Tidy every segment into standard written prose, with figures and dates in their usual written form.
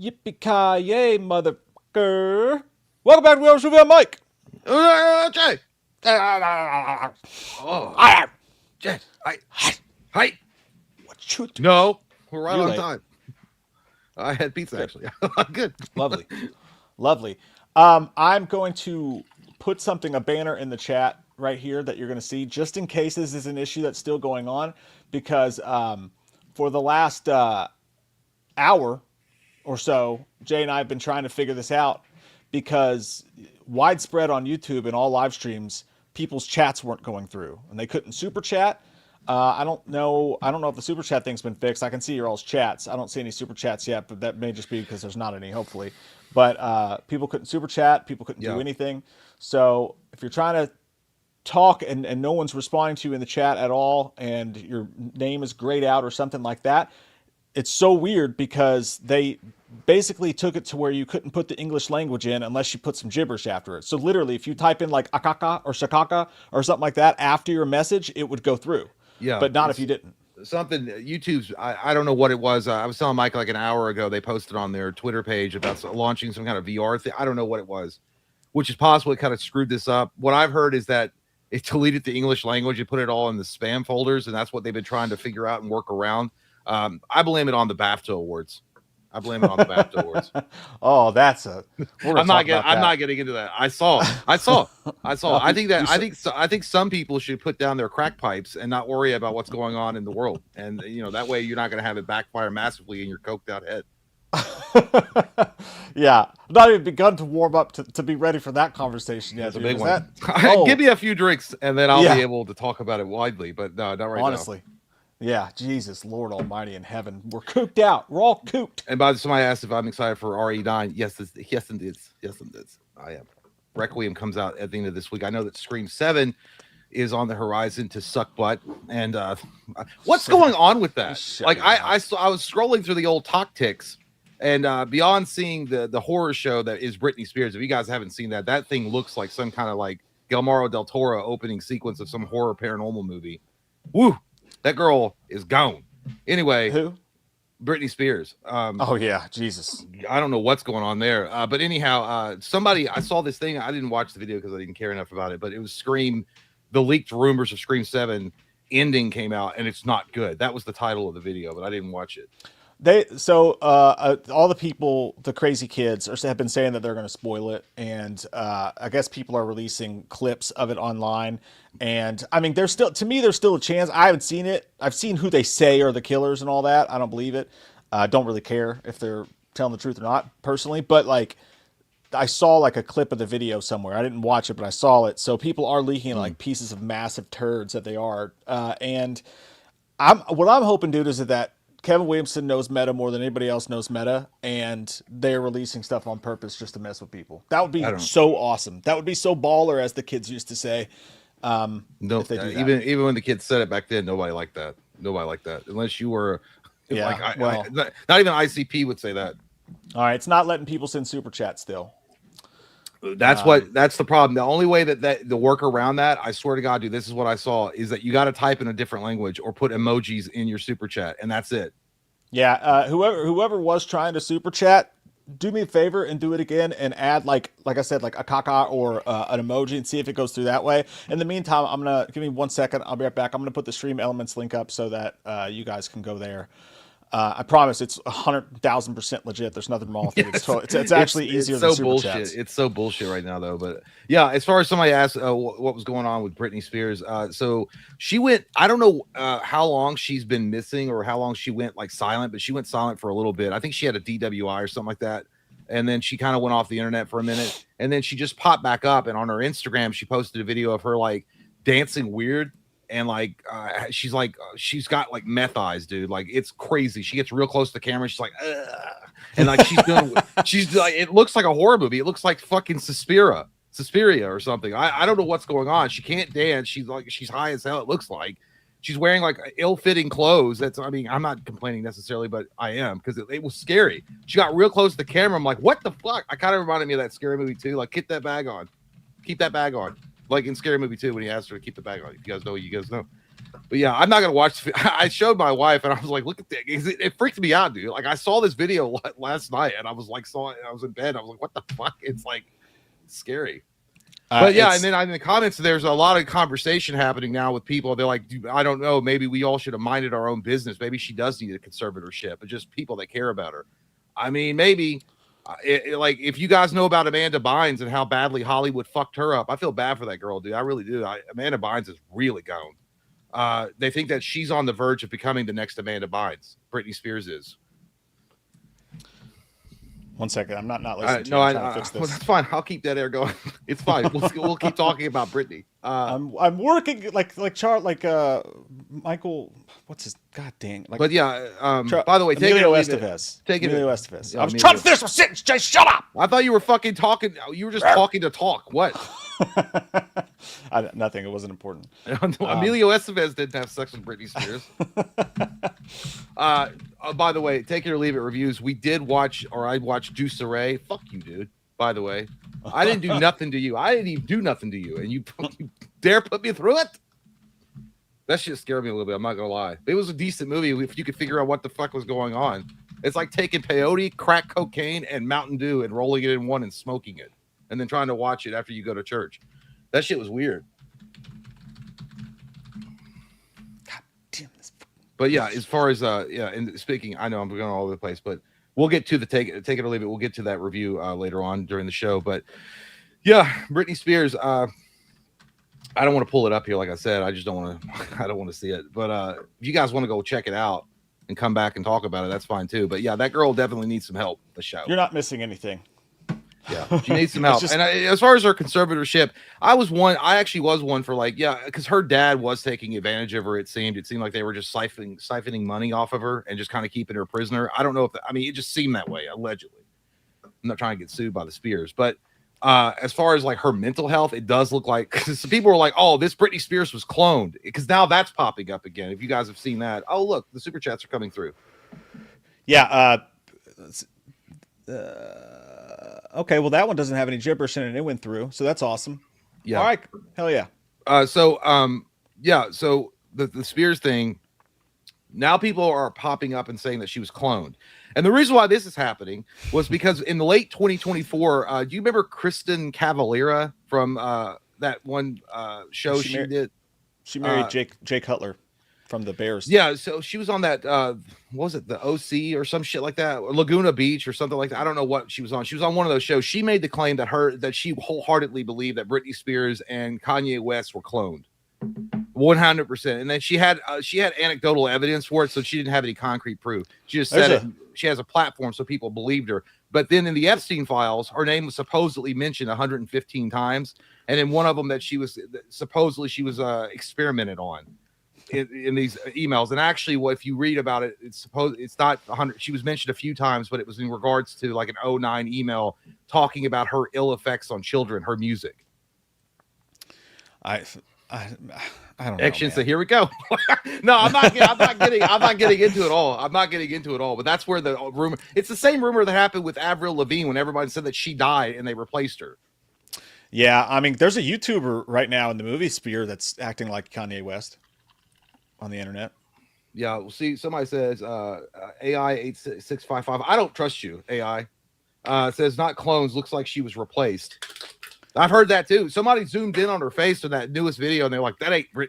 Yippee-ki-yay, motherfucker. Welcome back to WeWatchedAMovie. I'm Mike. Jay. Oh, Jay. Hi. What you do? No, we're right You're on late. time. I had pizza, Good. actually. Good. Lovely. I'm going to put a banner in the chat right here that you're going to see, just in case this is an issue that's still going on, because for the last hour or so, Jay and I have been trying to figure this out, because widespread on YouTube and all live streams, people's chats weren't going through and they couldn't super chat. I don't know if the super chat thing's been fixed. I can see your all's chats. I don't see any super chats yet, but that may just be because there's not any, hopefully. But people couldn't super chat. People couldn't do anything. So if you're trying to talk and no one's responding to you in the chat at all, and your name is grayed out or something like that, it's so weird, because they basically took it to where you couldn't put the English language in unless you put some gibberish after it. So literally, if you type in like akaka or shakaka or something like that after your message, it would go through. Yeah. But not if you didn't. Something, YouTube's, I don't know what it was. I was telling Mike like an hour ago, they posted on their Twitter page about launching some kind of VR thing. I don't know what it was, which is possible it kind of screwed this up. What I've heard is that it deleted the English language and put it all in the spam folders, and that's what they've been trying to figure out and work around. I blame it on the BAFTA awards. Oh, that's a. I'm not getting into that. I saw. I think some people should put down their crack pipes and not worry about what's going on in the world, and that way you're not going to have it backfire massively in your coked out head. Yeah, I've not even begun to warm up to be ready for that conversation yet. That's a big one. Give me a few drinks and then I'll be able to talk about it widely, but no, not right now. Honestly. Yeah, Jesus, Lord Almighty in heaven. We're cooped out. We're all cooped. And by the time I asked if I'm excited for RE9, yes, indeed. I am. Requiem comes out at the end of this week. I know that Scream 7 is on the horizon to suck butt. And what's going on with that? Like, I was scrolling through the old Tactics, and beyond seeing the horror show that is Britney Spears, if you guys haven't seen that thing looks like some kind of like Guillermo del Toro opening sequence of some horror paranormal movie. Woo! That girl is gone. Anyway, who? Britney Spears. Oh yeah, Jesus. I don't know what's going on there. But anyhow, I saw this thing. I didn't watch the video because I didn't care enough about it. But it was Scream. The leaked rumors of Scream 7 ending came out, and it's not good. That was the title of the video, but I didn't watch it. All the people, the crazy kids, have been saying that they're going to spoil it, and I guess people are releasing clips of it online. And I mean, there's still a chance. I haven't seen it. I've seen who they say are the killers and all that. I don't believe it. Don't really care if they're telling the truth or not, personally. But like, I saw like a clip of the video somewhere. I didn't watch it, but I saw it. So people are leaking like pieces of massive turds that they are. And what I'm hoping, dude, is that Kevin Williamson knows meta more than anybody else knows meta, and they're releasing stuff on purpose just to mess with people. That would be so awesome. That would be so baller, as the kids used to say. No, even when the kids said it back then, nobody liked that. Unless you were, not even ICP would say that. All right, it's not letting people send super chats still. That's the problem. The only way that the work around that, I swear to God, dude, this is what I saw, is that you got to type in a different language or put emojis in your super chat, and that's it. Yeah, whoever was trying to super chat, do me a favor and do it again, and add like I said, like a caca or an emoji, and see if it goes through that way. In the meantime, give me 1 second. I'll be right back. I'm gonna put the Stream Elements link up so that you guys can go there. I promise it's 100,000% legit. There's nothing wrong with it. It's actually easier than super chats. It's so bullshit right now, though. But yeah, as far as somebody asked what was going on with Britney Spears, so she went. I don't know how long she's been missing or how long she went like silent, but she went silent for a little bit. I think she had a DWI or something like that, and then she kind of went off the internet for a minute, and then she just popped back up. And on her Instagram, she posted a video of her like dancing weird. And like, she's got like meth eyes, dude. Like, it's crazy. She gets real close to the camera. She's like, ugh. And like, she's like, it looks like a horror movie. It looks like fucking Suspiria or something. I don't know what's going on. She can't dance. She's high as hell. It looks like she's wearing like ill-fitting clothes. I'm not complaining necessarily, but I am, because it was scary. She got real close to the camera. I'm like, what the fuck? I kind of reminded me of that Scary Movie 2. Like, keep that bag on. Like in Scary Movie 2 when he asked her to keep the bag on. If you guys know, you guys know. But yeah, I'm not gonna watch. I showed my wife, and I was like, "Look at that!" It freaked me out, dude. Like I saw this video last night, and I was like, I was in bed. I was like, "What the fuck?" It's like scary. But yeah, and then in the comments, there's a lot of conversation happening now with people. They're like, "Dude, I don't know. Maybe we all should have minded our own business. Maybe she does need a conservatorship, but just people that care about her." I mean, maybe. Like if you guys know about Amanda Bynes and how badly Hollywood fucked her up, I feel bad for that girl, dude. I really do. Amanda Bynes is really gone. They think that she's on the verge of becoming the next Amanda Bynes. Britney Spears is. 1 second, I'm not listening. No, well, that's fine. I'll keep that air going. It's fine. We'll keep talking about Britney. I'm working like Michael. What's his god dang? But yeah. By the way, Emilio Estevez. Emilio Estevez. I was trying to finish my sentence. Jay, shut up. I thought you were fucking talking. You were just talking to talk. What? Nothing. It wasn't important. Emilio Estevez didn't have sex with Britney Spears. By the way, take it or leave it reviews. We did watch, or I watched Deus Irae. Fuck you, dude. By the way, I didn't do nothing to you. I didn't even do nothing to you, and you dare put me through it? That shit scared me a little bit. I'm not gonna lie. It was a decent movie if you could figure out what the fuck was going on. It's like taking peyote, crack cocaine, and Mountain Dew and rolling it in one and smoking it, and then trying to watch it after you go to church. That shit was weird. God damn this. But yeah, as far as and speaking, I know I'm going all over the place, but we'll get to the take it or leave it. We'll get to that review later on during the show. But yeah, Britney Spears. I don't want to pull it up here, like I said. I just don't want to. I don't want to see it. But if you guys want to go check it out and come back and talk about it, that's fine too. But yeah, that girl definitely needs some help. The show. You're not missing anything. Yeah, she needs some help. And as far as her conservatorship, I actually was one for because her dad was taking advantage of her. It seemed like they were just siphoning money off of her and just kind of keeping her prisoner. I don't know if it just seemed that way, allegedly. I'm not trying to get sued by the Spears, but as far as like her mental health, it does look like some people were like, "Oh, this Britney Spears was cloned," because now that's popping up again. If you guys have seen that, oh look, the super chats are coming through. Yeah. Okay, well that one doesn't have any gibberish in it. It went through, so that's awesome. Yeah. All right. Hell yeah. So the Spears thing, now people are popping up and saying that she was cloned. And the reason why this is happening was because in the late 2024, do you remember Kristen Cavallera from that one show she did? She married Jake Cutler from the Bears. Yeah, so she was on that what was it, the OC or some shit like that, or Laguna Beach or something like that. I don't know what she was on. She was on one of those shows. She made the claim that she wholeheartedly believed that Britney Spears and Kanye West were cloned. 100%. And then she had anecdotal evidence for it, so she didn't have any concrete proof. She just said it. She has a platform, so people believed her. But then in the Epstein files, her name was supposedly mentioned 115 times, and in one of them that she was experimented on in these emails. And actually, if you read about it, it's not 100. She was mentioned a few times, but it was in regards to like an 09 email talking about her ill effects on children, her music. I don't know. Action. So here we go. No, I'm not getting into it all. I'm not getting into it all. But that's where the rumor. It's the same rumor that happened with Avril Lavigne when everybody said that she died and they replaced her. Yeah, I mean, there's a YouTuber right now in the movie sphere that's acting like Kanye West on the internet. Yeah, we'll see. Somebody says AI 8655. I don't trust you. AI says not clones. Looks like she was replaced. I've heard that too. Somebody zoomed in on her face in that newest video, and they're like, "That ain't Britney."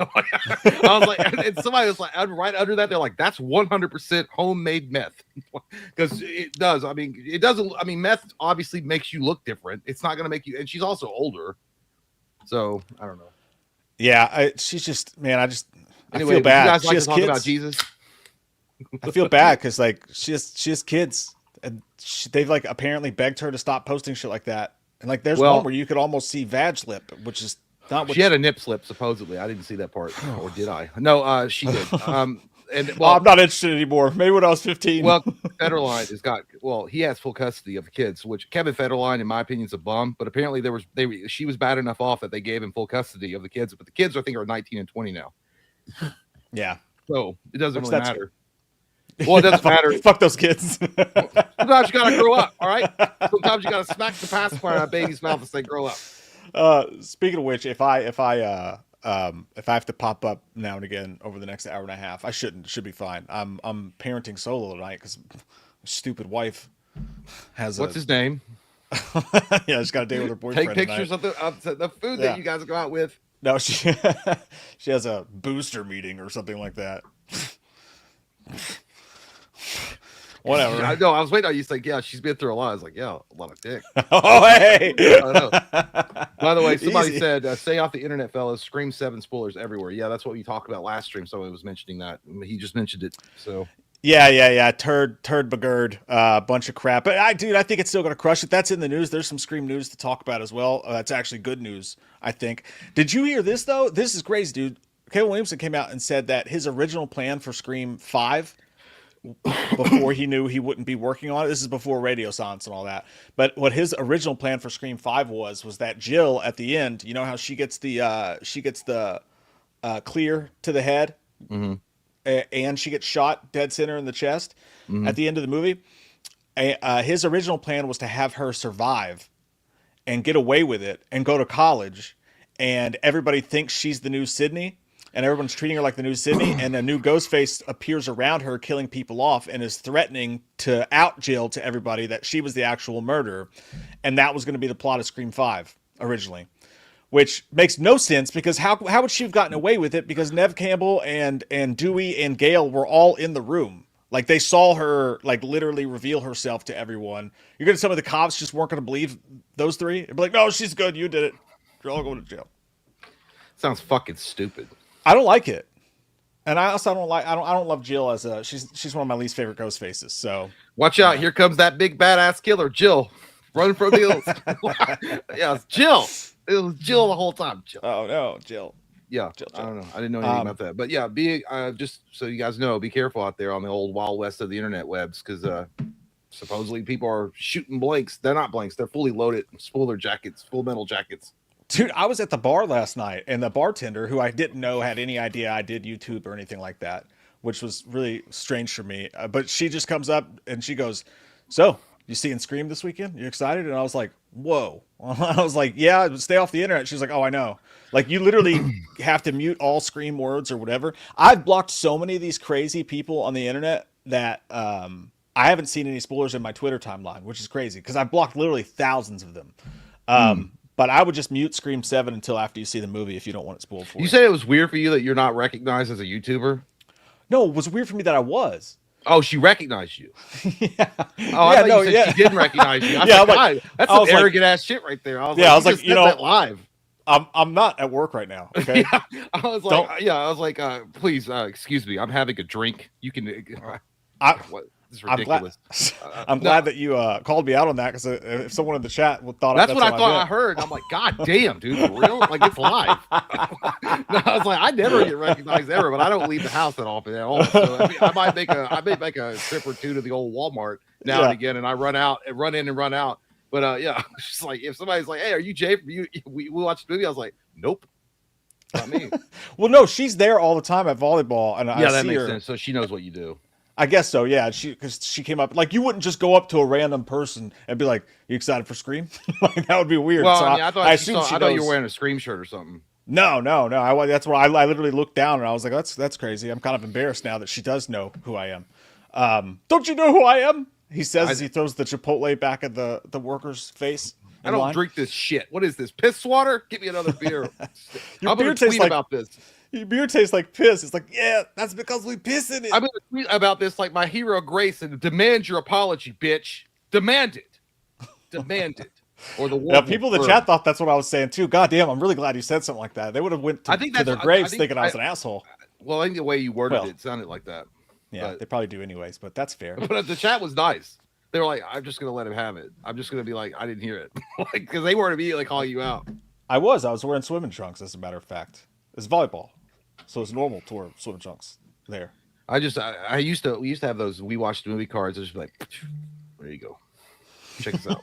I was like, and somebody was like, right under that, they're like, "That's 100% homemade meth," because it does. I mean, it doesn't. I mean, meth obviously makes you look different. It's not going to make you, and she's also older, so I don't know. Yeah, she's just, man. Anyway, I feel bad. You guys like to talk kids? About Jesus? I feel bad because like she has kids, and they've like apparently begged her to stop posting shit like that. And like, there's one where you could almost see vag lip, which is not what she had a nip slip. Supposedly, I didn't see that part, or did I? No, she did. And I'm not interested anymore. Maybe when I was 15. Well, Federline has got. Well, he has full custody of the kids, which Kevin Federline, in my opinion, is a bum. But apparently, she was bad enough off that they gave him full custody of the kids. But the kids, I think, are 19 and 20 now. Yeah. So it doesn't really matter. Well, it doesn't matter. Fuck those kids. Sometimes you gotta grow up, all right? Sometimes you gotta smack the pacifier out of baby's mouth and say, "Grow up." Speaking of which, if I if I have to pop up now and again over the next hour and a half, I shouldn't. Should be fine. I'm parenting solo tonight because stupid wife has What's his name? Yeah, she's got a date with her boyfriend. Take pictures of the food that you guys go out with. No, she has a booster meeting or something like that. Whatever. I know. I was waiting on you to say, yeah, she's been through a lot. I was like, yeah, a lot of dick. Oh, hey. I know. By the way, somebody Easy. said, stay off the internet, fellas. Scream 7 spoilers everywhere. Yeah, that's what we talked about last stream. Somebody was mentioning that. He just mentioned it. So. Yeah. Turd begurd, bunch of crap. But I think it's still going to crush it. That's in the news. There's some Scream news to talk about as well. That's actually good news, I think. Did you hear this, though? This is crazy, dude. Kevin Williamson came out and said that his original plan for Scream 5, before he knew he wouldn't be working on it, this is before radio silence and all that, but what his original plan for Scream 5 was that Jill at the end, you know how she gets the clear to the head, and she gets shot dead center in the chest at the end of the movie. His original plan was to have her survive and get away with it and go to college, and everybody thinks she's the new Sydney, and everyone's treating her like the new Sydney, and a new Ghostface appears around her, killing people off, and is threatening to out Jill to everybody that she was the actual murderer. And that was going to be the plot of Scream 5 originally, which makes no sense because how would she have gotten away with it? Because Neve Campbell and Dewey and Gale were all in the room. Like, they saw her, like, literally reveal herself to everyone. You're going to tell me the cops just weren't going to believe those three? They'd be like, no, she's good. You did it. You're all going to jail. Sounds fucking stupid. I don't like it, and I also don't love Jill as she's one of my least favorite ghost faces. So watch out! Here comes that big badass killer, Jill, running from the hills. Yeah, it's Jill. It was Jill the whole time. Jill. Oh no, Jill. Yeah, Jill. I don't know. I didn't know anything about that, but yeah, just so you guys know, be careful out there on the old wild west of the internet webs, because supposedly people are shooting blanks. They're not blanks. They're fully loaded, full metal jackets. Dude, I was at the bar last night, and the bartender, who I didn't know had any idea I did YouTube or anything like that, which was really strange for me. But she just comes up and she goes, "So, you seeing Scream this weekend? You excited?" And I was like, "Whoa!" I was like, "Yeah, stay off the internet." She's like, "Oh, I know." Like, you literally have to mute all Scream words or whatever. I've blocked so many of these crazy people on the internet that I haven't seen any spoilers in my Twitter timeline, which is crazy because I've blocked literally thousands of them. But I would just mute Scream 7 until after you see the movie if you don't want it spoiled for you. You said it was weird for you that you're not recognized as a YouTuber? No, it was weird for me that I was. Oh, she recognized you. Yeah. Oh, I thought you said she didn't recognize you. I was like, that's some arrogant ass shit right there. I was like, you know, that live. I'm not at work right now. Okay. Yeah, I was like, please, excuse me. I'm having a drink. You can. What? This is ridiculous. I'm glad that you called me out on that, because if someone in the chat thought that's what I thought I heard. I'm like, God damn, dude, for real? Like, it's live. No, I was like, I never get recognized ever, but I don't leave the house that often at all. So I mean, I might make a trip or two to the old Walmart now and again, and I run in and run out. But yeah, it's just like, if somebody's like, "Hey, are you Jay from we watched the movie?" I was like, "Nope, not me." Well, no, she's there all the time at volleyball, and that makes sense. So she knows what you do. I guess so, yeah. Because she came up, like, you wouldn't just go up to a random person and be like, "You excited for Scream?" Like, that would be weird. Well, so I thought you were wearing a Scream shirt or something. No. That's why I literally looked down and I was like, "That's crazy." I'm kind of embarrassed now that she does know who I am. Don't you know who I am? He says as he throws the Chipotle back at the worker's face. I don't drink this shit. What is this? Piss water? Give me another beer. Your beer tastes like about this. Your beer tastes like piss. It's like, yeah, that's because we piss in it. I'm going to tweet about this like my hero Grace and demand your apology, bitch. Demand it. Demand it. Or the war. Yeah, people in the chat thought that's what I was saying too. God damn, I'm really glad you said something like that. They would have went to their graves thinking I was an asshole. Well, I think the way you worded it sounded like that. Yeah, they probably do anyways, but that's fair. But the chat was nice. They were like, "I'm just going to let him have it. I'm just going to be like, I didn't hear it." Like, because they weren't immediately calling you out. I was wearing swimming trunks, as a matter of fact. It's volleyball. So it's normal to wear swimming trunks there. We used to have those We Watched the Movie cards. I was just like, there you go. Check this out.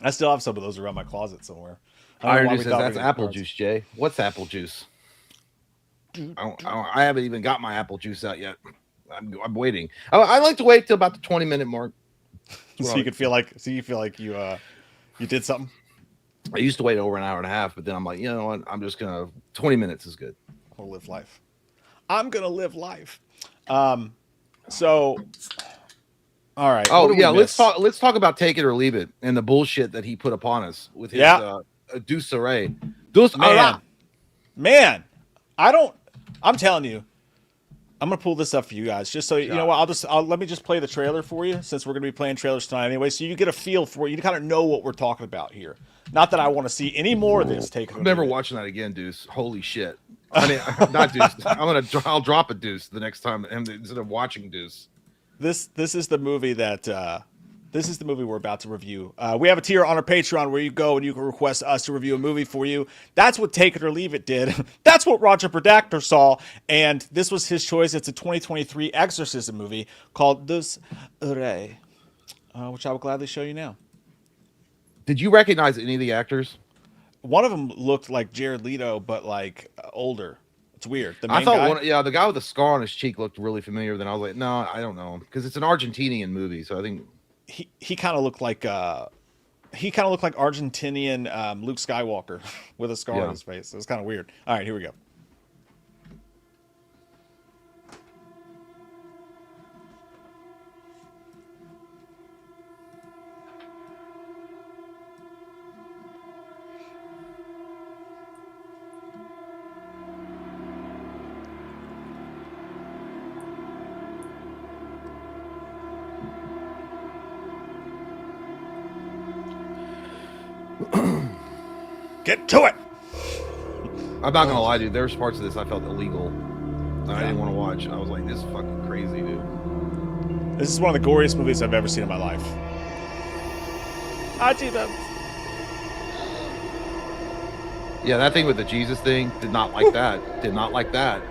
I still have some of those around my closet somewhere. Iron says that's apple juice, Jay. What's apple juice? I haven't even got my apple juice out yet. I'm waiting. I like to wait till about the 20-minute mark. So you feel like you did something. I used to wait over an hour and a half, but then I'm like, you know what? I'm just gonna 20 minutes is good. I'll live life. I'm gonna live life. So, all right. What Oh did we yeah, let's miss? talk. Let's talk about Take It or Leave It and the bullshit that he put upon us with his Yeah, Deus Irae. Deus Irae. man, man. I don't. I'm telling you. I'm gonna pull this up for you guys, just so you know Yeah. what. Let me just play the trailer for you, since we're gonna be playing trailers tonight anyway, so you get a feel for it. You kind of know what we're talking about here. Not that I want to see any more of this. Take it. I'm never watching that again, Deuce. Holy shit. I mean, not Deuce. I'll drop a Deuce the next time instead of watching Deuce. This is the movie that this is the movie we're about to review. We have a tier on our Patreon where you go and you can request us to review a movie for you. That's what Take It or Leave It did. That's what Roger Predactor saw, and this was his choice. It's a 2023 exorcism movie called Deus Irae, which I will gladly show you now. Did you recognize any of the actors? One of them looked like Jared Leto, but like older. It's weird. The I main thought guy. one, yeah, the guy with the scar on his cheek looked really familiar. Then I was like, no, I don't know, because it's an Argentinian movie, so I think. He kind of looked like Argentinian Luke Skywalker with a scar on his face. It was kind of weird. All right, here we go. Get to it. I'm not gonna lie, dude. There's parts of this I felt illegal. I didn't want to watch. I was like, this is fucking crazy, dude. This is one of the goriest movies I've ever seen in my life. I do that. Yeah, that thing with the Jesus thing, did not like that. Did not like that.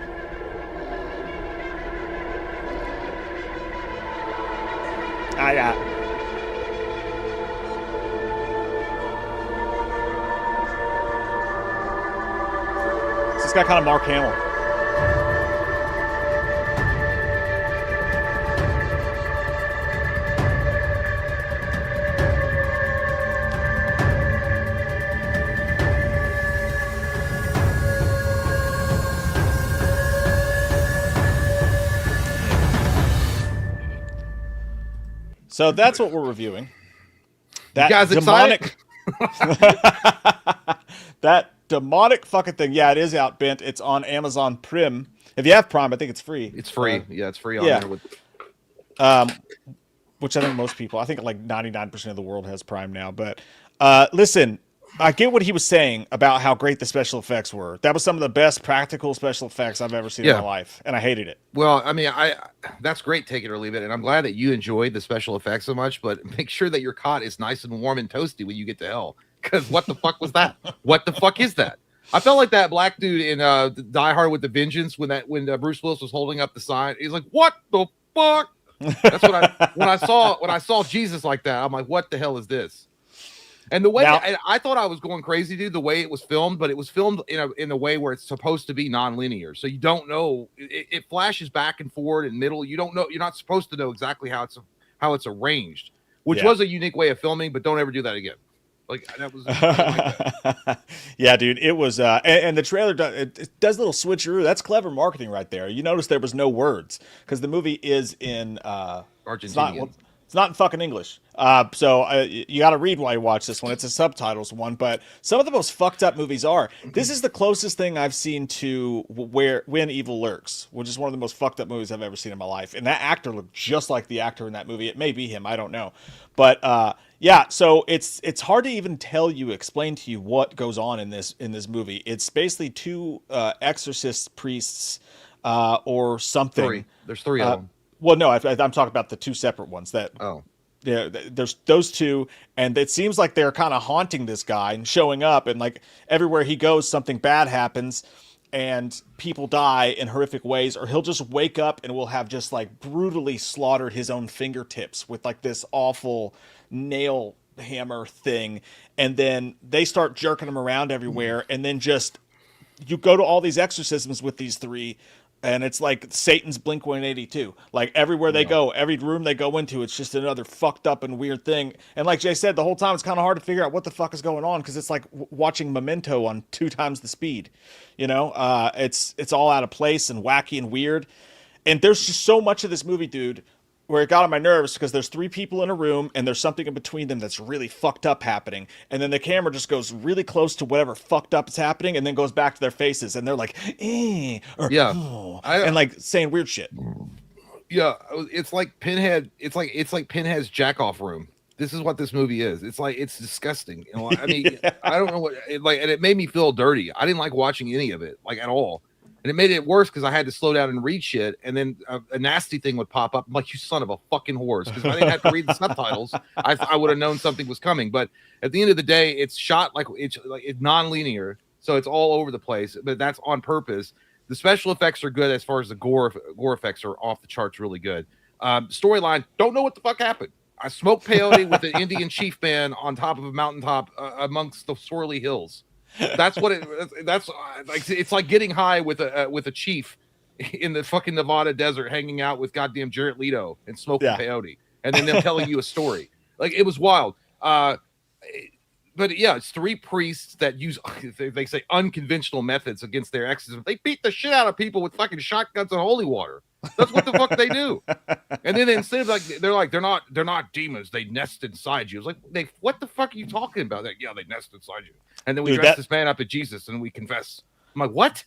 Yeah. This guy kind of Mark Hamill. So that's what we're reviewing. That You guys demonic, excited? that demonic fucking thing. Yeah, it is out, Bent. It's on Amazon Prime. If you have Prime, I think it's free. It's free. Yeah, it's free on yeah. there. With Which I think most people, I think like 99% of the world has Prime now. But listen, I get what he was saying about how great the special effects were. That was some of the best practical special effects I've ever seen in my life, and I hated it. Well, I mean, that's great, Take It or Leave It, and I'm glad that you enjoyed the special effects so much. But make sure that your cot is nice and warm and toasty when you get to hell. Because what the fuck was that? What the fuck is that? I felt like that black dude in Die Hard with the Vengeance when Bruce Willis was holding up the sign. He's like, "What the fuck?" That's what when I saw Jesus like that. I'm like, "What the hell is this?" And the way and I thought I was going crazy, dude, the way it was filmed, but it was filmed in a way where it's supposed to be non-linear. So you don't know, it flashes back and forward and middle. You don't know, you're not supposed to know exactly how it's arranged, which was a unique way of filming, but don't ever do that again. Like that was yeah, dude, it was and the trailer it does a little switcheroo. That's clever marketing right there. You notice there was no words because the movie is in Argentinian. It's not in fucking English. So you got to read while you watch this one. It's a subtitles one, but some of the most fucked up movies are. This is the closest thing I've seen to When Evil Lurks, which is one of the most fucked up movies I've ever seen in my life. And that actor looked just like the actor in that movie. It may be him, I don't know. But yeah, so it's hard to even explain to you what goes on in this movie. It's basically two exorcist priests or something. There's three of them. Well, no, I'm talking about the two separate ones. Yeah, there's those two, and it seems like they're kind of haunting this guy and showing up, and like everywhere he goes, something bad happens, and people die in horrific ways, or he'll just wake up and will have just like brutally slaughtered his own fingertips with like this awful nail hammer thing, and then they start jerking him around everywhere, and then just you go to all these exorcisms with these three. And it's like Satan's Blink 182. Like everywhere they Yeah. go, every room they go into, it's just another fucked up and weird thing. And like Jay said, the whole time it's kind of hard to figure out what the fuck is going on because it's like watching Memento on 2 times the speed. It's all out of place and wacky and weird. And there's just so much of this movie, dude, where it got on my nerves because there's 3 people in a room and there's something in between them that's really fucked up happening. And then the camera just goes really close to whatever fucked up is happening and then goes back to their faces. And they're like, or, Yeah. oh, and like saying weird shit. Yeah. It's like Pinhead. It's like Pinhead's jack off room. This is what this movie is. It's like, it's disgusting. I mean, yeah. I don't know what and it made me feel dirty. I didn't like watching any of it, like at all. And it made it worse because I had to slow down and read shit. And then a nasty thing would pop up. I'm like, you son of a fucking horse. Because I didn't have to read the subtitles. I would have known something was coming. But at the end of the day, it's shot like it's non-linear. So it's all over the place. But that's on purpose. The special effects are good as far as the gore effects are off the charts really good. Storyline, don't know what the fuck happened. I smoked peyote with an Indian chief man on top of a mountaintop amongst the swirly hills. That's what that's like. It's like getting high with a chief in the fucking Nevada desert, hanging out with goddamn Jared Leto and smoking peyote, and then them telling you a story. Like it was wild. But yeah, it's 3 priests that use they say unconventional methods against their exorcism. They beat the shit out of people with fucking shotguns and holy water. That's what the fuck they do. And then instead of they're not demons. They nest inside you. It's like what the fuck are you talking about? Like, yeah, they nest inside you. And then we dress this man up as Jesus and we confess. I'm like, what?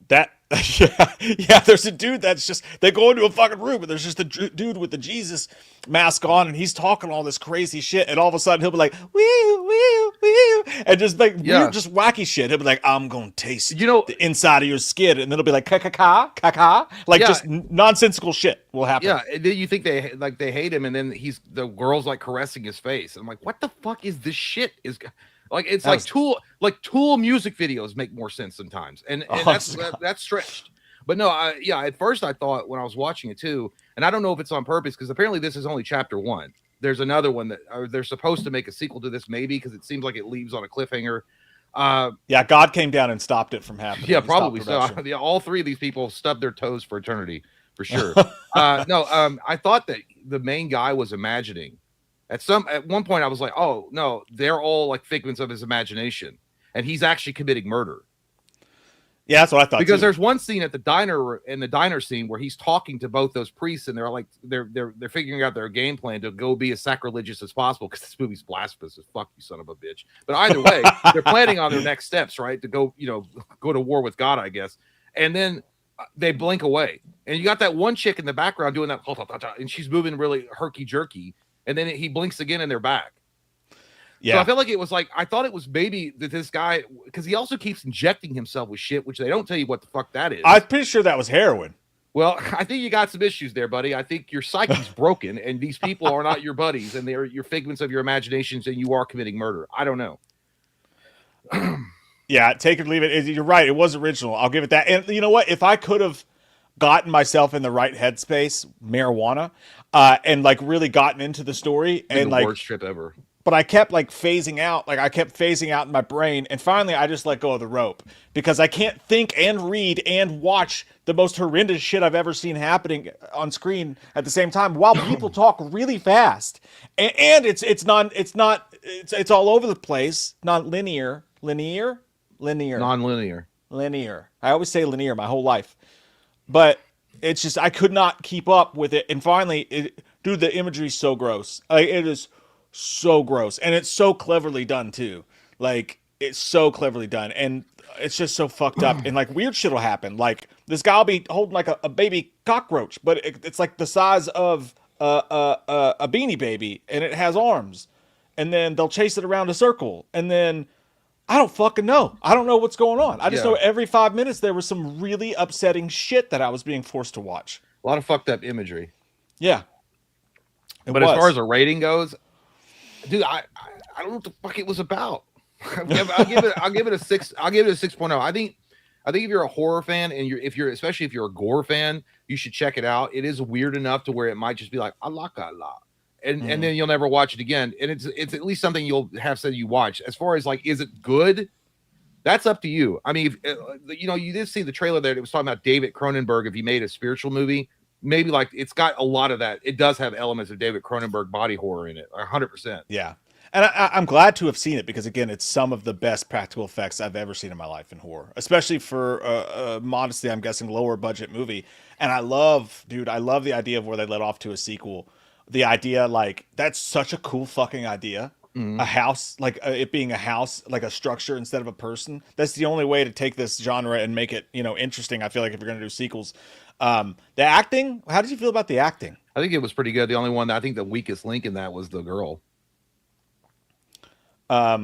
There's a dude that's just they go into a fucking room and there's just a dude with the Jesus mask on and he's talking all this crazy shit and all of a sudden he'll be like wee wee wee and just like weird, just wacky shit. He'll be like, I'm gonna taste the inside of your skin, and then it'll be like ka like just nonsensical shit will happen. Yeah, and then you think they hate him, and then the girl's like caressing his face. I'm like, what the fuck is this shit? Like it's like Tool music videos make more sense sometimes, and that's stretched. But no, at first I thought when I was watching it too, and I don't know if it's on purpose because apparently this is only chapter 1. There's another one that they're supposed to make a sequel to this maybe because it seems like it leaves on a cliffhanger. God came down and stopped it from happening. Yeah, probably so. All 3 of these people stubbed their toes for eternity for sure. I thought that the main guy was imagining. At one point, I was like, "Oh no, they're all like figments of his imagination, and he's actually committing murder." Yeah, that's what I thought. Because there's one scene at the diner scene where he's talking to both those priests, and they're like, they're figuring out their game plan to go be as sacrilegious as possible because this movie's blasphemous as fuck, you son of a bitch. But either way, they're planning on their next steps, right? To go to war with God, I guess. And then they blink away, and you got that one chick in the background doing that, and she's moving really herky jerky. And then he blinks again and they're back. Yeah. So I felt like it was like, I thought it was maybe that this guy, because he also keeps injecting himself with shit, which they don't tell you what the fuck that is. I'm pretty sure that was heroin. Well, I think you got some issues there, buddy. I think your psyche's broken and these people are not your buddies and they're your figments of your imaginations and you are committing murder. I don't know. Yeah, take it or leave it. You're right. It was original. I'll give it that. And you know what? If I could have gotten myself in the right headspace, marijuana, and like really gotten into the story and the worst trip ever. But I kept like phasing out. Like I kept phasing out in my brain, and finally I just let go of the rope because I can't think and read and watch the most horrendous shit I've ever seen happening on screen at the same time while people talk really fast. And it's all over the place, non-linear, linear. I always say linear my whole life. But it's just, I could not keep up with it. And finally, dude, the imagery is so gross. It is so gross. And it's so cleverly done, too. Like, it's so cleverly done. And it's just so fucked up. And, like, weird shit will happen. Like, this guy will be holding, like, a baby cockroach. But it's, like, the size of a Beanie Baby. And it has arms. And then they'll chase it around a circle. And then I don't fucking know. I don't know what's going on. I just know every 5 minutes there was some really upsetting shit that I was being forced to watch. A lot of fucked up imagery. Yeah. But as far as a rating goes, dude, I don't know what the fuck it was about. I'll give it a 6. I'll give it a 6.0. I think if you're a horror fan and especially if you're a gore fan, you should check it out. It is weird enough to where it might just be like Allah. And then you'll never watch it again. And it's at least something you'll have said you watch. As far as like, is it good? That's up to you. I mean, you know, you did see the trailer there. It was talking about David Cronenberg. If he made a spiritual movie, maybe like it's got a lot of that. It does have elements of David Cronenberg body horror in it, 100%. Yeah. And I'm glad to have seen it because, again, it's some of the best practical effects I've ever seen in my life in horror, especially for a modestly, I'm guessing, lower budget movie. And I love the idea of where they led off to a sequel. The idea, like, that's such a cool fucking idea. A house, like it being a house, like a structure instead of a person. That's the only way to take this genre and make it, interesting. I feel like if you're going to do sequels. The acting, how did you feel about the acting? I think it was pretty good. The only one that I think the weakest link in that was the girl. Yeah,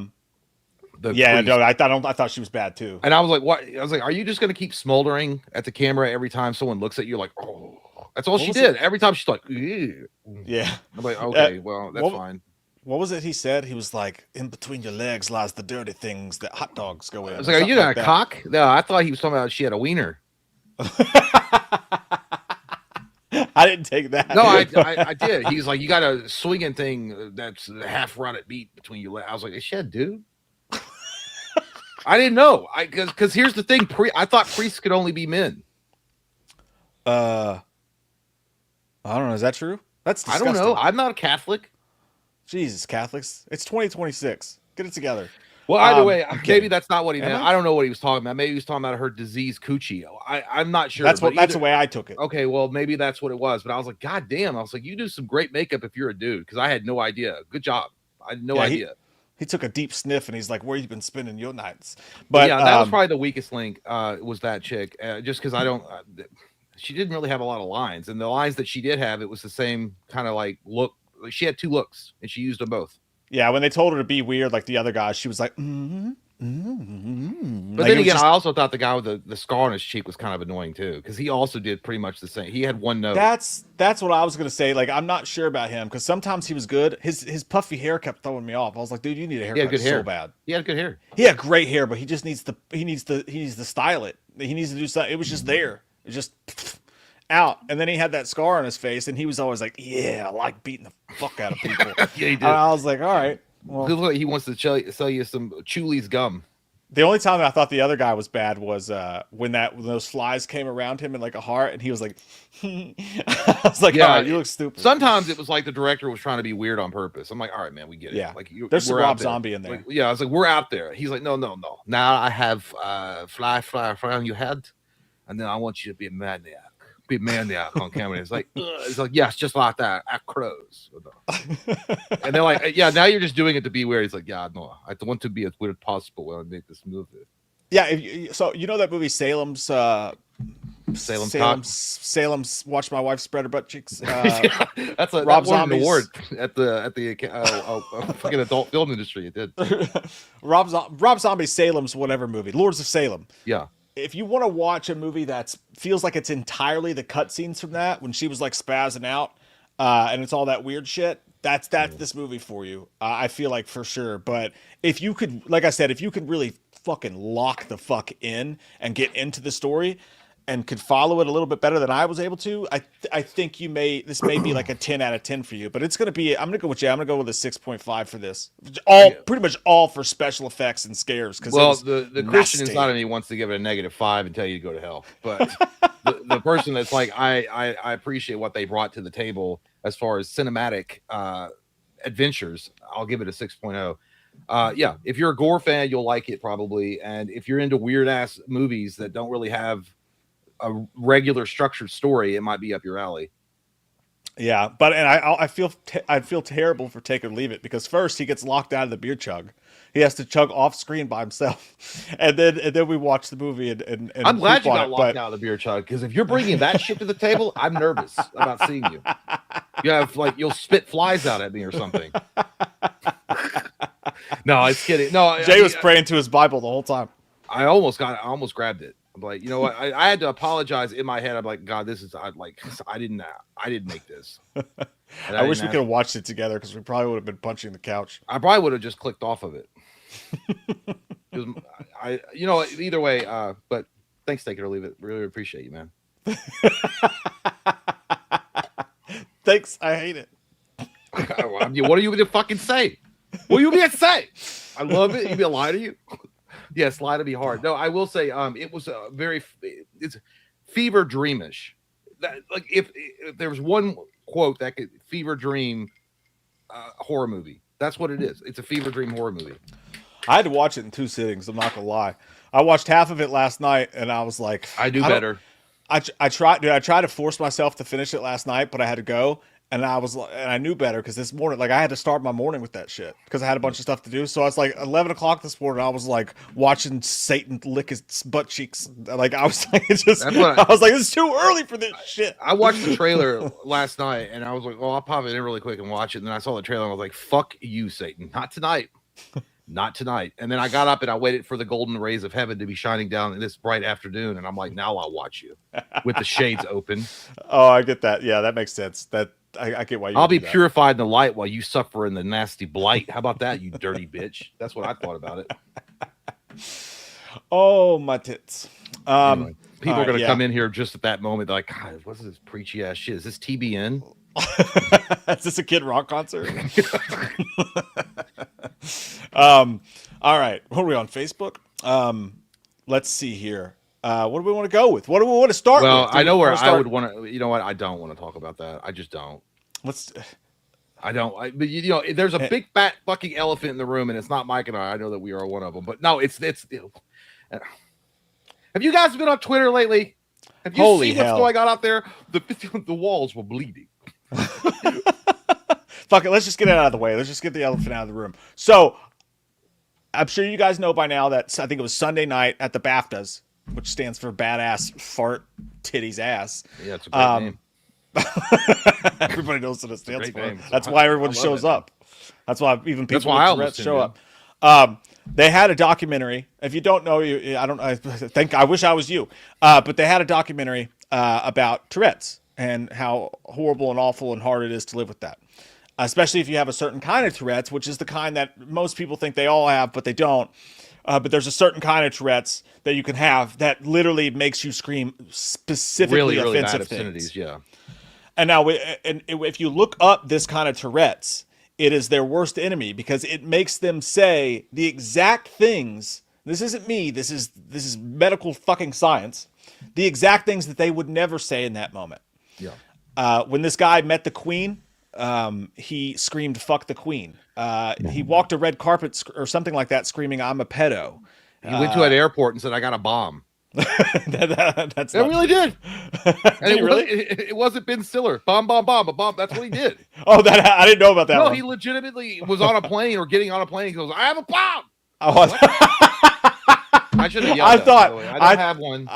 priest. no, I thought she was bad too. And I was like, what? I was like, are you just going to keep smoldering at the camera every time someone looks at you? Like, oh, that's all she did. Every time she's like, ew. Yeah. I'm like, okay, well, that's fine. What was it he said? He was like, in between your legs lies the dirty things that hot dogs go in. I was like, are you got a cock? No, I thought he was talking about she had a wiener. I didn't take that. No, I did. He's like, you got a swinging thing that's half rotted meat between your legs. I was like, is she a dude? I didn't know. Because here's the thing. I thought priests could only be men. I don't know. Is that true? That's disgusting. I don't know. I'm not a Catholic. Jesus, Catholics. It's 2026. Get it together. Well, either way, maybe that's not what he meant. I? I don't know what he was talking about. Maybe he was talking about her disease coochie. I'm not sure. That's the way I took it. Okay, well, maybe that's what it was. But I was like, God damn. I was like, you do some great makeup if you're a dude. Because I had no idea. Good job. I had no idea. He took a deep sniff and he's like, where you been spending your nights? But yeah, that was probably the weakest link, was that chick. Just because she didn't really have a lot of lines. And the lines that she did have, it was the same kind of like look. She had two looks and she used them both. Yeah, when they told her to be weird like the other guys, she was like, But then again, I also thought the guy with the scar on his cheek was kind of annoying too, because he also did pretty much the same. He had one note. That's what I was gonna say. Like, I'm not sure about him because sometimes he was good. His puffy hair kept throwing me off. I was like, dude, you need a haircut. He had good hair. So bad. He had good hair. He had great hair, but he just needs to style it. He needs to do something. It was just there. It was just out. And then he had that scar on his face, and he was always like, yeah, I like beating the fuck out of people. Yeah, he did. And I was like, all right. Well, he wants to sell you some Chuli's gum. the only time I thought the other guy was bad was when those flies came around him in like a heart, and he was like, I was like, yeah, all right, you look stupid. Sometimes it was like the director was trying to be weird on purpose. I'm like, all right, man, we get it. Yeah, like there's some Rob Zombie in there. Like, yeah, I was like, we're out there. He's like, no. Now I have fly on your head, and then I want you to be a maniac. Be maniac on camera. It's like, yes, just like that. At crows. And they're like, yeah, now you're just doing it to be weird. He's like, yeah, no, I want to be as weird as possible when I make this movie. Yeah, so you know that movie Salem's Watch My Wife Spread Her Butt Cheeks. That's a Rob Zombie's award at the fucking adult film industry. It did. Rob Zombie's Salem's whatever movie, Lords of Salem. Yeah. If you want to watch a movie that feels like it's entirely the cutscenes from that, when she was like spazzing out, and it's all that weird shit, that's this movie for you. I feel like for sure. But if you could, like I said, if you could really fucking lock the fuck in and get into the story and could follow it a little bit better than I was able to, I think this may be like a 10 out of 10 for you. But it's gonna be, I'm gonna go with a 6.5 for this. Pretty much all for special effects and scares. Because the Christian inside of me wants to give it a -5 and tell you to go to hell. But the person that's like, I appreciate what they brought to the table as far as cinematic adventures, I'll give it a 6.0. Yeah, if you're a gore fan, you'll like it probably. And if you're into weird ass movies that don't really have a regular structured story, it might be up your alley. Yeah, but I feel terrible for Take or Leave It, because first he gets locked out of the beer chug. He has to chug off screen by himself, and then we watch the movie and I'm glad you got locked out of the beer chug, because if you're bringing that shit to the table, I'm nervous about seeing you. You have you'll spit flies out at me or something. No, I was kidding. No, Jay was praying to his Bible the whole time. I almost grabbed it. I'm like, you know what? I had to apologize in my head. I'm like, God, I didn't make this. I wish we could have watched it together, because we probably would have been punching the couch. I probably would have just clicked off of it. Either way. But thanks, Take It or Leave It. Really appreciate you, man. Thanks. I hate it. What are you going to fucking say? What are you going to say? I love it. You be a lie to you. Yeah, slide to be hard. No, I will say, it was it's fever dreamish. That, like, if there was one quote that could fever dream horror movie, that's what it is. It's a fever dream horror movie. I had to watch it in 2 sittings. I'm not gonna lie. I watched half of it last night, and I was like, I do better. I tried, dude. I tried to force myself to finish it last night, but I had to go, and I knew better because this morning, like, I had to start my morning with that shit because I had a bunch of stuff to do. So it's like 11 o'clock this morning. I was like watching Satan lick his butt cheeks. Like, I was like, I was like, it's too early for this shit. I watched the trailer last night, and I was like, well, I'll pop it in really quick and watch it. And then I saw the trailer, and I was like, fuck you, Satan, not tonight. Not tonight. And then I got up and I waited for the golden rays of heaven to be shining down in this bright afternoon. And I'm like, now I'll watch you with the shades open. Oh, I get that. Yeah, that makes sense. That I get why you. I'll be purified in the light while you suffer in the nasty blight. How about that, you dirty bitch? That's what I thought about it. Oh, my tits. Anyway, people are going to come in here just at that moment. They're like, God, what's this preachy ass shit? Is this TBN? Is this a Kid Rock concert? All right. What are we on Facebook? Let's see here. What do we want to go with? What do we want to start with? Well, I know where I would want to. You know what? I don't want to talk about that. I just don't. I don't. But you know, there's a big fat fucking elephant in the room, and it's not Mike and I. I know that we are one of them, but no, it's. Have you guys been on Twitter lately? Have you seen what's going on out there? The walls were bleeding. Fuck it. Let's just get it out of the way. Let's just get the elephant out of the room. So, I'm sure you guys know by now that I think it was Sunday night at the BAFTAs, which stands for Badass Fart Titties Ass. Yeah, it's a great name. Everybody knows what it stands for. That's why everyone shows up. That's why even people with Tourette's show up. They had a documentary. If you don't know, I wish I was you. But they had a documentary about Tourette's and how horrible and awful and hard it is to live with that. Especially if you have a certain kind of Tourette's, which is the kind that most people think they all have, but they don't. But there's a certain kind of Tourette's that you can have that literally makes you scream specifically offensive things. Yeah. And now, if you look up this kind of Tourette's, it is their worst enemy because it makes them say the exact things. This isn't me. This is medical fucking science. The exact things that they would never say in that moment. Yeah. When this guy met the Queen, he screamed "fuck the Queen." He walked a red carpet or something like that, screaming "I'm a pedo." He went to an airport and said, "I got a bomb." That's it really did. And it wasn't Ben Stiller. Bomb, bomb, bomb, a bomb. That's what he did. Oh, I didn't know about that. No, he legitimately was on a plane or getting on a plane. He goes, "I have a bomb." Oh, I should have yelled. I don't have one.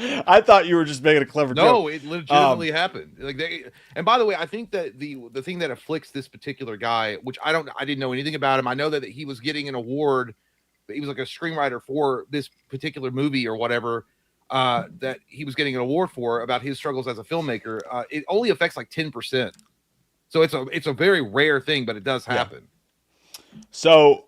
I thought you were just making a clever joke. No, it legitimately happened. And by the way, I think that the thing that afflicts this particular guy, which I didn't know anything about him. I know that he was getting an award. He was like a screenwriter for this particular movie or whatever that he was getting an award for about his struggles as a filmmaker. It only affects like 10%. So it's a very rare thing, but it does happen. Yeah. So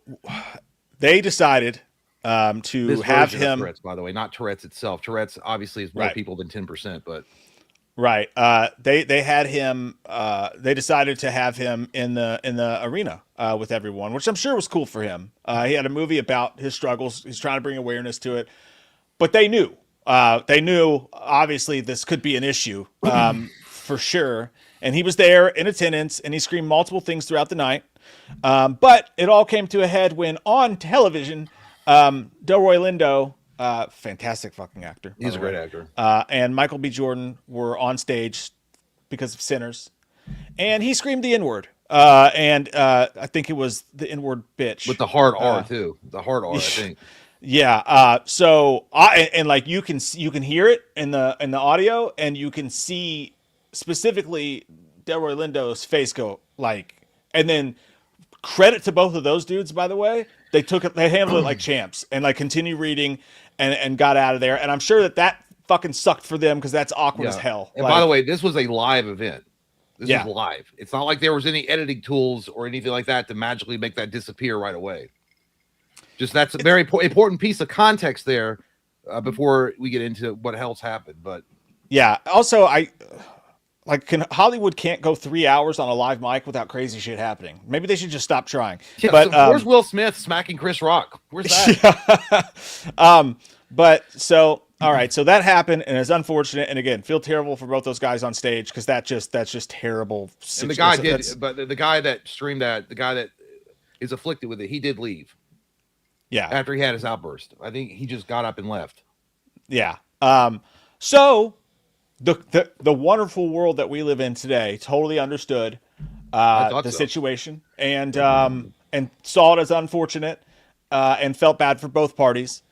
they decided to have him. Tourette's, by the way, not Tourette's itself. Tourette's obviously is more people than 10%, but right. They had him. They decided to have him in the arena with everyone, which I'm sure was cool for him. He had a movie about his struggles. He's trying to bring awareness to it, but they knew. Obviously this could be an issue for sure. And he was there in attendance, and he screamed multiple things throughout the night. But it all came to a head when on television. Delroy Lindo, fantastic fucking actor. He's a great actor. And Michael B. Jordan were on stage because of Sinners, and he screamed the N-word. I think it was the N-word bitch with the hard R too. The hard R, I think. Yeah. So like you can hear it in the audio, and you can see specifically Delroy Lindo's face go like, and then credit to both of those dudes, by the way. They handled it like champs and like continue reading and got out of there. And I'm sure that fucking sucked for them because that's awkward as hell. And by the way, this was a live event. This is live. It's not like there was any editing tools or anything like that to magically make that disappear right away. That's a very important piece of context there before we get into what else happened. But yeah, also Like, Hollywood can't go 3 hours on a live mic without crazy shit happening. Maybe they should just stop trying. Yeah, But so where's Will Smith smacking Chris Rock? Where's that? Yeah. But so all right, so that happened, and it's unfortunate. And again, feel terrible for both those guys on stage because that's just terrible. And the guy did, but the guy that streamed that, the guy that is afflicted with it, he did leave. Yeah. After he had his outburst, I think he just got up and left. Yeah. So the wonderful world that we live in today totally understood the situation and saw it as unfortunate and felt bad for both parties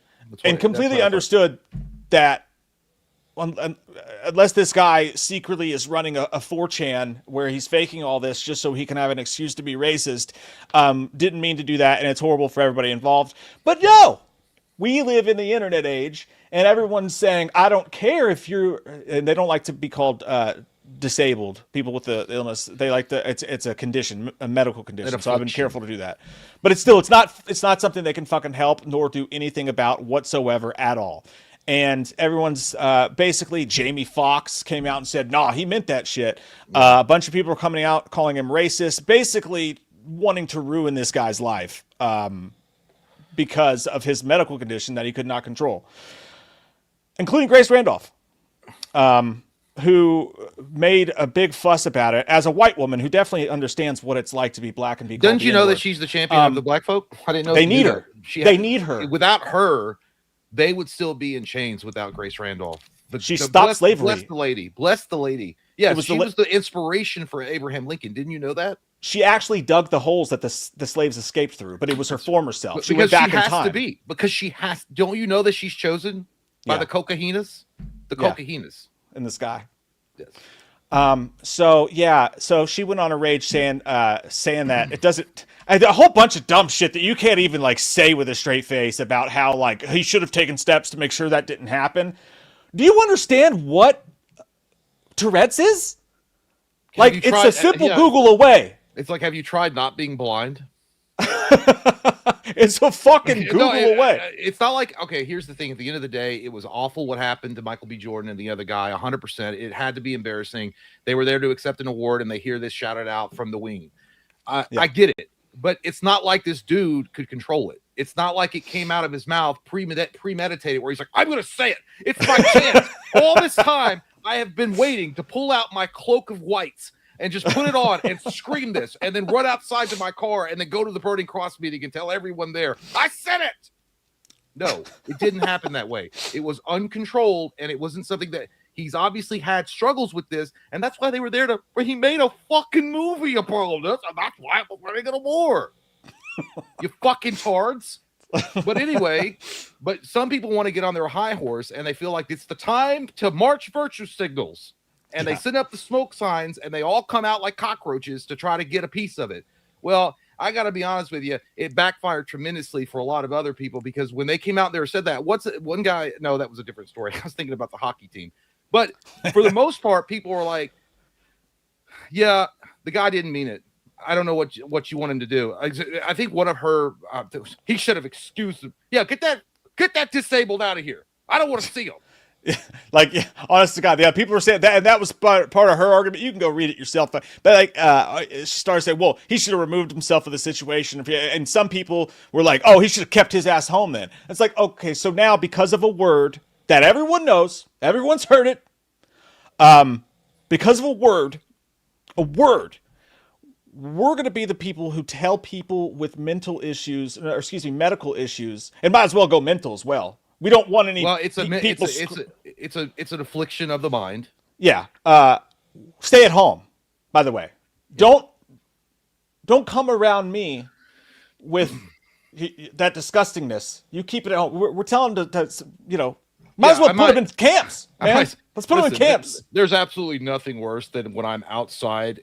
and completely understood that unless this guy secretly is running a 4chan where he's faking all this just so he can have an excuse to be racist, didn't mean to do that, and it's horrible for everybody involved. But no, we live in the internet age, and everyone's saying, I don't care if you're, and they don't like to be called disabled, people with the illness. They like it's a condition, a medical condition. So I've been careful to do that. But it's not something they can fucking help nor do anything about whatsoever at all. And everyone's basically, Jamie Foxx came out and said, nah, he meant that shit. A bunch of people are coming out calling him racist, basically wanting to ruin this guy's life because of his medical condition that he could not control, including Grace Randolph, who made a big fuss about it as a white woman who definitely understands what it's like to be black and be called. Didn't you know that she's the champion of the black folk? I didn't know they need her. They need her. Without her, they would still be in chains without Grace Randolph. But she stopped slavery. Bless the lady. Bless the lady. Yeah, she was the inspiration for Abraham Lincoln. Didn't you know that? She actually dug the holes that the slaves escaped through, but it was her former self. She went back in time. To be, because she has. Don't you know that she's chosen by the Cocahinas? The Cocahinas in the sky. Yes. So she went on a rage saying that it doesn't. A whole bunch of dumb shit that you can't even like say with a straight face about how like he should have taken steps to make sure that didn't happen. Do you understand what Tourette's is? Like it's a simple Google away. It's like, have you tried not being blind? It's a fucking Google away. It's not like, okay, here's the thing. At the end of the day, it was awful what happened to Michael B. Jordan and the other guy, 100%. It had to be embarrassing. They were there to accept an award, and they hear this shouted out from the wing. I get it. But it's not like this dude could control it. It's not like it came out of his mouth premeditated where he's like, I'm going to say it. It's my chance. All this time, I have been waiting to pull out my cloak of whites and just put it on and scream this and then run outside to my car and then go to the Burning Cross meeting and tell everyone there, I said it. No, it didn't happen that way. It was uncontrolled, and it wasn't something that he's obviously had struggles with this, and that's why they were there where he made a fucking movie about all this, and that's why we're winning a war. You fucking tards. But anyway, but some people want to get on their high horse, and they feel like it's the time to march virtue signals. And they send up the smoke signs, and they all come out like cockroaches to try to get a piece of it. Well, I got to be honest with you, it backfired tremendously for a lot of other people, because when they came out there and said that, one guy, no, that was a different story. I was thinking about the hockey team. But for the most part, people were like, yeah, the guy didn't mean it. I don't know what you want him to do. I think one of her, he should have excused him. Yeah, get that disabled out of here. I don't want to see him. Like, honest to God, people were saying that, and that was part of her argument. You can go read it yourself. But like, she started saying, well, he should have removed himself of the situation. And some people were like, oh, he should have kept his ass home then. It's like, okay, so now because of a word that everyone knows, everyone's heard it, because of a word, we're going to be the people who tell people with medical issues, and might as well go mental as well. We don't want any. Well, it's an affliction of the mind. Yeah. Stay at home. By the way, don't come around me with that disgustingness. You keep it at home. We're telling them to might as well put them in camps, man. Let's put them in camps. There's absolutely nothing worse than when I'm outside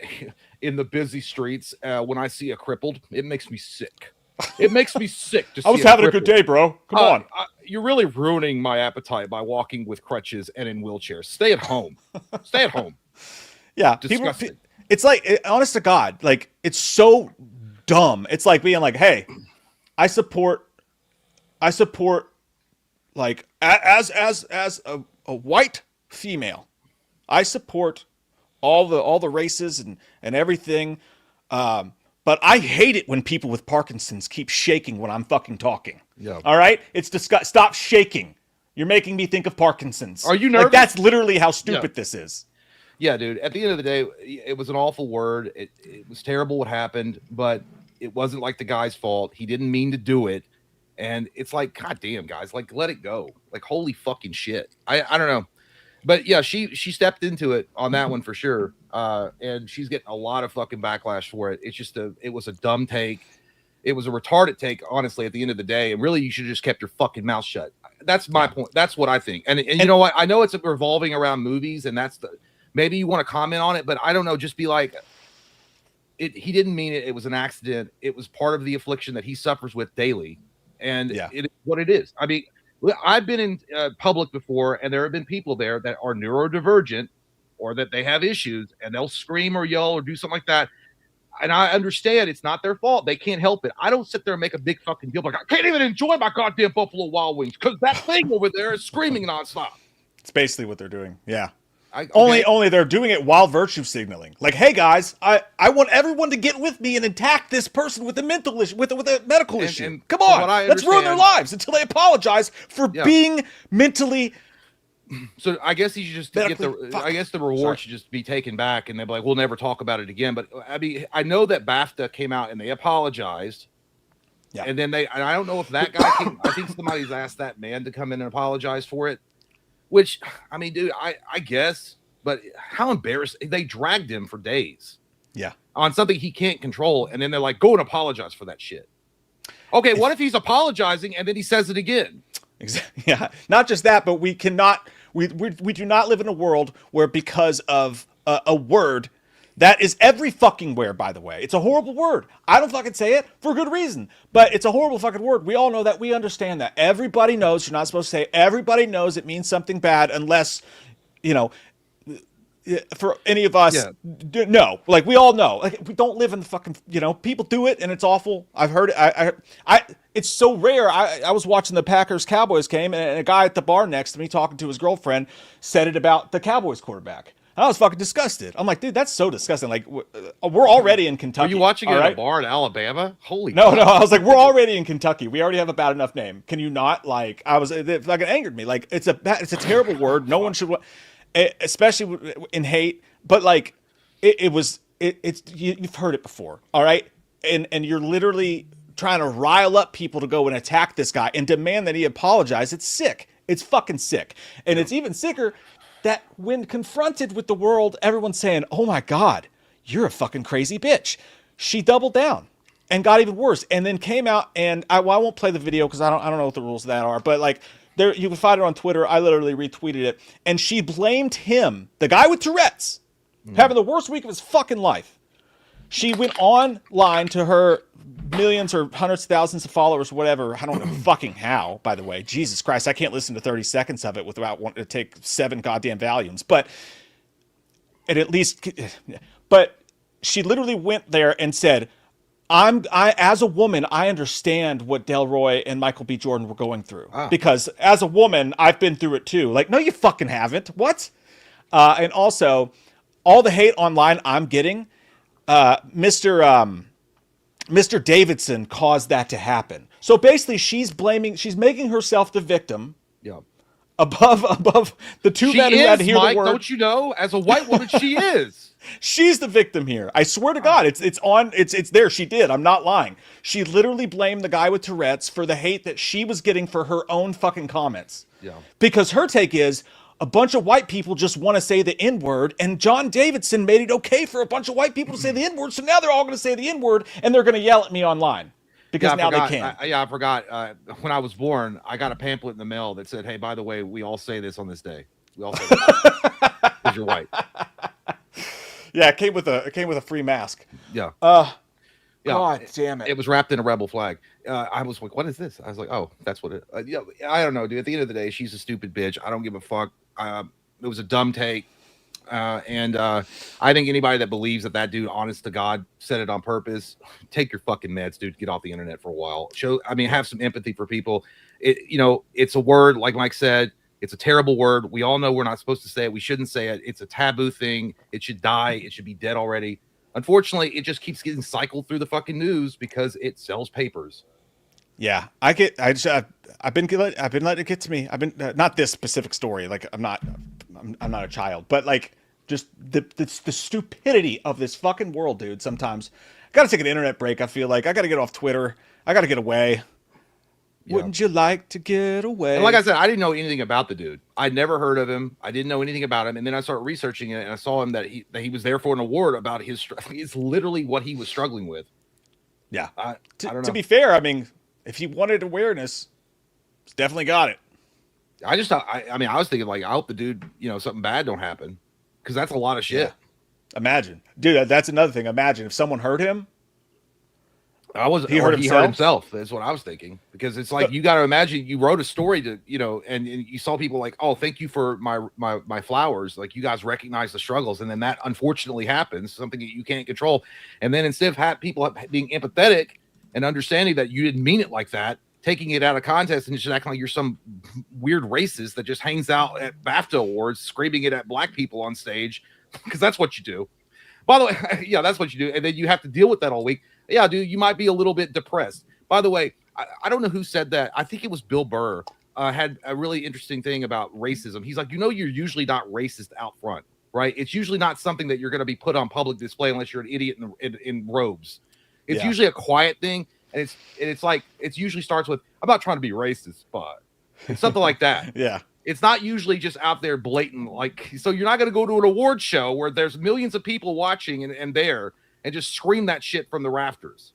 in the busy streets when I see a crippled. It makes me sick. It makes me sick to see. I was having a good day, bro. Come on. You're really ruining my appetite by walking with crutches and in wheelchairs. Stay at home. Stay at home. Yeah. Disgusting. It's like, honest to God, like, it's so dumb. It's like being like, hey, I support, like, as a white female, I support all the races and everything. But I hate it when people with Parkinson's keep shaking when I'm fucking talking. Yeah. All right? It's disgusting. Stop shaking. You're making me think of Parkinson's. Are you nervous? Like, that's literally how stupid this is. Yeah, dude. At the end of the day, it was an awful word. It was terrible what happened, but it wasn't like the guy's fault. He didn't mean to do it. And it's like, God damn, guys, like, let it go. Like, holy fucking shit. I don't know. But yeah, she stepped into it on that one for sure. And she's getting a lot of fucking backlash for it. It's just it was a dumb take. It was a retarded take, honestly, at the end of the day. And really, you should have just kept your fucking mouth shut. That's my point. That's what I think. And you know what? I know it's revolving around movies, and maybe you want to comment on it, but I don't know. Just be like, he didn't mean it. It was an accident. It was part of the affliction that he suffers with daily. And it is what it is. I mean, I've been in public before, and there have been people there that are neurodivergent or that they have issues, and they'll scream or yell or do something like that. And I understand it's not their fault. They can't help it. I don't sit there and make a big fucking deal. Like, I can't even enjoy my goddamn Buffalo Wild Wings because that thing over there is screaming nonstop. It's basically what they're doing. Yeah. Okay. Only they're doing it while virtue signaling. Like, hey guys, I want everyone to get with me and attack this person with a mental issue, with a medical issue. And come on, let's ruin their lives until they apologize for being mentally. So I guess you should just get I guess the reward should just be taken back, and they'll be like, we'll never talk about it again. But I mean, I know that BAFTA came out and they apologized. Yeah. And then and I don't know if that guy came, I think somebody's asked that man to come in and apologize for it. Which, I mean, dude, I guess, but how embarrassing. They dragged him for days. Yeah. On something he can't control. And then they're like, go and apologize for that shit. Okay, what if he's apologizing and then he says it again? Exactly. Yeah. Not just that, but we do not live in a world where because of a word that is every fucking where, by the way. It's a horrible word. I don't fucking say it for good reason, but it's a horrible fucking word. We all know that. We understand that. Everybody knows you're not supposed to say it. Everybody knows it means something bad unless, for any of us, no. Like, we all know. Like, we don't live in the fucking, people do it and it's awful. I've heard it. It's so rare. I was watching the Packers-Cowboys game and a guy at the bar next to me talking to his girlfriend said it about the Cowboys quarterback. I was fucking disgusted. I'm like, dude, that's so disgusting. Like, we're already in Kentucky. Are you watching it at a bar in Alabama? Holy No. I was like, we're already in Kentucky. We already have a bad enough name. Can you not? Like, it fucking angered me. Like, it's a terrible word. No one should, especially in hate. But like, you've heard it before. All right. And you're literally trying to rile up people to go and attack this guy and demand that he apologize. It's sick. It's fucking sick. And it's even sicker that when confronted with the world, everyone's saying, oh my God, you're a fucking crazy bitch. She doubled down and got even worse. And then came out and I won't play the video because I don't know what the rules of that are, but like you can find it on Twitter. I literally retweeted it. And she blamed him, the guy with Tourette's, having the worst week of his fucking life. She went online to her millions or hundreds of thousands of followers, whatever. I don't know fucking how, by the way. Jesus Christ, I can't listen to 30 seconds of it without wanting to take 7 goddamn volumes. But she literally went there and said, I as a woman, I understand what Delroy and Michael B. Jordan were going through. Because as a woman, I've been through it too. Like, no, you fucking haven't. What? And also, all the hate online I'm getting, Mr. Davidson caused that to happen. So basically, she's making herself the victim. Yeah. Above the two men who had to hear the word. Don't you know? As a white woman, she is. She's the victim here. I swear to God, it's there. She did. I'm not lying. She literally blamed the guy with Tourette's for the hate that she was getting for her own fucking comments. Yeah. Because her take is, a bunch of white people just want to say the N-word, and John Davidson made it okay for a bunch of white people to say the N-word, so now they're all going to say the N-word, and they're going to yell at me online. Because now they can. I forgot. When I was born, I got a pamphlet in the mail that said, hey, by the way, we all say this on this day. We all say this because you're white. Yeah, it came with a free mask. Yeah. God damn it. It was wrapped in a rebel flag. I was like, what is this? I was like, oh, that's what it is. I don't know, dude. At the end of the day, she's a stupid bitch. I don't give a fuck. It was a dumb take. And I think anybody that believes that dude, honest to God, said it on purpose, take your fucking meds, dude. Get off the internet for a while. Have some empathy for people. It's a word, like Mike said. It's a terrible word. We all know we're not supposed to say it. We shouldn't say it. It's a taboo thing. It should die. It should be dead already. Unfortunately, it just keeps getting cycled through the fucking news because it sells papers. Yeah, I've been letting it get to me. I've been not this specific story. Like I'm not a child, but like just the stupidity of this fucking world, dude. Sometimes I gotta take an internet break. I feel like I gotta get off Twitter. I gotta get away. Yeah. Wouldn't you like to get away? And like I said, I didn't know anything about the dude. I'd never heard of him. I didn't know anything about him. And then I started researching it, and I saw him that he was there for an award about his. It's literally what he was struggling with. Yeah. I don't know. To be fair, I mean, if he wanted awareness, he's definitely got it. I just, I mean, I was thinking like, I hope the dude, something bad don't happen, because that's a lot of shit. Yeah. Imagine, dude. That's another thing. Imagine if someone hurt him. He hurt himself. That's what I was thinking, because it's like, you got to imagine you wrote a story to, and you saw people like, oh, thank you for my flowers. Like, you guys recognize the struggles. And then that unfortunately happens, something that you can't control. And then instead of people being empathetic and understanding that you didn't mean it like that, taking it out of context and just acting like you're some weird racist that just hangs out at BAFTA awards, screaming it at black people on stage, because that's what you do. By the way, yeah, that's what you do. And then you have to deal with that all week. Yeah, dude, you might be a little bit depressed. By the way, I don't know who said that. I think it was Bill Burr. Had a really interesting thing about racism. He's like, you're usually not racist out front, right? It's usually not something that you're going to be put on public display unless you're an idiot in robes. It's usually a quiet thing, and it's like, it usually starts with, I'm not trying to be racist, but it's something like that. Yeah. It's not usually just out there blatant, like, so you're not going to go to an award show where there's millions of people watching and there and just scream that shit from the rafters.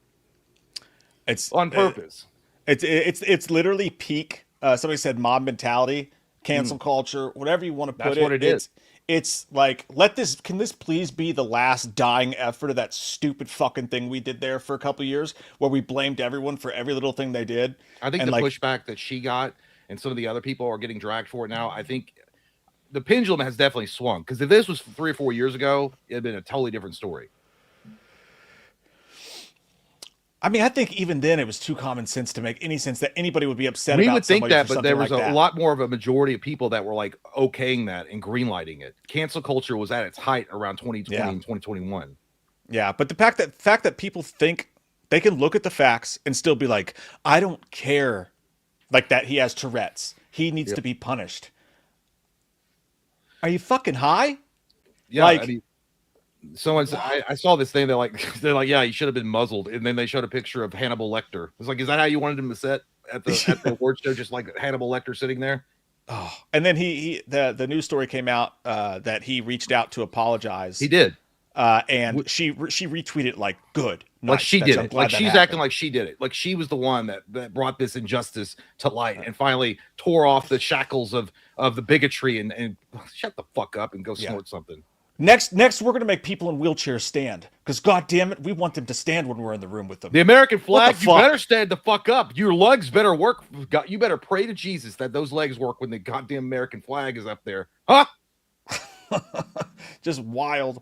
It's on purpose. It's literally peak. Somebody said mob mentality, cancel culture, whatever you want to put it. That's what it is. It's like, can this please be the last dying effort of that stupid fucking thing we did there for a couple of years, where we blamed everyone for every little thing they did. I think the pushback that she got and some of the other people are getting dragged for it now. I think the pendulum has definitely swung, because if this was 3 or 4 years ago, it'd been a totally different story. I mean, I think even then it was too common sense to make any sense that anybody would be upset about. We would think that, but there was a lot more of a majority of people that were like okaying that and greenlighting it. Cancel culture was at its height around 2020 and 2021. Yeah, but the fact that people think they can look at the facts and still be like, I don't care, like that he has Tourette's, he needs to be punished. Are you fucking high? Yeah, like, I mean, I saw this thing. They're like, yeah, he should have been muzzled. And then they showed a picture of Hannibal Lecter. It's like, is that how you wanted him to sit at the award show? Just like Hannibal Lecter sitting there. Oh, and then the news story came out that he reached out to apologize. He did. And she retweeted like, good. Nice. Like she did it. Like she's acting like she did it. Like she was the one that brought this injustice to light and finally tore off the shackles of the bigotry and shut the fuck up and go snort something. Next, we're going to make people in wheelchairs stand, because God damn it, we want them to stand when we're in the room with them. The American flag, you better stand the fuck up. Your legs better work. You better pray to Jesus that those legs work when the goddamn American flag is up there. Huh? Just wild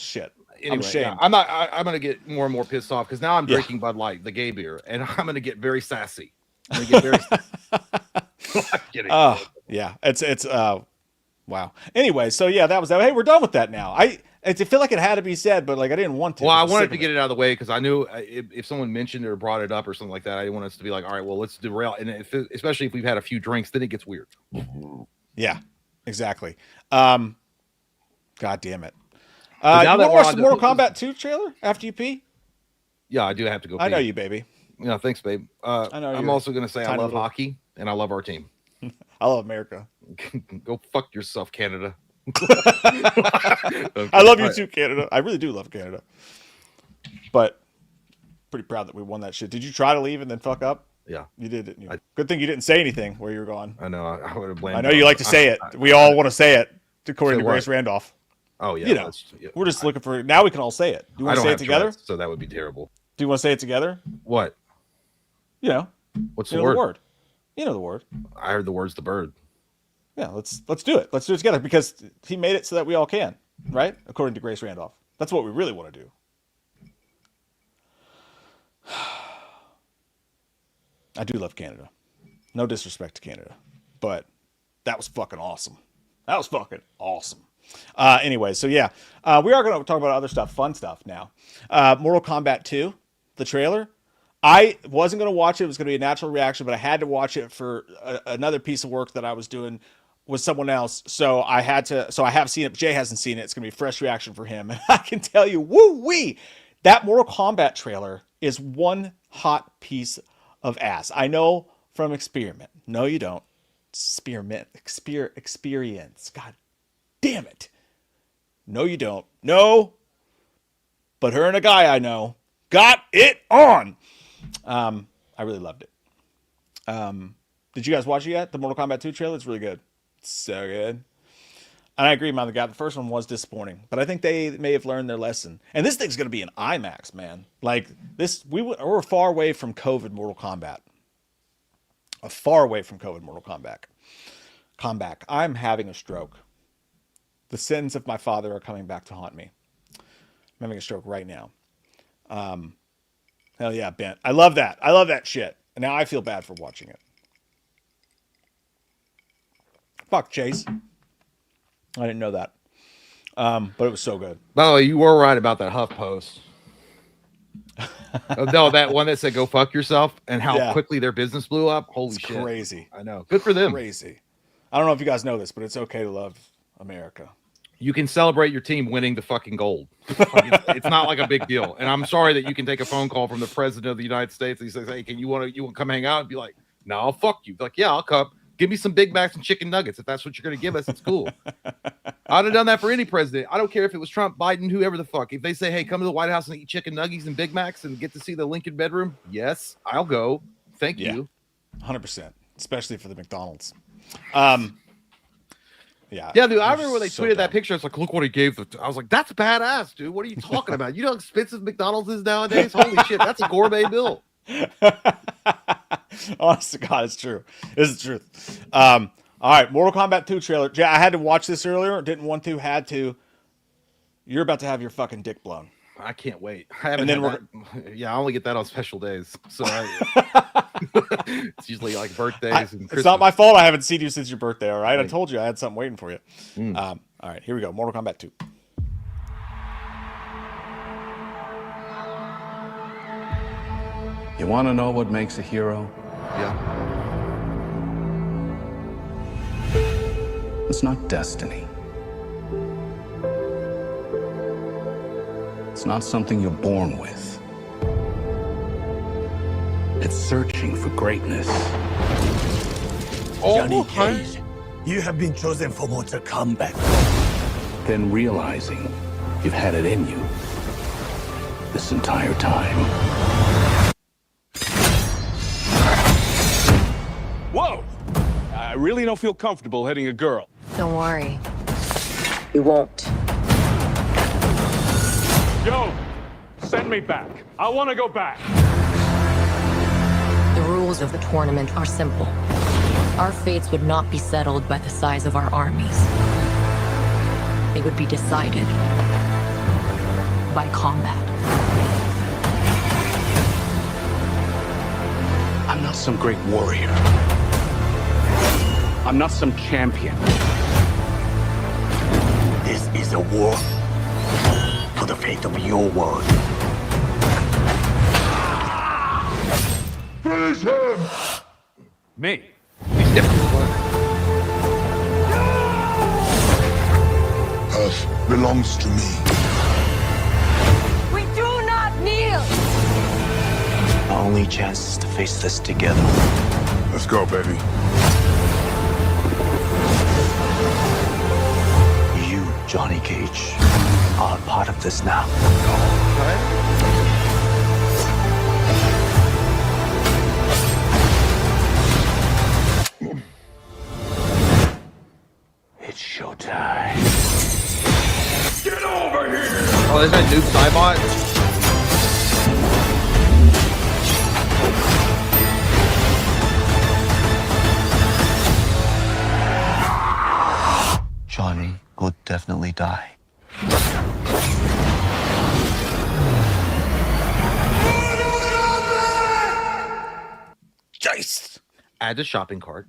shit. Anyway, I'm ashamed. I'm going to get more and more pissed off, because now I'm drinking Bud Light, the gay beer, and I'm going to get very sassy. I'm going to get very I'm kidding. Yeah. It's wow. Anyway, so yeah, that was that. Hey, we're done with that now. I feel like it had to be said, but like I didn't want to. Well, I wanted to get it out of the way, because I knew if someone mentioned it or brought it up or something like that, I didn't want us to be like, all right, well, let's derail. And especially if we've had a few drinks, then it gets weird. Yeah, exactly. God damn it. You want to watch the Mortal Kombat 2 trailer after you pee? Yeah, I do have to go pee. I know you, baby. Yeah, thanks, babe. I'm also going to say I love hockey and I love our team. I love America. Go fuck yourself, Canada. I love you too, Canada. I really do love Canada. But pretty proud that we won that shit. Did you try to leave and then fuck up? Yeah. You did, didn't you? Good thing you didn't say anything where you were gone. I know. I would have blamed I know you like to say it. We all want to say it, according to Grace Randolph. Oh, yeah. We're just looking for... Now we can all say it. Do you want to say it together? So that would be terrible. Do you want to say it together? What? You know. What's the word? You know the word. I heard the words the bird. Yeah, let's do it. Let's do it together, because he made it so that we all can, right? According to Grace Randolph. That's what we really want to do. I do love Canada. No disrespect to Canada, but That was fucking awesome. That was fucking awesome. Anyway, so yeah, we are going to talk about other stuff, fun stuff now. Mortal Kombat 2, the trailer. I wasn't going to watch it. It was going to be a natural reaction, but I had to watch it for another piece of work that I was doing with someone else. So I had to. So I have seen it. Jay hasn't seen it. It's going to be a fresh reaction for him. And I can tell you, woo wee, that Mortal Kombat trailer is one hot piece of ass. I know from experiment. No, you don't. Experience. God damn it. No, you don't. No. But her and a guy I know got it on. I really loved it. Did you guys watch it yet? The Mortal Kombat 2 trailer? It's really good. It's so good. And I agree, man. The first one was disappointing, but I think they may have learned their lesson. And this thing's going to be an IMAX, man. Like this, we're far away from COVID Mortal Kombat. Far away from COVID Mortal Kombat. I'm having a stroke. The sins of my father are coming back to haunt me. I'm having a stroke right now. Hell yeah, Bent. I love that. I love that shit. And now I feel bad for watching it. Fuck, Chase. I didn't know that. But it was so good. By the way, you were right about that Huff post. No, that one that said "Go fuck yourself" and how quickly their business blew up. Holy shit! Crazy. I know. Good for them. Crazy. I don't know if you guys know this, but it's okay to love America. You can celebrate your team winning the fucking gold. It's not like a big deal. And I'm sorry that you can take a phone call from the president of the United States. And he says, "Hey, you want to come hang out?" And be like, "No, I'll fuck you." Be like, "Yeah, I'll come. Give me some Big Macs and chicken nuggets if that's what you're going to give us. It's cool." I'd have done that for any president. I don't care if it was Trump, Biden, whoever the fuck. If they say, "Hey, come to the White House and eat chicken nuggets and Big Macs and get to see the Lincoln bedroom," yes, I'll go. Thank you. 100%, especially for the McDonald's. Yeah, dude. I remember when they tweeted that picture. It's like, look what he gave. I was like, that's badass, dude. What are you talking about? You know how expensive McDonald's is nowadays? Holy shit, that's a gourmet bill. Honest to God, it's true. This is the truth. All right, Mortal Kombat 2 trailer. Jay, I had to watch this earlier. Didn't want to, had to. You're about to have your fucking dick blown. I can't wait. I only get that on special days. So it's usually like birthdays and Christmas. It's not my fault I haven't seen you since your birthday, all right? I told you I had something waiting for you. All right, here we go. Mortal Kombat 2. You want to know what makes a hero? Yeah. It's not destiny. It's not something you're born with. It's searching for greatness. Johnny Cage, you have been chosen for Mortal Kombat. Then realizing you've had it in you this entire time. Whoa! I really don't feel comfortable hitting a girl. Don't worry. You won't. Yo, send me back. I want to go back. The rules of the tournament are simple. Our fates would not be settled by the size of our armies. They would be decided by combat. I'm not some great warrior. I'm not some champion. This is a war for the fate of your world. Finish him! Me? Earth belongs to me. We do not kneel! Our only chance is to face this together. Let's go, baby. You, Johnny Cage, are a part of this now. It's showtime. Get over here! Oh, there's that Noob Saibot. Johnny will definitely die. Jace! Add to shopping cart.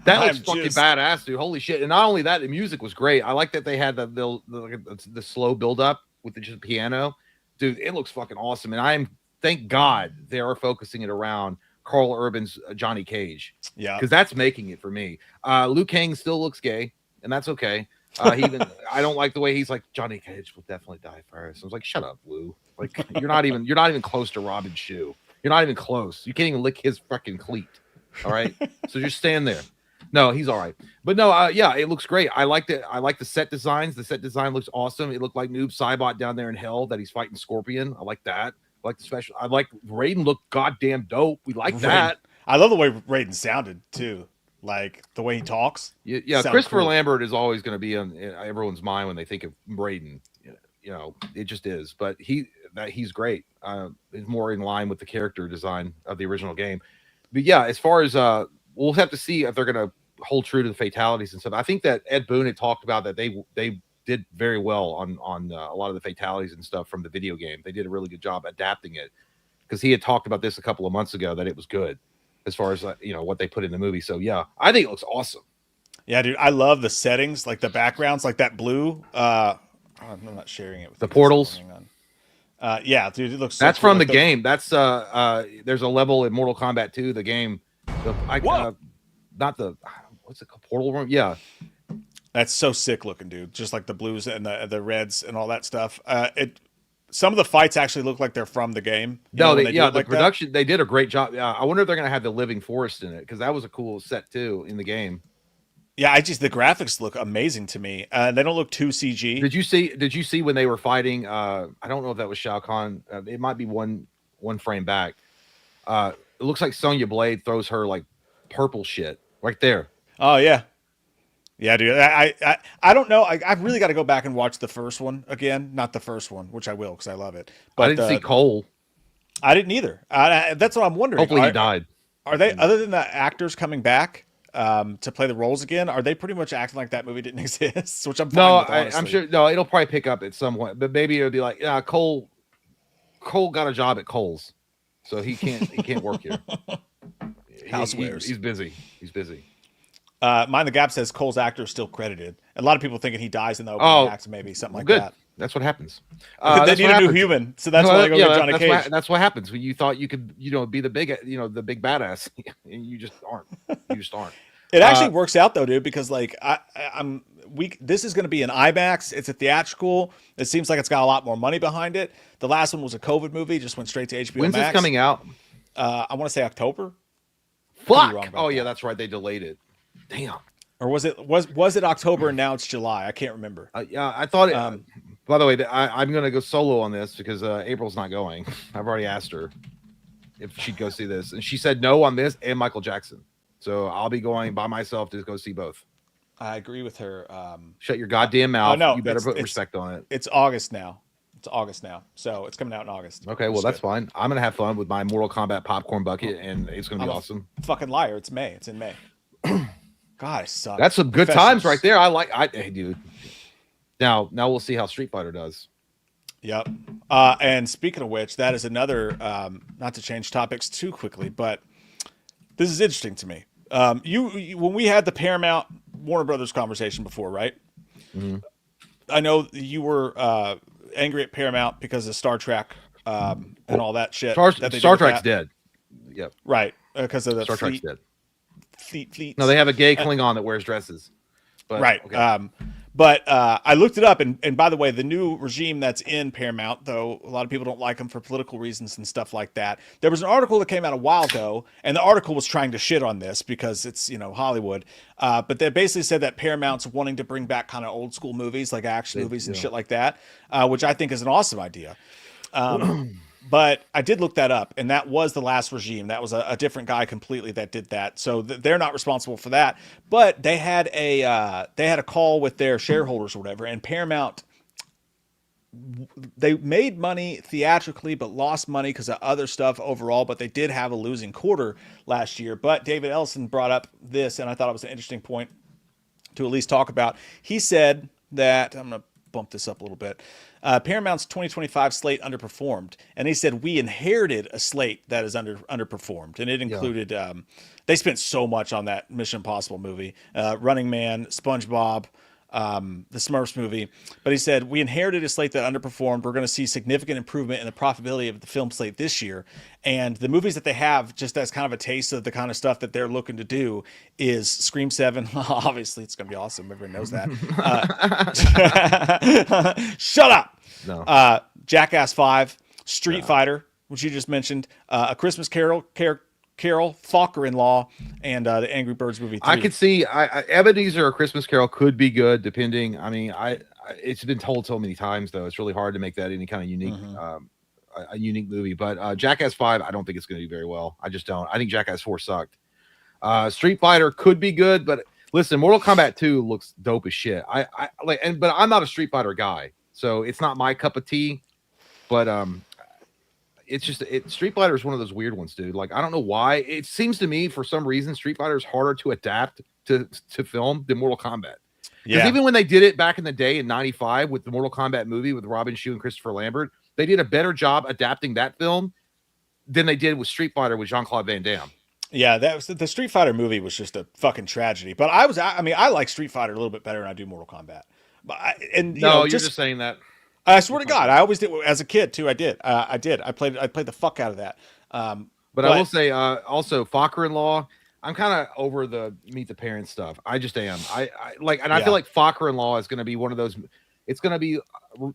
That was fucking badass, dude. Holy shit! And not only that, the music was great. I like that they had the slow build up with just the piano, dude. It looks fucking awesome. And thank God they are focusing it around Carl Urban's Johnny Cage. Yeah, because that's making it for me. Liu Kang still looks gay, and that's okay. I don't like the way he's like, Johnny Cage will definitely die first. I was like, shut up, Lou. Like you're not even close to Robin Shoe. You're not even close. You can't even lick his fucking cleat. All right, so just stand there. No, he's all right. But no, yeah, it looks great. I like the set designs. The set design looks awesome. It looked like Noob Saibot down there in hell that he's fighting Scorpion. I like that. I like the special. I like Raiden looked goddamn dope. We like that. I love the way Raiden sounded too. Like the way he talks. Yeah. Christopher Lambert is always going to be on everyone's mind when they think of Raiden. You know, it just is. But he's great. It's more in line with the character design of the original game. But yeah, as far as we'll have to see if they're going to hold true to the fatalities and stuff. I think that Ed Boon had talked about that they did very well on a lot of the fatalities and stuff from the video game. They did a really good job adapting it because he had talked about this a couple of months ago that it was good as far as what they put in the movie. So yeah, I think it looks awesome. Yeah, dude, I love the settings, like the backgrounds, like that blue. I'm not sharing it with the portals. Yeah, dude, it looks. That's from the game. That's there's a level in Mortal Kombat 2, the game. What's it called? Portal room. Yeah, that's so sick looking, dude. Just like the blues and the reds and all that stuff. Some of the fights actually look like they're from the game. The production they did a great job. I wonder if they're gonna have the living forest in it because that was a cool set too in the game. Yeah, the graphics look amazing to me. They don't look too CG. Did you see when they were fighting? I don't know if that was Shao Kahn. It might be one frame back. It looks like Sonya Blade throws her like purple shit right there. Oh yeah, yeah, dude. I don't know. I've really got to go back and watch the first one again. Not the first one, which I will because I love it. But I didn't see Cole. I didn't either. That's what I'm wondering. Hopefully he died. Are they, other than the actors coming back to play the roles again, are they pretty much acting like that movie didn't exist? Which I'm fine with, I'm sure. No, it'll probably pick up at some point, but maybe it'll be like, yeah, Cole got a job at Kohl's, so he can't work here. Housewares. He's busy. He's busy. Mind the Gap says Cole's actor is still credited. A lot of people thinking he dies in the opening acts, maybe something like that. That's what happens. They need a new human, so that's why they go get Johnny Cage. That's what happens when you thought you could, be the big, the big badass, and you just aren't. You just aren't. It actually works out though, dude, because like this is going to be an IMAX. It's a theatrical. It seems like it's got a lot more money behind it. The last one was a COVID movie, just went straight to HBO When's Max. This coming out? I want to say October. Fuck. Oh yeah, that's right. They delayed it. Damn. Or was it October and now it's July? I can't remember. Yeah, I thought it. By the way, I'm going to go solo on this because April's not going. I've already asked her if she'd go see this, and she said no on this and Michael Jackson. So I'll be going by myself to go see both. I agree with her. Shut your goddamn mouth. No, you better put respect on it. It's August now. So it's coming out in August. Okay, well, that's fine. I'm going to have fun with my Mortal Kombat popcorn bucket, and it's going to be awesome. Fucking liar. It's May. It's in May. God, I suck. That's some good times right there. Hey, dude. Now we'll see how Street Fighter does. Yep. And speaking of which, that is another, not to change topics too quickly, but this is interesting to me. You when we had the Paramount Warner Brothers conversation before, right? Mm-hmm. I know you were angry at Paramount because of Star Trek and all that shit. Star Trek's dead. Yep. Right. Because of the Star Trek's dead. Fleet. No, they have a gay Klingon that wears dresses. But, right. Okay. But I looked it up, and by the way, the new regime that's in Paramount, though a lot of people don't like them for political reasons and stuff like that. There was an article that came out a while ago, and the article was trying to shit on this because it's Hollywood. But they basically said that Paramount's wanting to bring back kind of old school movies, like action movies and shit like that, which I think is an awesome idea. But I did look that up, and that was the last regime. That was a different guy completely that did that. So they're not responsible for that. But they had a call with their shareholders or whatever, and Paramount, they made money theatrically, but lost money because of other stuff overall. But they did have a losing quarter last year. But David Ellison brought up this, and I thought it was an interesting point to at least talk about. He said that, I'm going to bump this up a little bit. Paramount's 2025 slate underperformed, and they said we inherited a slate that is underperformed, and it included they spent so much on that Mission Impossible movie, Running Man, SpongeBob, the Smurfs movie. But he said we inherited a slate that underperformed. We're going to see significant improvement in the profitability of the film slate this year, and the movies that they have, just as kind of a taste of the kind of stuff that they're looking to do, is Scream 7. Obviously, it's going to be awesome. Everyone knows that. Shut up. No. Jackass 5, Street Fighter, which you just mentioned, A Christmas Carol, Fokker-in-Law, and the Angry Birds movie 3. I could see Ebenezer or Christmas Carol could be good, depending. I mean, it's been told so many times, though. It's really hard to make that any kind of unique, a unique movie. But Jackass 5, I don't think it's going to do very well. I just don't. I think Jackass 4 sucked. Street Fighter could be good, but listen, Mortal Kombat 2 looks dope as shit. But I'm not a Street Fighter guy, so it's not my cup of tea. But it's just Street Fighter is one of those weird ones, dude. Like, I don't know why. It seems to me, for some reason, Street Fighter is harder to adapt to film than Mortal Kombat. Because even when they did it back in the day in '95 with the Mortal Kombat movie with Robin Shue and Christopher Lambert, they did a better job adapting that film than they did with Street Fighter with Jean-Claude Van Damme. Yeah, that was the Street Fighter movie was just a fucking tragedy. But I like Street Fighter a little bit better than I do Mortal Kombat. But you're just saying that. I swear to God, I always did as a kid too. I did. I played the fuck out of that. But I will say also Fokker-in-Law. I'm kind of over the Meet the Parents stuff. I just am. I feel like Fokker-in-Law is going to be one of those. It's going to be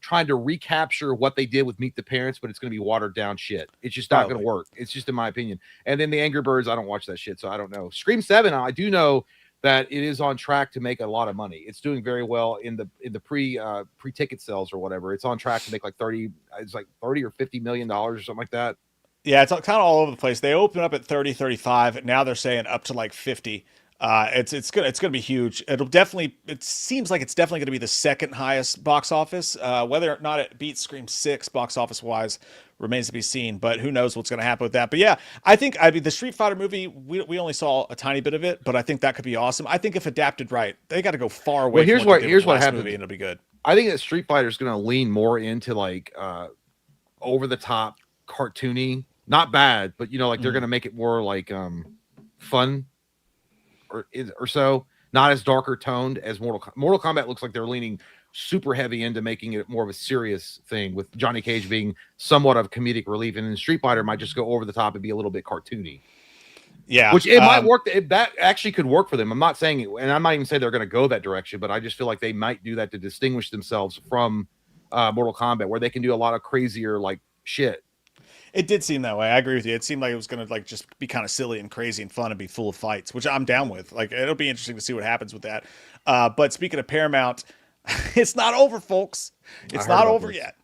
trying to recapture what they did with Meet the Parents, but it's going to be watered down shit. It's just not going to work. It's just in my opinion. And then the Angry Birds, I don't watch that shit, so I don't know. Scream 7, I do know that it is on track to make a lot of money. It's doing very well in the pre-ticket sales or whatever. It's on track to make like 30 or 50 million dollars or something like that. Yeah, it's kind of all over the place. They opened up at 30, 35. Now they're saying up to like 50. It's gonna be huge. It seems like it's definitely gonna be the second highest box office. Whether or not it beats Scream 6 box office wise remains to be seen, but who knows what's gonna happen with that. But yeah, I think the Street Fighter movie, we only saw a tiny bit of it, but I think that could be awesome. I think if adapted right, they got to go far away. Well, here's what happens, and it'll be good. I think that Street Fighter is gonna lean more into like over the top cartoony, not bad, but they're gonna make it more like fun. Or so, not as darker toned as Mortal Kombat looks like they're leaning super heavy into making it more of a serious thing, with Johnny Cage being somewhat of comedic relief, and then Street Fighter might just go over the top and be a little bit cartoony. Yeah, which it might work. That actually could work for them. I'm not saying it, and I'm not even saying they're going to go that direction, but I just feel like they might do that to distinguish themselves from Mortal Kombat, where they can do a lot of crazier like shit. It did seem that way. I agree with you. It seemed like it was going to like just be kind of silly and crazy and fun and be full of fights, which I'm down with. Like, it'll be interesting to see what happens with that. But speaking of Paramount, it's not over, folks. It's not over yet.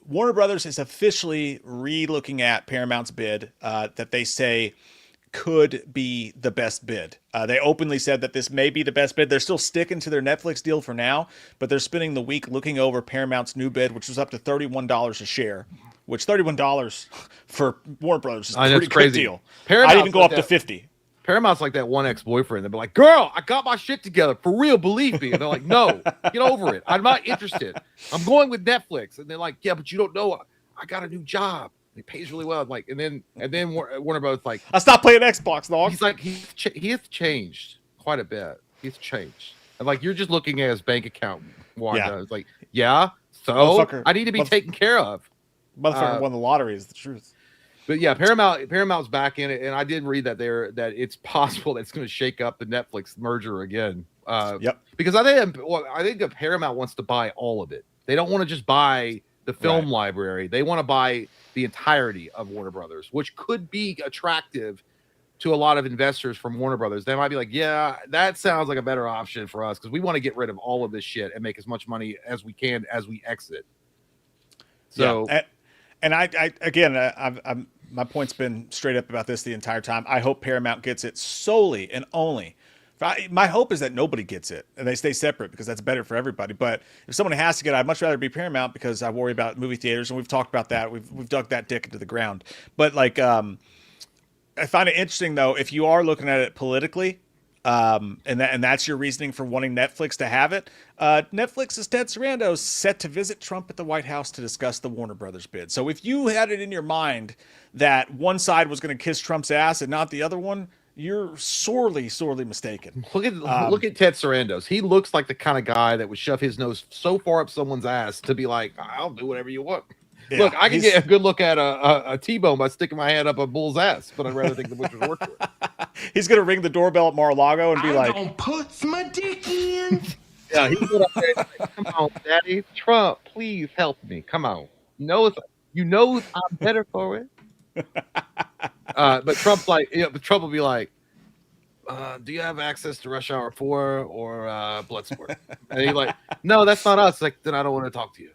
Warner Brothers is officially re-looking at Paramount's bid that they say could be the best bid. They openly said that this may be the best bid. They're still sticking to their Netflix deal for now, but they're spending the week looking over Paramount's new bid, which was up to $31 a share. Which $31 for Warner Brothers is a pretty good deal. I'd even go up to 50. Paramount's like that one ex-boyfriend. They'll be like, "Girl, I got my shit together for real. Believe me." And they're like, "No, get over it. I'm not interested. I'm going with Netflix." And they're like, "Yeah, but you don't know. I got a new job. It pays really well." Like, and then Warner Brothers like, "I stopped playing Xbox, dog." He's like, he has changed quite a bit. He's changed. And like, you're just looking at his bank account. Wanda. Yeah. It's like, yeah. So I need to be taken care of. Motherfucker won the lottery is the truth. But yeah, Paramount's back in it, and I did read that that it's possible that it's going to shake up the Netflix merger again. Because I think that Paramount wants to buy all of it. They don't want to just buy the film library. They want to buy the entirety of Warner Brothers, which could be attractive to a lot of investors from Warner Brothers. They might be like, "Yeah, that sounds like a better option for us because we want to get rid of all of this shit and make as much money as we can as we exit." So. Yeah. And I'm my point's been straight up about this the entire time. I hope Paramount gets it solely and only. My hope is that nobody gets it and they stay separate because that's better for everybody. But if someone has to get it, I'd much rather be Paramount because I worry about movie theaters, and we've talked about that. We've dug that dick into the ground. But like, I find it interesting though, if you are looking at it politically, And that's your reasoning for wanting Netflix to have it. Netflix's Ted Sarandos set to visit Trump at the White House to discuss the Warner Brothers bid. So if you had it in your mind that one side was going to kiss Trump's ass and not the other one, you're sorely mistaken. Look at Ted Sarandos. He looks like the kind of guy that would shove his nose so far up someone's ass to be like, I'll do whatever you want. Yeah, look, I can get a good look at a T-bone by sticking my hand up a bull's ass, but I'd rather think the butcher's work for it. He's going to ring the doorbell at Mar-a-Lago and be like, don't put my dick in. Yeah, he's going up there and like, come on, Daddy. Trump, please help me. Come on. You know I'm better for it. But Trump's like, but Trump will be like, do you have access to Rush Hour 4 or Bloodsport? And he's like, no, that's not us. Like, then I don't want to talk to you.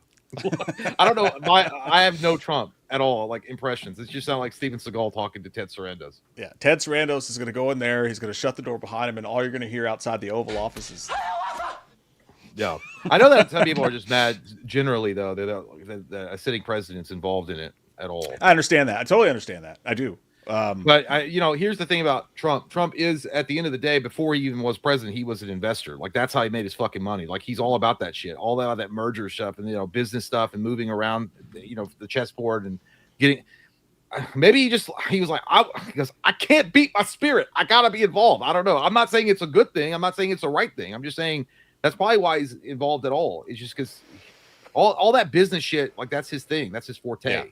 I don't know. I have no Trump at all, like impressions. It just sounds like Steven Seagal talking to Ted Sarandos. Yeah, Ted Sarandos is going to go in there. He's going to shut the door behind him, and all you're going to hear outside the Oval Office is. Yeah, I know that some people are just mad. Generally, though, that a sitting president's involved in it at all. I understand that. I totally understand that. I do. But here's the thing about Trump. Trump is, at the end of the day, before he even was president, he was an investor. Like, that's how he made his fucking money. Like, he's all about that shit, all that merger stuff, and business stuff, and moving around, the chessboard and getting. Maybe he was like, I can't beat my spirit. I gotta be involved. I don't know. I'm not saying it's a good thing. I'm not saying it's the right thing. I'm just saying that's probably why he's involved at all. It's just because all that business shit, like, that's his thing. That's his forte. Yeah.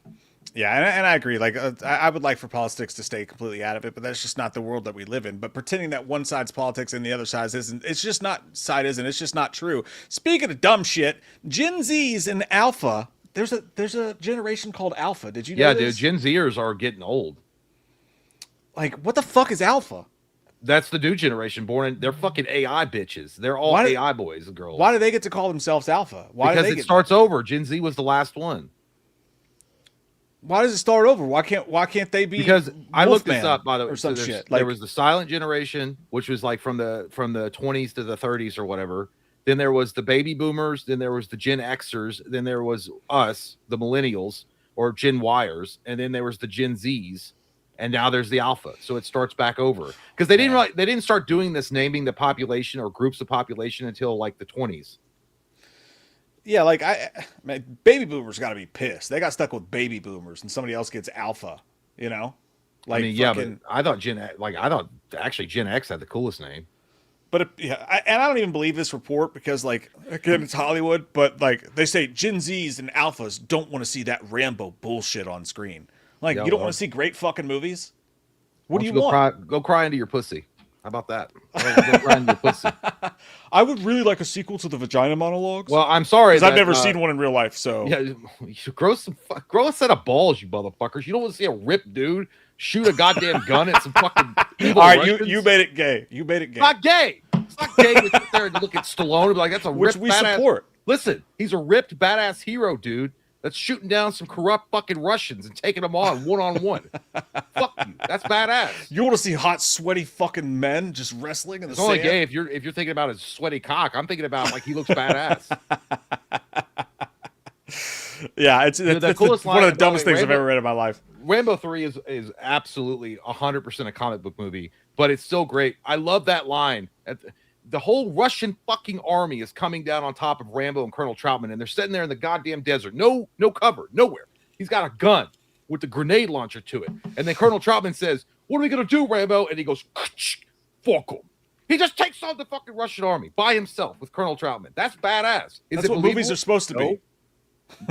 Yeah, and I agree. Like, I would like for politics to stay completely out of it, but that's just not the world that we live in. But pretending that one side's politics and the other side's isn't, it's just not true. Speaking of dumb shit, Gen Z's and Alpha, there's a generation called Alpha. Did you know this? Dude, Gen Zers are getting old. Like, what the fuck is Alpha? That's the new generation born in. They're fucking AI bitches. They're all AI boys and girls. Why do they get to call themselves Alpha? Because it starts over. Gen Z was the last one. Why does it start over? Why can't they be? Because I looked this up, by the way. Or some shit. There was the silent generation, which was like from the 20s to the 30s or whatever. Then there was the baby boomers. Then there was the Gen Xers. Then there was us, the millennials or Gen Yers, and then there was the Gen Zs, and now there's the Alpha. So it starts back over because they didn't start doing this naming the population or groups of population until like the 20s. Yeah, like baby boomers got to be pissed. They got stuck with baby boomers, and somebody else gets Alpha. Like, I mean, yeah, but I thought Gen X had the coolest name. But and I don't even believe this report because, like, again, it's Hollywood. But like they say, Gen Zs and Alphas don't want to see that Rambo bullshit on screen. Like, you don't want to see great fucking movies. What do you want? Go cry into your pussy. How about that? Go cry into your pussy. I would really like a sequel to the vagina monologues. Well, I'm sorry, because I've never seen one in real life. So yeah, you should grow a set of balls, you motherfuckers. You don't want to see a ripped dude shoot a goddamn gun at some fucking evil all right, Russians? you made it gay. You made it gay. It's not gay. It's not gay to sit there and look at Stallone and be like, that's a which ripped we badass. Support. Listen, he's a ripped badass hero, dude. That's shooting down some corrupt fucking Russians and taking them on one-on-one. Fuck you. That's badass. You want to see hot, sweaty fucking men just wrestling in the sand? It's only gay if you're thinking about his sweaty cock. I'm thinking about like he looks badass. Yeah, it's one of the dumbest things I've ever read in my life. Rambo 3 is absolutely 100% a comic book movie, but it's still great. I love that line. The whole Russian fucking army is coming down on top of Rambo and Colonel Troutman, and they're sitting there in the goddamn desert. No cover, nowhere. He's got a gun with the grenade launcher to it. And then Colonel Troutman says, "What are we going to do, Rambo?" And he goes, "Fuck him." He just takes on the fucking Russian army by himself with Colonel Troutman. That's badass. That's what movies are supposed to be.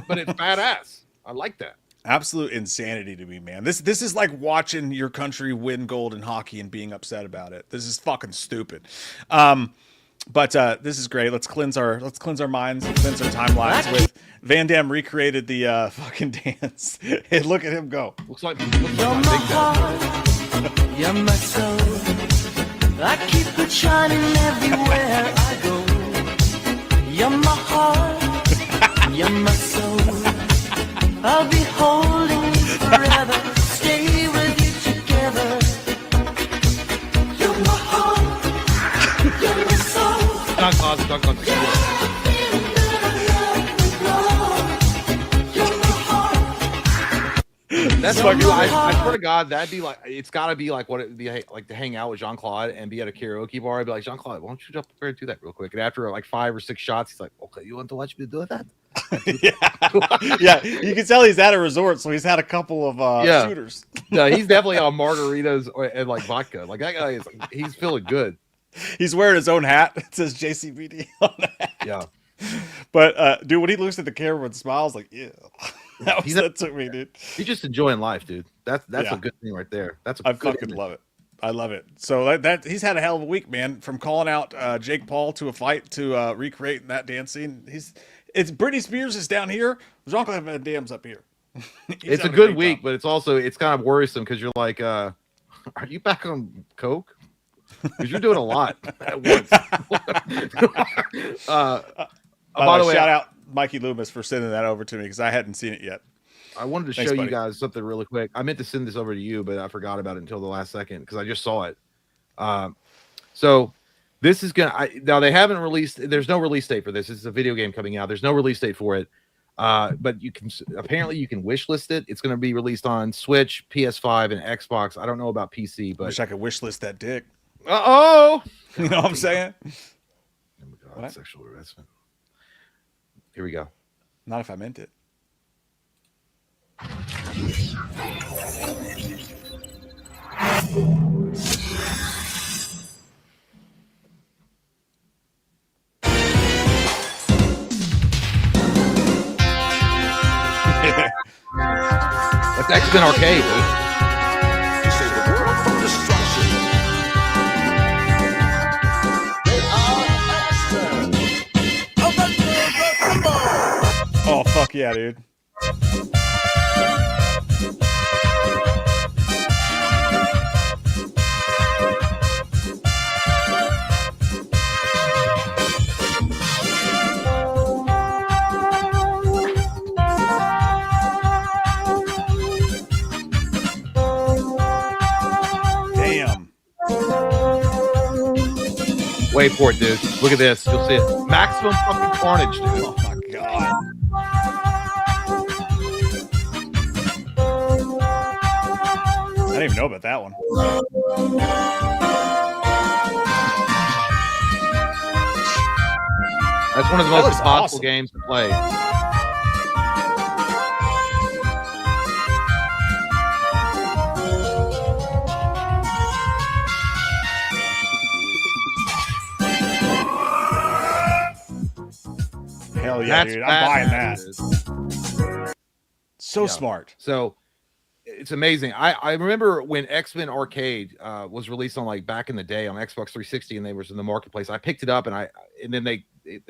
But it's badass. I like that. Absolute insanity to me, man. This is like watching your country win gold in hockey and being upset about it. This is fucking stupid. But this is great. Let's cleanse our minds, cleanse our timelines with Van Damme recreated the fucking dance. Hey, look at him go. Looks like You're my heart, you're my soul. I keep it shining everywhere I go. You're my heart, you're my soul. I'll be holding you forever, stay with you together. You're my heart, you're my soul. Not cause. You're my heart. That's what I swear to God, that'd be like, it's got to be like what it'd be like to hang out with Jean-Claude and be at a karaoke bar. I'd be like, Jean-Claude, why don't you jump up there and do that real quick? And after like 5 or 6 shots, he's like, okay, you want to watch me do that? Yeah, you can tell he's at a resort, so he's had a couple of shooters. No, he's definitely on margaritas and like vodka. Like that guy is, he's feeling good. He's wearing his own hat. It says JCVD on the hat. Yeah. But dude, when he looks at the camera and smiles, like, yeah, that took me, dude. He's just enjoying life, dude. That's a good thing right there. I fucking love it. I love it. So that he's had a hell of a week, man. From calling out Jake Paul to a fight to recreating that dance scene. It's Britney Spears is down here. Jean-Claude Van Damme's up here. It's a good week, but it's kind of worrisome because you're like, are you back on coke? Because you're doing a lot at once. By the way, shout out Mikey Loomis for sending that over to me because I hadn't seen it yet. I wanted to show you guys something really quick. I meant to send this over to you, but I forgot about it until the last second because I just saw it. So this is now they haven't released. There's no release date for this. This is a video game coming out. There's no release date for it. But you can wish list it. It's going to be released on Switch, PS5, and Xbox. I don't know about PC, but wish I could wish list that dick. Uh-oh. You know what I'm saying? Oh my God, what? Sexual harassment. Here we go. Not if I meant it. That's X-Men Arcade, dude. Oh, fuck yeah, dude. Damn. Wait for it, dude. Look at this. You'll see it. Maximum fucking carnage, dude. Oh my God. I didn't even know about that one. That's one of the most impossible games to play. Hell yeah, dude. I'm buying that. So Yeah. smart. So it's amazing. I remember when X-Men Arcade was released on like back in the day on Xbox 360 and they was in the marketplace. I picked it up and then they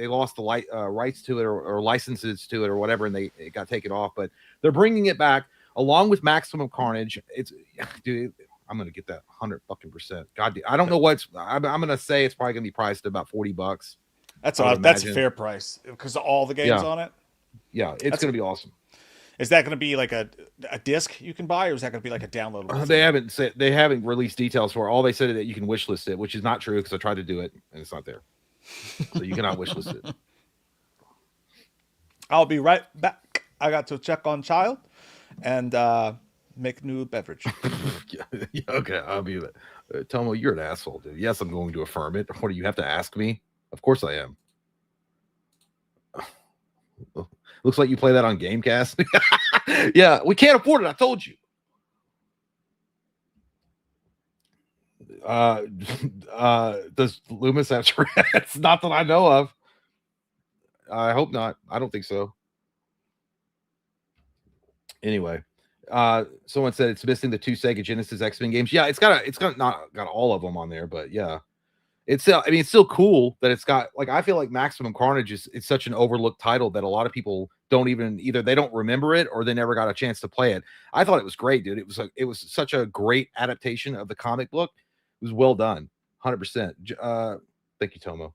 lost the rights to it or licenses to it or whatever, and it got taken off. But they're bringing it back along with Maximum Carnage. It's dude, I'm gonna get that 100%. God, I don't know what's. I'm gonna say it's probably gonna be priced at about $40. That's a fair price because of all the games on it. Yeah, it's gonna be awesome. Is that going to be like a disc you can buy, or is that going to be like a downloadable? They haven't released details for it. All they said is that you can wish list it, which is not true because I tried to do it and it's not there. So you cannot wish list it. I'll be right back. I got to check on child and make new beverage. Yeah, okay, I'll be Tomo, you're an asshole, dude. Yes, I'm going to affirm it. What do you have to ask me? Of course I am. Looks like you play that on Gamecast. Yeah, we can't afford it. I told you. Does Loomis have Tourette's? Not that I know of. I hope not. I don't think so. Anyway, someone said it's missing the 2 Sega Genesis X-Men games. Yeah, it's not got all of them on there, but yeah. It's still cool that it's got, like, I feel like Maximum Carnage is such an overlooked title that a lot of people don't even, either they don't remember it or they never got a chance to play it. I thought it was great, dude. It was such a great adaptation of the comic book. It was well done. 100%. Thank you, Tomo.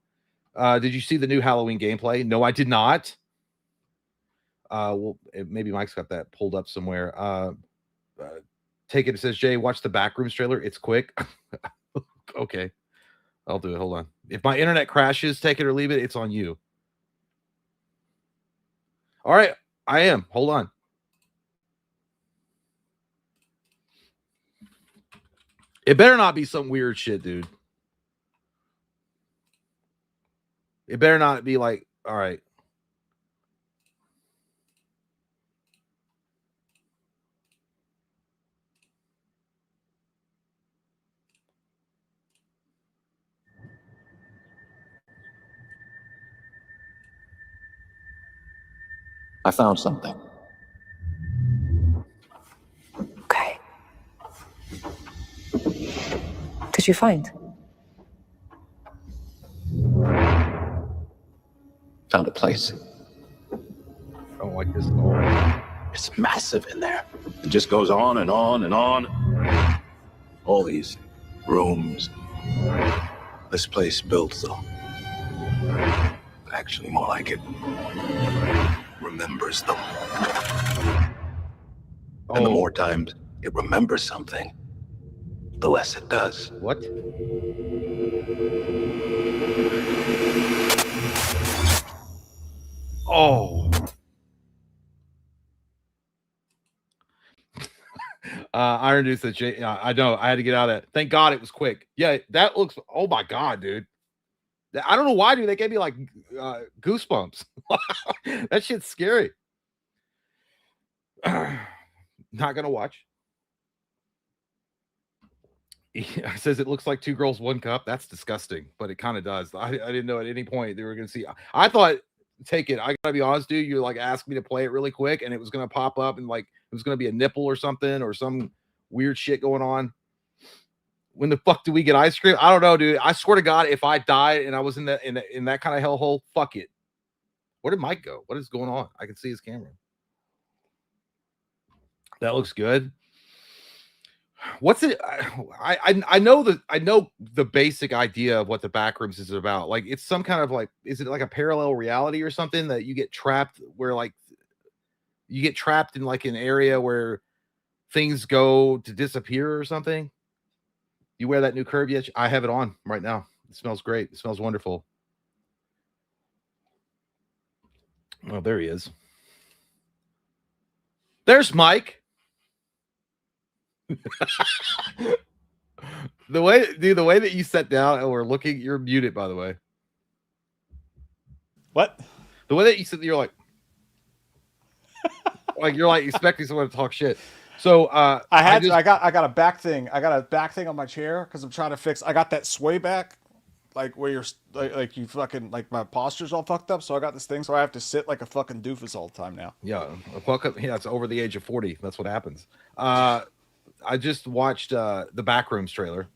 Did you see the new Halloween gameplay? No, I did not. Well, maybe Mike's got that pulled up somewhere. Take it. It says, Jay, watch the Backrooms trailer. It's quick. Okay. I'll do it. Hold on. If my internet crashes, take it or leave it. It's on you. All right. I am. Hold on. It better not be some weird shit, dude. It better not be like, all right. I found something. Okay. Did you find? Found a place. I don't like this at all. It's massive in there. It just goes on and on and on. All these rooms. This place built, though. Actually, more like it remembers them. And the more times it remembers something, the less it does. What? Oh. Iron Dude said, I know, I had to get out of that. Thank God it was quick. Yeah, that looks, oh my God, dude. I don't know why, dude. They gave me like goosebumps. That shit's scary. Not gonna watch. He says it looks like 2 girls, 1 cup. That's disgusting, but it kind of does. I didn't know at any point they were gonna see. I thought, take it. I gotta be honest, dude. You like asked me to play it really quick, and it was gonna pop up, and like it was gonna be a nipple or something, or some weird shit going on. When the fuck do we get ice cream? I don't know, dude. I swear to God, if I died and I was in that kind of hellhole, fuck it. Where did Mike go? What is going on? I can see his camera. That looks good. What's it? I know the basic idea of what the Backrooms is about. Like it's some kind of like, is it like a parallel reality or something that you get trapped where like you get trapped in like an area where things go to disappear or something? You wear that new curve yet? I have it on right now. It smells great. It smells wonderful. Oh, there he is. There's Mike. The way that you sat down and we're looking, you're muted, by the way. What? The way that you sit, you're like you're like expecting someone to talk shit. So I got a back thing. I got a back thing on my chair because I'm trying to fix. I got that sway back, like where you're like you fucking like my posture's all fucked up. So I got this thing, so I have to sit like a fucking doofus all the time now. Yeah, welcome. Yeah, it's over the age of 40. That's what happens. I just watched the Backrooms trailer.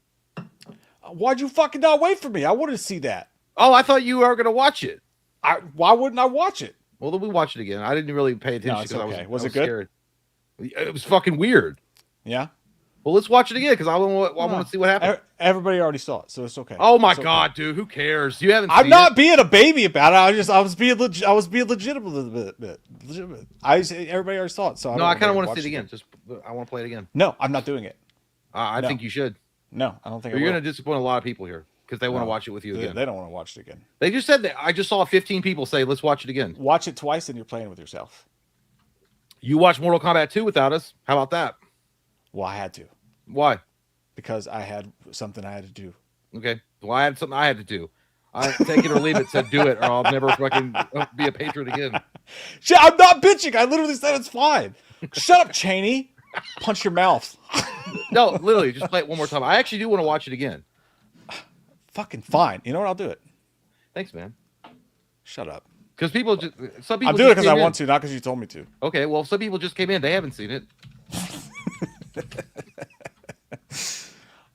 Why'd you fucking not wait for me? I wanted to see that. Oh, I thought you were gonna watch it. Why wouldn't I watch it? Well, then we watch it again. I didn't really pay attention because okay. I Was it was good? scared. It was fucking weird. Yeah. Well, let's watch it again because I want to see what happened. Everybody already saw it, so it's okay. Oh my it's God, dude, who cares? You haven't. I'm not being a baby about it. I was being legitimate a bit. Everybody already saw it, so I kind of want to see it again. I want to play it again. No, I'm not doing it. I think you should. No, I don't think. You're going to disappoint a lot of people here because they want to watch it with you again. They don't want to watch it again. They just said that. I just saw 15 people say, "Let's watch it again." Watch it twice, and you're playing with yourself. You watched Mortal Kombat 2 without us. How about that? Well, I had to. Why? Because I had something I had to do. Okay. Well, I had something I had to do. I take it or leave it. Said do it, or I'll never fucking be a patron again. Shit, I'm not bitching. I literally said it's fine. Shut up, Cheney. Punch your mouth. No, literally, just play it one more time. I actually do want to watch it again. Fucking fine. You know what? I'll do it. Thanks, man. Shut up. Because some people. I'm doing it because I want to, not because you told me to. Okay, well, some people just came in. They haven't seen it.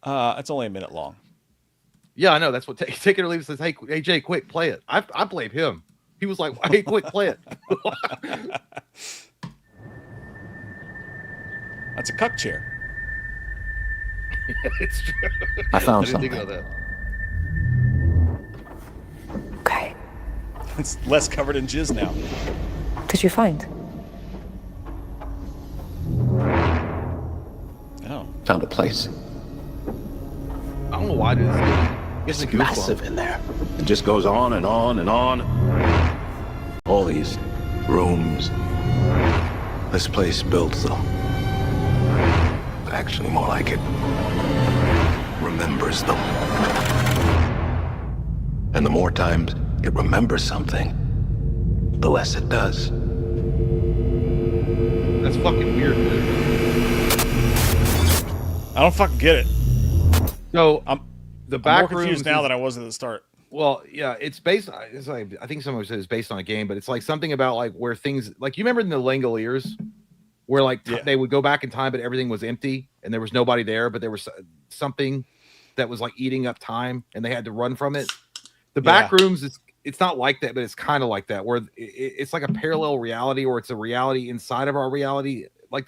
It's only a minute long. Yeah, I know. That's what Take It or Leave It says. Hey, Jay, quick, play it. I blame him. He was like, hey, quick, play it. That's a cuck chair. It's true. I found didn't think something. of that. Okay. It's less covered in jizz now. Did you find? Oh. Found a place. I don't know why, dude. It's massive in there. It just goes on and on and on. All these rooms. This place built, though. Actually, more like it remembers them. And the more times it remembers something, the less it does. That's fucking weird, dude. I don't fucking get it. So I'm the more back confused now than I was at the start. Well, yeah, it's based. It's like I think someone said it's based on a game, but it's like something about like where things like you remember in the Langoliers, where like they would go back in time, but everything was empty and there was nobody there, but there was something that was like eating up time, and they had to run from it. The Backrooms is it's not like that, but it's kind of like that, where it's like a parallel reality, or it's a reality inside of our reality. Like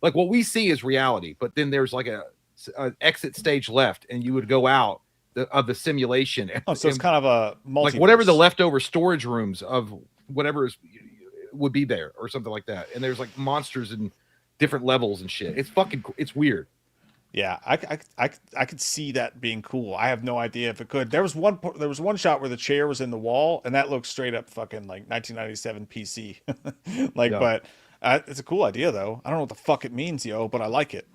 like what we see is reality, but then there's like a exit stage left, and you would go out of the simulation. Oh, so it's kind of a multiverse. Like whatever the leftover storage rooms of whatever would be there, or something like that. And there's like monsters and different levels and shit. It's weird. Yeah, I could see that being cool. I have no idea if it could. There was one shot where the chair was in the wall, and that looked straight up fucking like 1997 PC. But it's a cool idea though. I don't know what the fuck it means, yo, but I like it.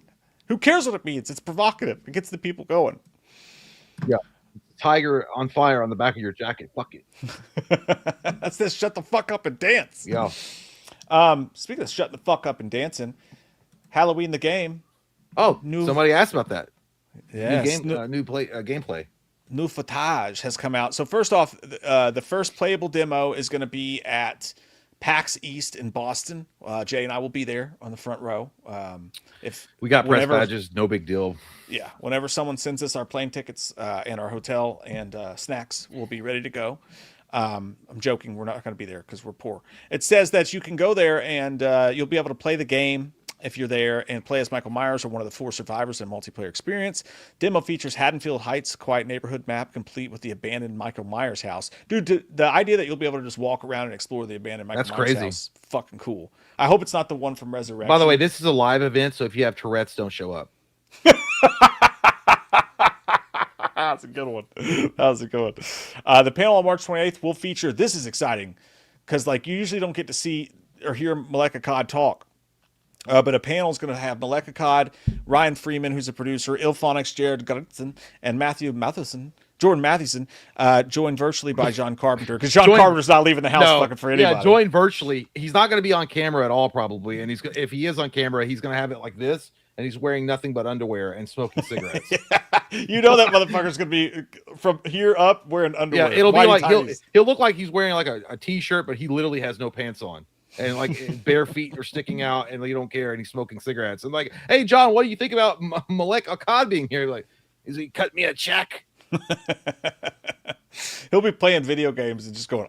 Who cares what it means? It's provocative. It gets the people going. Yeah, tiger on fire on the back of your jacket. Fuck it. That's this. Shut the fuck up and dance. Yeah. Speaking of shutting the fuck up and dancing, Halloween the game. Oh, somebody asked about that. Yes, new gameplay. New footage has come out. So first off, the first playable demo is going to be at PAX East in Boston. Jay and I will be there on the front row. If we got press badges, no big deal. Yeah, whenever someone sends us our plane tickets and our hotel and snacks, we'll be ready to go. I'm joking. We're not going to be there because we're poor. It says that you can go there and you'll be able to play the game if you're there and play as Michael Myers or one of the 4 survivors in a multiplayer experience. Demo features Haddonfield Heights quiet neighborhood map complete with the abandoned Michael Myers house. Dude, the idea that you'll be able to just walk around and explore the abandoned Michael Myers house, fucking cool. I hope it's not the one from Resurrection. By the way, this is a live event, so if you have Tourette's, don't show up. That's a good one. That was a good one. The panel on March 28th will feature, this is exciting, because like you usually don't get to see or hear Maleka Cod talk. But a panel is going to have Maleka Cod, Ryan Freeman, who's a producer, Ilphonics, Jared Gutson, and Jordan Mathewson, joined virtually by John Carpenter, because John Carpenter's not leaving the house fucking for anybody. Yeah, joined virtually. He's not going to be on camera at all, probably. And if he is on camera, he's going to have it like this, and he's wearing nothing but underwear and smoking cigarettes. You know that motherfucker's going to be from here up wearing underwear. Yeah, it'll be like he'll look like he's wearing like a t-shirt, but he literally has no pants on. And like bare feet are sticking out, and you don't care, and he's smoking cigarettes. And like, hey John, what do you think about Maleka Cod being here? Like, is he cut me a check? He'll be playing video games and just going,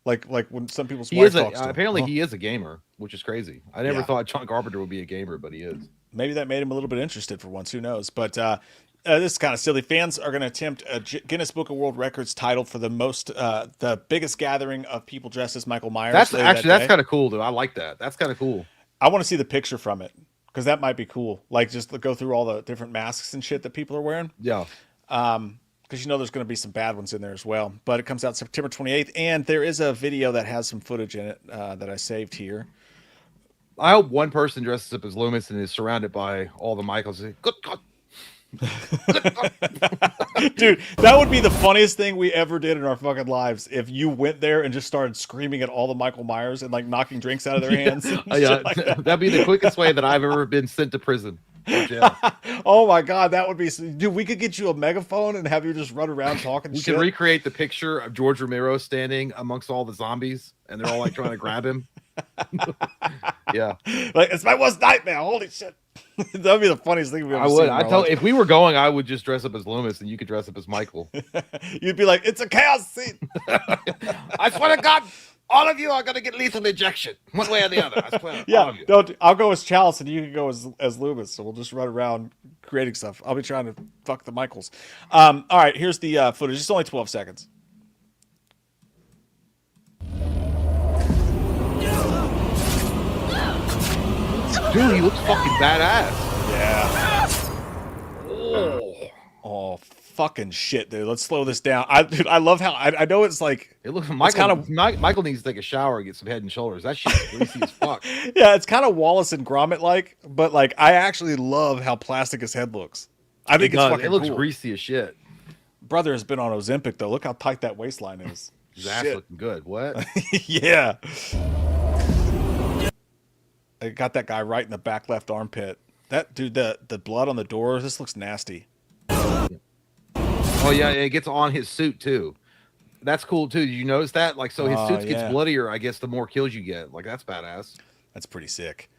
like when some people's wife talks to him. Apparently he is a gamer, which is crazy. I never thought John Carpenter would be a gamer, but he is. Maybe that made him a little bit interested for once. Who knows? But this is kind of silly. Fans are going to attempt a Guinness Book of World Records title for the biggest gathering of people dressed as Michael Myers. That's kind of cool, dude. I like that. That's kind of cool. I want to see the picture from it, because that might be cool. Like just to go through all the different masks and shit that people are wearing. Yeah. Because there's going to be some bad ones in there as well. But it comes out September 28th, and there is a video that has some footage in it that I saved here. I hope one person dresses up as Loomis and is surrounded by all the Michaels. Good God. Dude, that would be the funniest thing we ever did in our fucking lives, if you went there and just started screaming at all the Michael Myers and like knocking drinks out of their hands. That'd be the quickest way that I've ever been sent to prison. Oh my God, that would be, dude, we could get you a megaphone and have you just run around talking shit. We can recreate the picture of George Romero standing amongst all the zombies, and they're all like trying to grab him. Yeah, like it's my worst nightmare. Holy shit. That'd be the funniest thing we've ever seen. If we were going, I would just dress up as Loomis, and you could dress up as Michael. You'd be like, it's a chaos scene. I swear to God, all of you are going to get lethal injection, one way or the other. I swear. Yeah, I'll go as Chalice, and you can go as Loomis. So we'll just run around creating stuff. I'll be trying to fuck the Michaels. All right, here's the footage. It's only 12 seconds. Dude, he looks fucking badass. Yeah. Oh, fucking shit, dude. Let's slow this down. I love how I know it's like it looks. Michael needs to take a shower and get some Head and Shoulders. That shit's greasy as fuck. Yeah, it's kind of Wallace and Gromit like, but like I actually love how plastic his head looks. I think it's fucking It looks cool. greasy as shit. Brother has been on Ozempic though. Look how tight that waistline is. His ass Shit. looking good. What? Yeah. I got that guy right in the back left armpit. That dude, the blood on the door. This looks nasty. Oh yeah, it gets on his suit too. That's cool too. Did you notice that? Like, so his suit gets bloodier, I guess, the more kills you get. Like, that's badass. That's pretty sick.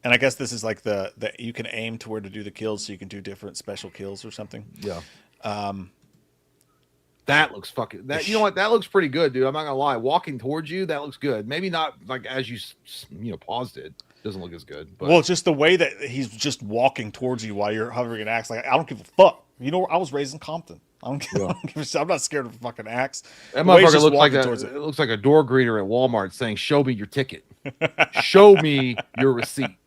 And I guess this is like the you can aim to where to do the kills, so you can do different special kills or something. Yeah. That looks fucking. That, you know what? That looks pretty good, dude. I'm not gonna lie. Walking towards you, that looks good. Maybe not like as you paused it. Doesn't look as good. But. Well, it's just the way that he's just walking towards you while you're hovering an axe. Like, I don't give a fuck. You know, I was raised in Compton. I don't give a shit. I'm not scared of a fucking axe. That motherfucker looks like it looks like a door greeter at Walmart saying, "Show me your ticket. Show me your receipt."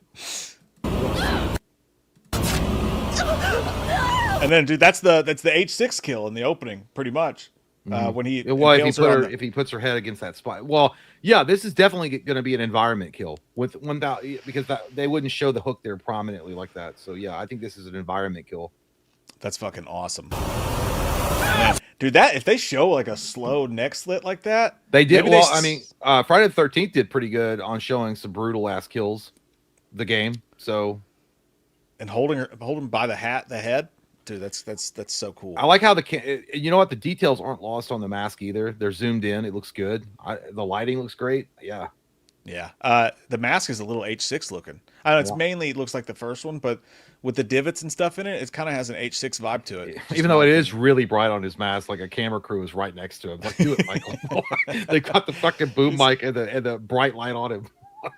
And then, dude, that's the H6 kill in the opening, pretty much. When he if he puts her head against that spot. Well, yeah, this is definitely going to be an environment kill with 1,000 because they wouldn't show the hook there prominently like that. So yeah, I think this is an environment kill. That's fucking awesome. Man, dude, that if they show like a slow neck slit like that, they did. Well, I mean, Friday the 13th did pretty good on showing some brutal ass kills. The game, so and holding by the head, dude, that's so cool. I like how you know what, the details aren't lost on the mask either. They're zoomed in. It looks good. The lighting looks great. Yeah. The mask is a little H6 looking. I know it's mainly looks like the first one, but with the divots and stuff in it, it kind of has an H6 vibe to it. Even though it is really bright on his mask, like a camera crew is right next to him. Like, do it, Michael. They got the fucking boom mic and the bright light on him.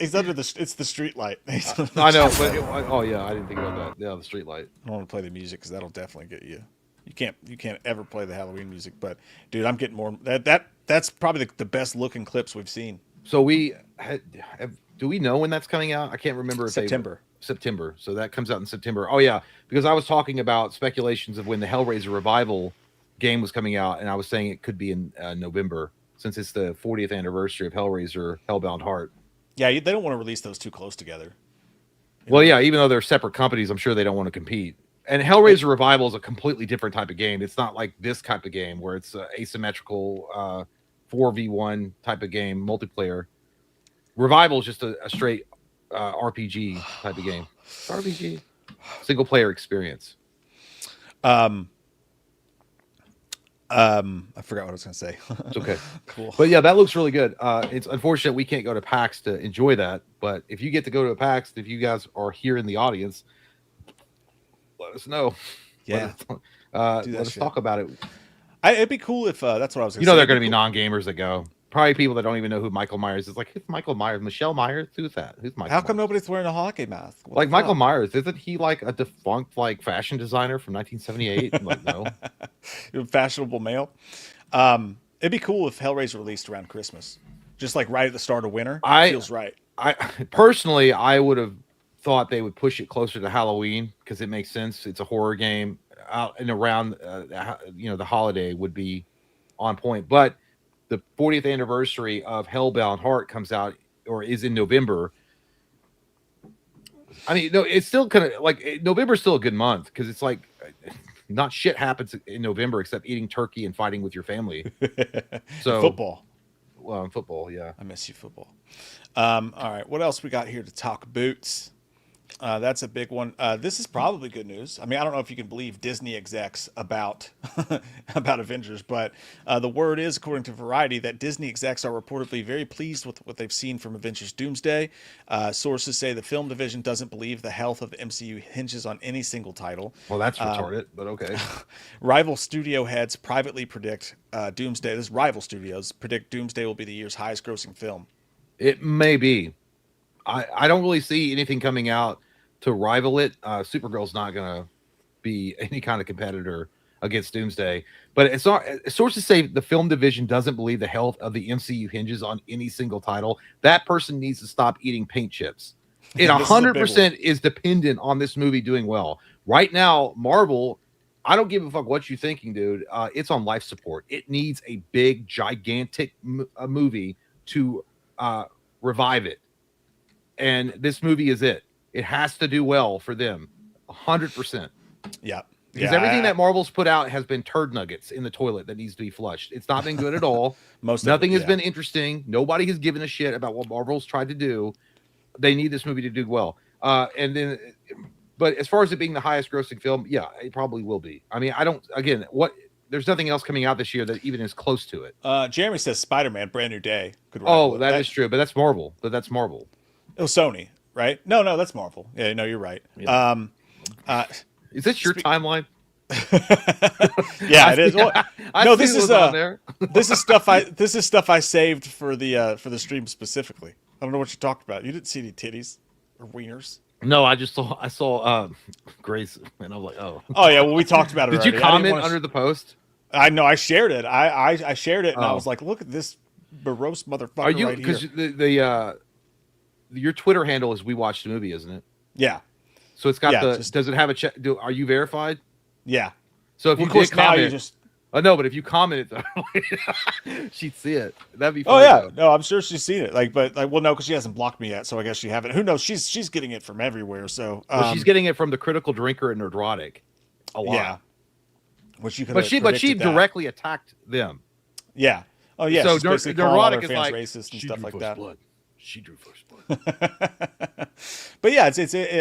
He's under it's the street light. I know, but oh yeah, I didn't think about that. Yeah, the street light. I don't want to play the music because that'll definitely get you. You can't ever play the Halloween music, but dude, I'm getting more. That's probably the best looking clips we've seen. So do we know when that's coming out? I can't remember. If September. September. So that comes out in September. Oh yeah, because I was talking about speculations of when the Hellraiser revival game was coming out, and I was saying it could be in November since it's the 40th anniversary of Hellraiser: Hellbound Heart. Yeah, they don't want to release those too close together. Well, yeah, even though they're separate companies, I'm sure they don't want to compete. And Hellraiser Revival is a completely different type of game. It's not like this type of game where it's asymmetrical 4v1 type of game, multiplayer. Revival is just a straight RPG type of game. RPG. Single player experience. I forgot what I was going to say. It's okay. Cool. But yeah, that looks really good. It's unfortunate we can't go to PAX to enjoy that. But if you get to go to a PAX, if you guys are here in the audience, let us know. Yeah. Let us talk about it. It'd be cool if that's what I was going to say. You know, they're going to be non-gamers that go. Probably people that don't even know who Michael Myers is. Like, who's Michael Myers? Michelle Myers? Who's that? Who's Michael How come Myers? nobody's wearing a hockey mask? Like Michael Myers, isn't he like a defunct like fashion designer from 1978? Like, no. Fashionable male. It'd be cool if Hellraiser released around Christmas. Just like right at the start of winter. Feels right. I personally, I would have thought they would push it closer to Halloween because it makes sense. It's a horror game and around, the holiday would be on point. But the 40th anniversary of Hellbound Heart comes out or is in November. I mean, no, it's still kind of like November's still a good month because it's like not shit happens in November except eating turkey and fighting with your family. So football. Well, in football, yeah. I miss you, football. All right, what else we got here to talk boots? That's a big one. This is probably good news. I mean, I don't know if you can believe Disney execs about Avengers, but the word is, according to Variety, that Disney execs are reportedly very pleased with what they've seen from Avengers Doomsday. Sources say the film division doesn't believe the health of the MCU hinges on any single title. Well, that's retarded, but okay. Rival studio heads privately predict Doomsday. This is Rival Studios predict Doomsday will be the year's highest grossing film. It may be. I don't really see anything coming out to rival it. Supergirl's not going to be any kind of competitor against Doomsday. But it's not. Sources say the film division doesn't believe the health of the MCU hinges on any single title. That person needs to stop eating paint chips. It 100% is dependent on this movie doing well. Right now, Marvel, I don't give a fuck what you're thinking, dude. It's on life support. It needs a big, gigantic movie to revive it. And this movie is it. It has to do well for them. 100%. Yeah. Because everything that Marvel's put out has been turd nuggets in the toilet that needs to be flushed. It's not been good at all. Nothing has been interesting. Nobody has given a shit about what Marvel's tried to do. They need this movie to do well. But as far as it being the highest grossing film, yeah, it probably will be. I mean, there's nothing else coming out this year that even is close to it. Jeremy says Spider-Man Brand New Day could that is true, but that's Marvel. It was Sony, right? No, that's Marvel. Yeah, no, you're right. Yeah. Is this your timeline? Yeah, it is. Well, no, this is this is stuff I saved for the stream specifically. I don't know what you talked about. You didn't see any titties or wieners. No, I saw Grace, and I was like, oh. Oh yeah, well we talked about it. Did you comment under the post? I know I shared it. I shared it, and I was like, look at this morose motherfucker. Are you right here. Because your Twitter handle is WeWatchedAMovie, isn't it? Yeah. So it's got does it have a check? Are you verified? Yeah. So if you did comment, no, but if you commented, she'd see it. That'd be funny. Oh yeah, no, I'm sure she's seen it. Well, no, because she hasn't blocked me yet, so I guess she haven't. Who knows? She's getting it from everywhere. So she's getting it from the critical drinker and Nerdrotic a lot. Yeah. Which you could. But she directly attacked them. Yeah. Oh yeah. So Nerdrotic is like racist and stuff like that. Blood. She drew first blood. But yeah,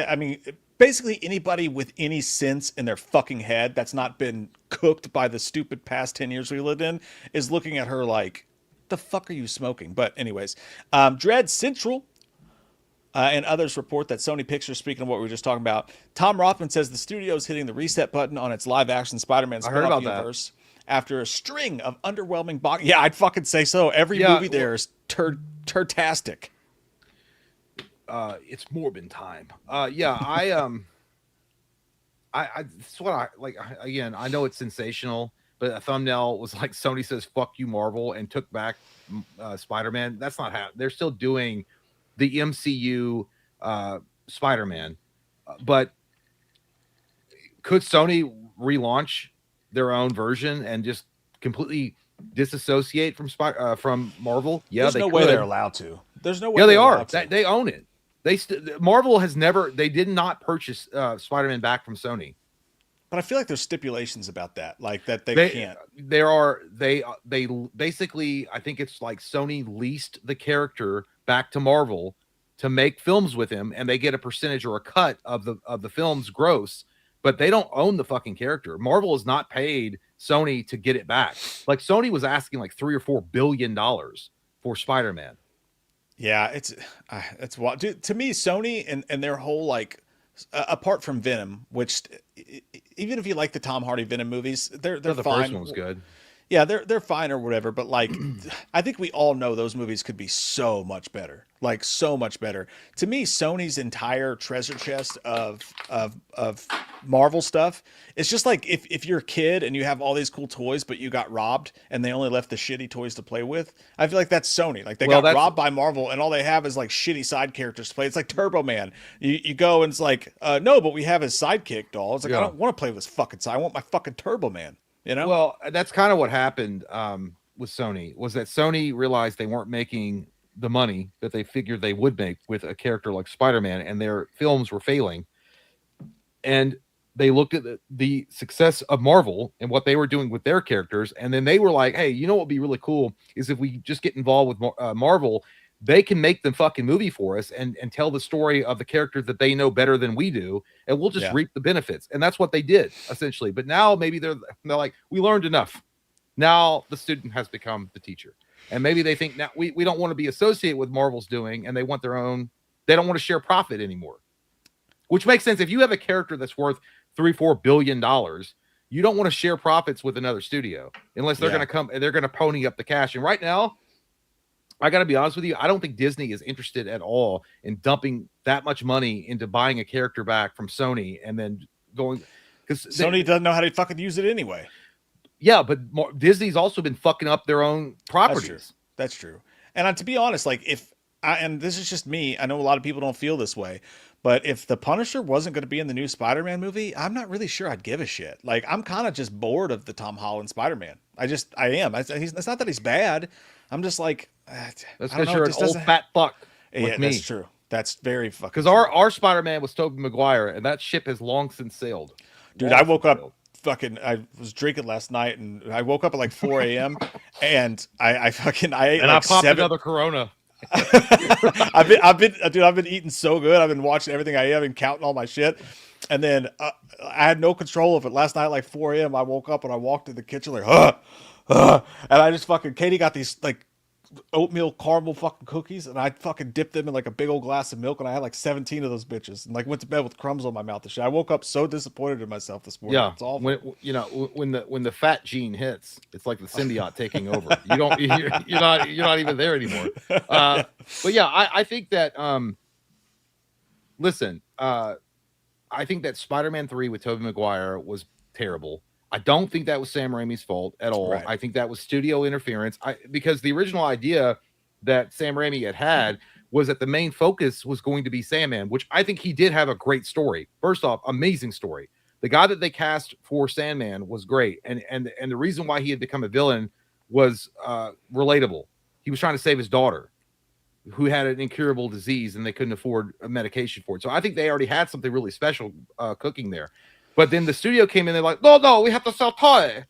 I mean, basically anybody with any sense in their fucking head that's not been cooked by the stupid past 10 years we lived in is looking at her like, the fuck are you smoking? But anyways, Dread Central and others report that Sony Pictures, speaking of what we were just talking about, Tom Rothman says the studio is hitting the reset button on its live action Spider-Man spin-off universe after a string of underwhelming Yeah, I'd fucking say so. Every movie there is turtastic. It's Morbin time. It's what I like. Again, I know it's sensational, but a thumbnail was like Sony says "fuck you, Marvel" and took back Spider-Man. That's not how they're still doing the MCU Spider-Man. But could Sony relaunch their own version and just completely disassociate from Marvel? Yeah, there's no way they're allowed to. There's no way. Yeah, they are. They own it. Marvel has never. They did not purchase Spider-Man back from Sony. But I feel like there's stipulations about that, like that they can't. They basically, I think it's like Sony leased the character back to Marvel to make films with him, and they get a percentage or a cut of the film's gross. But they don't own the fucking character. Marvel has not paid Sony to get it back. Like Sony was asking like $3 or $4 billion for Spider-Man. Yeah, it's wild. Dude, to me, Sony and their whole like, apart from Venom, which even if you like the Tom Hardy Venom movies, they're the fine. First one was good. Yeah, they're fine or whatever. But like, I think we all know those movies could be so much better. Like so much better. To me, Sony's entire treasure chest of Marvel stuff, it's just like if you're a kid and you have all these cool toys, but you got robbed and they only left the shitty toys to play with. I feel like that's Sony. Like they got robbed by Marvel and all they have is like shitty side characters to play. It's like Turbo Man. You go and it's like, no, but we have his sidekick doll. It's like, I don't want to play with this fucking side. I want my fucking Turbo Man. You know? Well, that's kind of what happened with Sony, was that Sony realized they weren't making the money that they figured they would make with a character like Spider-Man, and their films were failing. And they looked at the success of Marvel and what they were doing with their characters, and then they were like, hey, you know what would be really cool is if we just get involved with Marvel, they can make the fucking movie for us and tell the story of the character that they know better than we do, and we'll just reap the benefits. And that's what they did, essentially. But now maybe they're like, we learned enough. Now the student has become the teacher. And maybe they think now we don't want to be associated with Marvel's doing, and they want their own. They don't want to share profit anymore, which makes sense. If you have a character that's worth $3-4 billion, you don't want to share profits with another studio unless they're going to come and they're going to pony up the cash. And right now, I got to be honest with you, I don't think Disney is interested at all in dumping that much money into buying a character back from Sony and then going, because Sony doesn't know how to fucking use it anyway. Yeah, but Disney's also been fucking up their own properties. That's true. And to be honest, like and this is just me, I know a lot of people don't feel this way, but if the Punisher wasn't going to be in the new Spider-Man movie, I'm not really sure I'd give a shit. Like, I'm kind of just bored of the Tom Holland Spider-Man. I am. It's not that he's bad. I'm just like, that's because you're an old fat fuck. Yeah, that's true. That's very fucking. Because our Spider-Man was Tobey Maguire, and that ship has long since sailed. Dude, I woke up I was drinking last night, and I woke up at like 4 a.m. and I ate And like I popped 7. another Corona. I've been eating so good. I've been watching everything I have and counting all my shit. And then I had no control of it. Last night, like 4 a.m., I woke up and I walked in the kitchen like, and I just Katie got these like oatmeal caramel fucking cookies, and I fucking dipped them in like a big old glass of milk, and I had like 17 of those bitches, and like went to bed with crumbs on my mouth and shit. I woke up so disappointed in myself this morning. Yeah, It's awful. when the fat gene hits, it's like the symbiote taking over. You're not even there anymore. But yeah, I think that listen, I think that Spider-Man 3 with Tobey Maguire was terrible. I don't think that was Sam Raimi's fault at all. Right. I think that was studio interference. Because the original idea that Sam Raimi had was that the main focus was going to be Sandman, which I think he did have a great story. First off, amazing story. The guy that they cast for Sandman was great, and the reason why he had become a villain was relatable. He was trying to save his daughter, who had an incurable disease, and they couldn't afford a medication for it. So I think they already had something really special cooking there. But then the studio came in, they're like, no, we have to sell toy.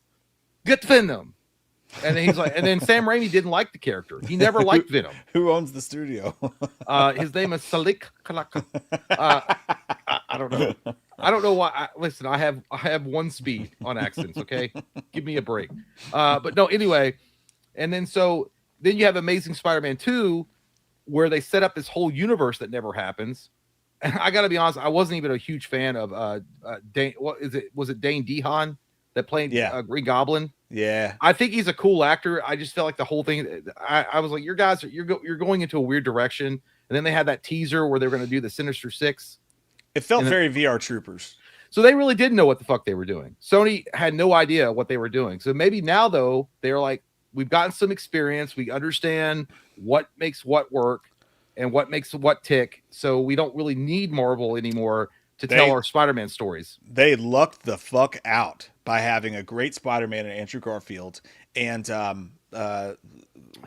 Get Venom. And then he's like, and then Sam Raimi didn't like the character. He never liked Venom. Who owns the studio? His name is Salik Kalaka. I don't know. I don't know why. Listen, I have one speed on accents. Okay, give me a break. But no, anyway. And then then you have Amazing Spider-Man 2, where they set up this whole universe that never happens. And I got to be honest, I wasn't even a huge fan of Dane. What is it? Was it Dane DeHaan that played Green Goblin? Yeah, I think he's a cool actor. I just felt like the whole thing. I was like, you're going into a weird direction. And then they had that teaser where they were going to do the Sinister Six. It felt very VR Troopers. So they really didn't know what the fuck they were doing. Sony had no idea what they were doing. So maybe now though they're like, we've gotten some experience. We understand what makes what work and what makes what tick. So we don't really need Marvel anymore to tell our Spider-Man stories. They lucked the fuck out by having a great Spider-Man in Andrew Garfield, and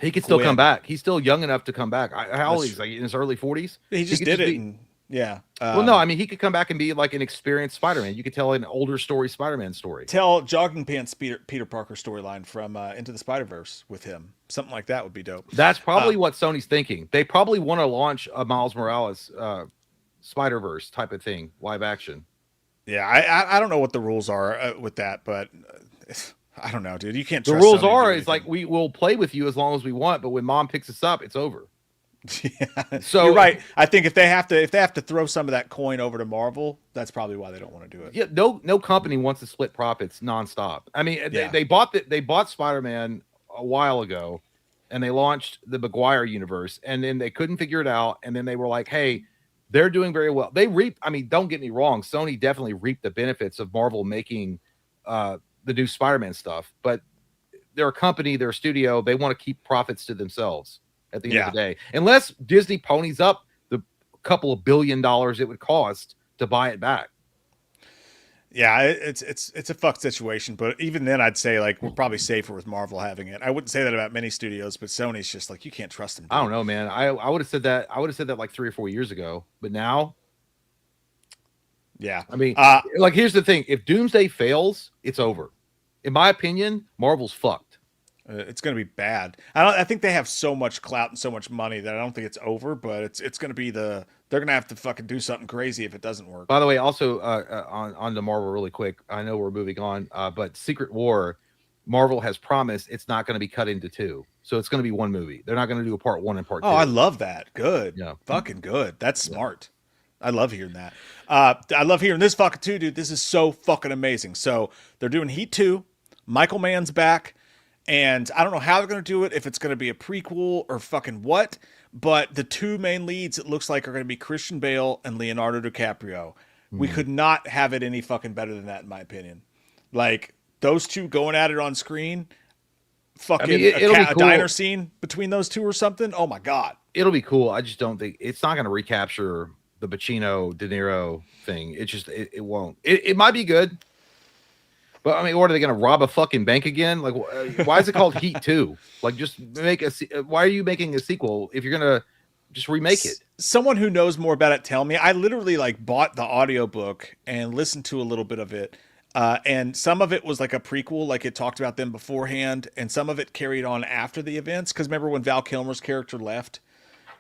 he could still come back. He's still young enough to come back. How old is he? Like in his early 40s? He just did it. Well, no, I mean, he could come back and be like an experienced Spider-Man. You could tell an older story Spider-Man story. Tell Jogging Pants Peter Parker storyline from Into the Spider-Verse with him. Something like that would be dope. That's probably what Sony's thinking. They probably want to launch a Miles Morales Spider-Verse type of thing, live action. Yeah, I don't know what the rules are with that, but I don't know, dude. You can't. The rules are it's like we will play with you as long as we want, but when Mom picks us up, it's over. Yeah. So you're right. I think if they have to throw some of that coin over to Marvel, that's probably why they don't want to do it. Yeah, no company wants to split profits nonstop. I mean, they bought Spider-Man a while ago, and they launched the Maguire universe, and then they couldn't figure it out, and then they were like, hey, they're doing very well. They reap. I mean, don't get me wrong. Sony definitely reaped the benefits of Marvel making the new Spider-Man stuff, but they're a company, they're a studio. They want to keep profits to themselves at the end of the day. Unless Disney ponies up the couple of $1 billion it would cost to buy it back. Yeah, it's a fucked situation, but even then, I'd say like we're probably safer with Marvel having it. I wouldn't say that about many studios, but Sony's just like you can't trust them. I don't know, man. I would have said that. I would have said that like 3 or 4 years ago, but now, yeah. I mean, like here's the thing: if Doomsday fails, it's over. In my opinion, Marvel's fucked. It's going to be bad. I think they have so much clout and so much money that I don't think it's over, but it's going to be they're going to have to fucking do something crazy if it doesn't work. By the way, also on to Marvel really quick. I know we're moving on, but Secret War, Marvel has promised it's not going to be cut into 2. So it's going to be one movie. They're not going to do a part 1 and part 2. Oh, I love that. Good. Yeah. Fucking good. That's smart. I love hearing that. I love hearing this fucking too, dude. This is so fucking amazing. So they're doing Heat 2. Michael Mann's back. And I don't know how they're going to do it, if it's going to be a prequel or fucking what, but the 2 main leads, it looks like, are going to be Christian Bale and Leonardo DiCaprio. We could not have it any fucking better than that, in my opinion. Like, those 2 going at it on screen, fucking a diner scene between those 2 or something. Oh, my God. It'll be cool. I just don't think it's not going to recapture the Pacino, De Niro thing. It just, it won't. It might be good. But I mean, what are they going to rob a fucking bank again? Like, why is it called Heat 2? Like, just make why are you making a sequel if you're going to just remake it? Someone who knows more about it, tell me. I literally like bought the audiobook and listened to a little bit of it And some of it was like a prequel, like it talked about them beforehand, and some of it carried on after the events. Because remember when Val Kilmer's character left,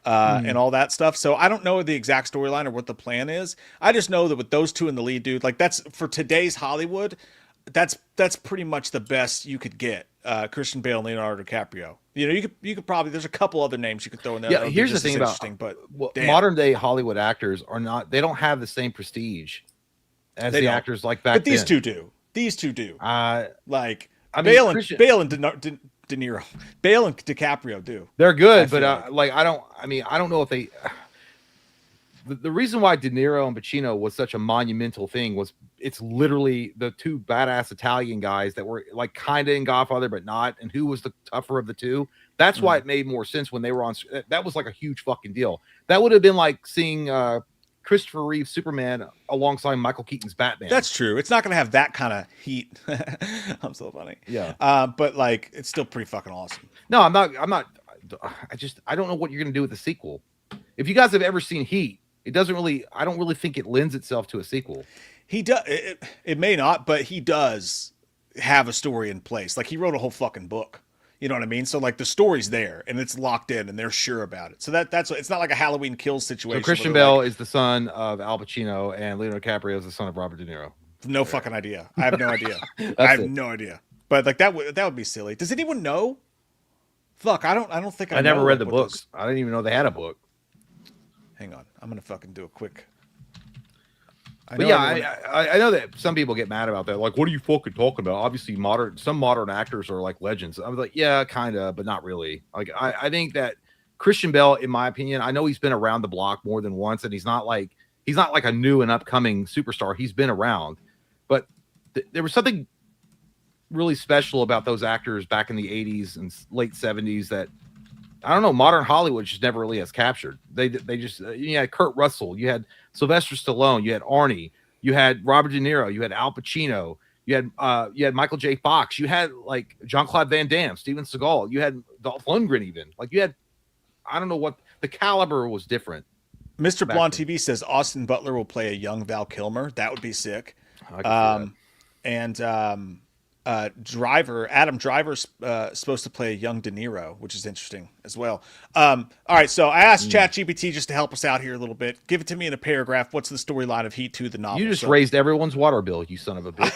and all that stuff. So I don't know the exact storyline or what the plan is. I just know that with those two in the lead, dude, like that's for today's Hollywood. That's pretty much the best you could get. Christian Bale and Leonardo DiCaprio. You know, you could probably, there's a couple other names you could throw in there. Yeah, here's the thing about modern day Hollywood actors are not, they don't have the same prestige as the actors like back then. But these two do. These two do. Like I mean, Bale and De Niro, Bale and DiCaprio do. They're good, but like I don't know if they. The reason why De Niro and Pacino was such a monumental thing was it's literally the two badass Italian guys that were like kind of in Godfather but not, and who was the tougher of the two. That's why it made more sense when they were on. That was like a huge fucking deal. That would have been like seeing Christopher Reeve Superman alongside Michael Keaton's Batman. That's true. It's not going to have that kind of heat. I'm so funny. Yeah. But like, it's still pretty fucking awesome. No, I'm not. I don't know what you're going to do with the sequel. If you guys have ever seen Heat, it doesn't really, I don't really think it lends itself to a sequel. He does. It may not, but he does have a story in place. Like he wrote a whole fucking book. You know what I mean? So like the story's there and it's locked in and they're sure about it. So that's it's not like a Halloween Kills situation. So Christian Bale is the son of Al Pacino and Leonardo DiCaprio is the son of Robert De Niro. No fucking idea. I have no idea. I have no idea. But like that would be silly. Does anyone know? Fuck, I don't think I never read the books. I didn't even know they had a book. Hang on, I'm gonna fucking do a quick. I know that some people get mad about that. Like, what are you fucking talking about? Obviously, some modern actors are like legends. I was like, yeah, kind of, but not really. Like, I think that Christian Bale, in my opinion, I know he's been around the block more than once, and he's not like a new and upcoming superstar. He's been around, but there was something really special about those actors back in the 80s and late 70s that I don't know, modern Hollywood just never really has captured. They just, you had Kurt Russell, you had Sylvester Stallone, you had Arnie, you had Robert De Niro, you had Al Pacino, you had Michael J. Fox, you had like Jean-Claude Van Damme, Steven Seagal, you had Dolph Lundgren even. Like you had, I don't know what, the caliber was different. Mr. Blonde TV says Austin Butler will play a young Val Kilmer. That would be sick. Adam Driver's supposed to play a young De Niro, which is interesting as well. All right, so I asked ChatGPT just to help us out here a little bit. Give it to me in a paragraph. What's the storyline of Heat 2, the novel? You just raised everyone's water bill, you son of a bitch.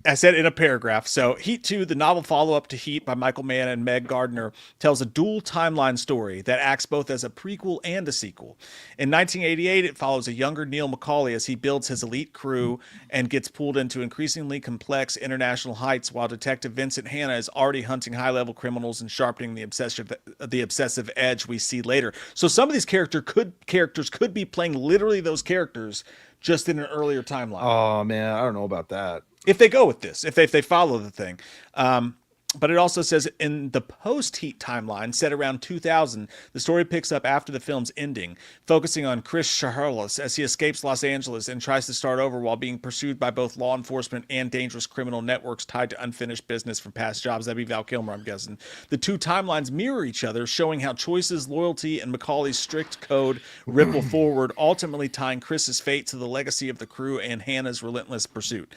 I said in a paragraph. So Heat 2, the novel follow-up to Heat by Michael Mann and Meg Gardner, tells a dual timeline story that acts both as a prequel and a sequel. In 1988, it follows a younger Neil McCauley as he builds his elite crew and gets pulled into increasingly complex international heights while Detective Vincent Hanna is already hunting high-level criminals and sharpening the obsessive edge we see later. So some of these characters could be playing literally those characters just in an earlier timeline. Oh, man, I don't know about that. If they go with this, if they follow the thing. But it also says in the post-Heat timeline set around 2000, the story picks up after the film's ending, focusing on Chris Shaharlis as he escapes Los Angeles and tries to start over while being pursued by both law enforcement and dangerous criminal networks tied to unfinished business from past jobs. That'd be Val Kilmer, I'm guessing. The two timelines mirror each other, showing how choices, loyalty, and McCauley's strict code ripple forward, ultimately tying Chris's fate to the legacy of the crew and Hannah's relentless pursuit.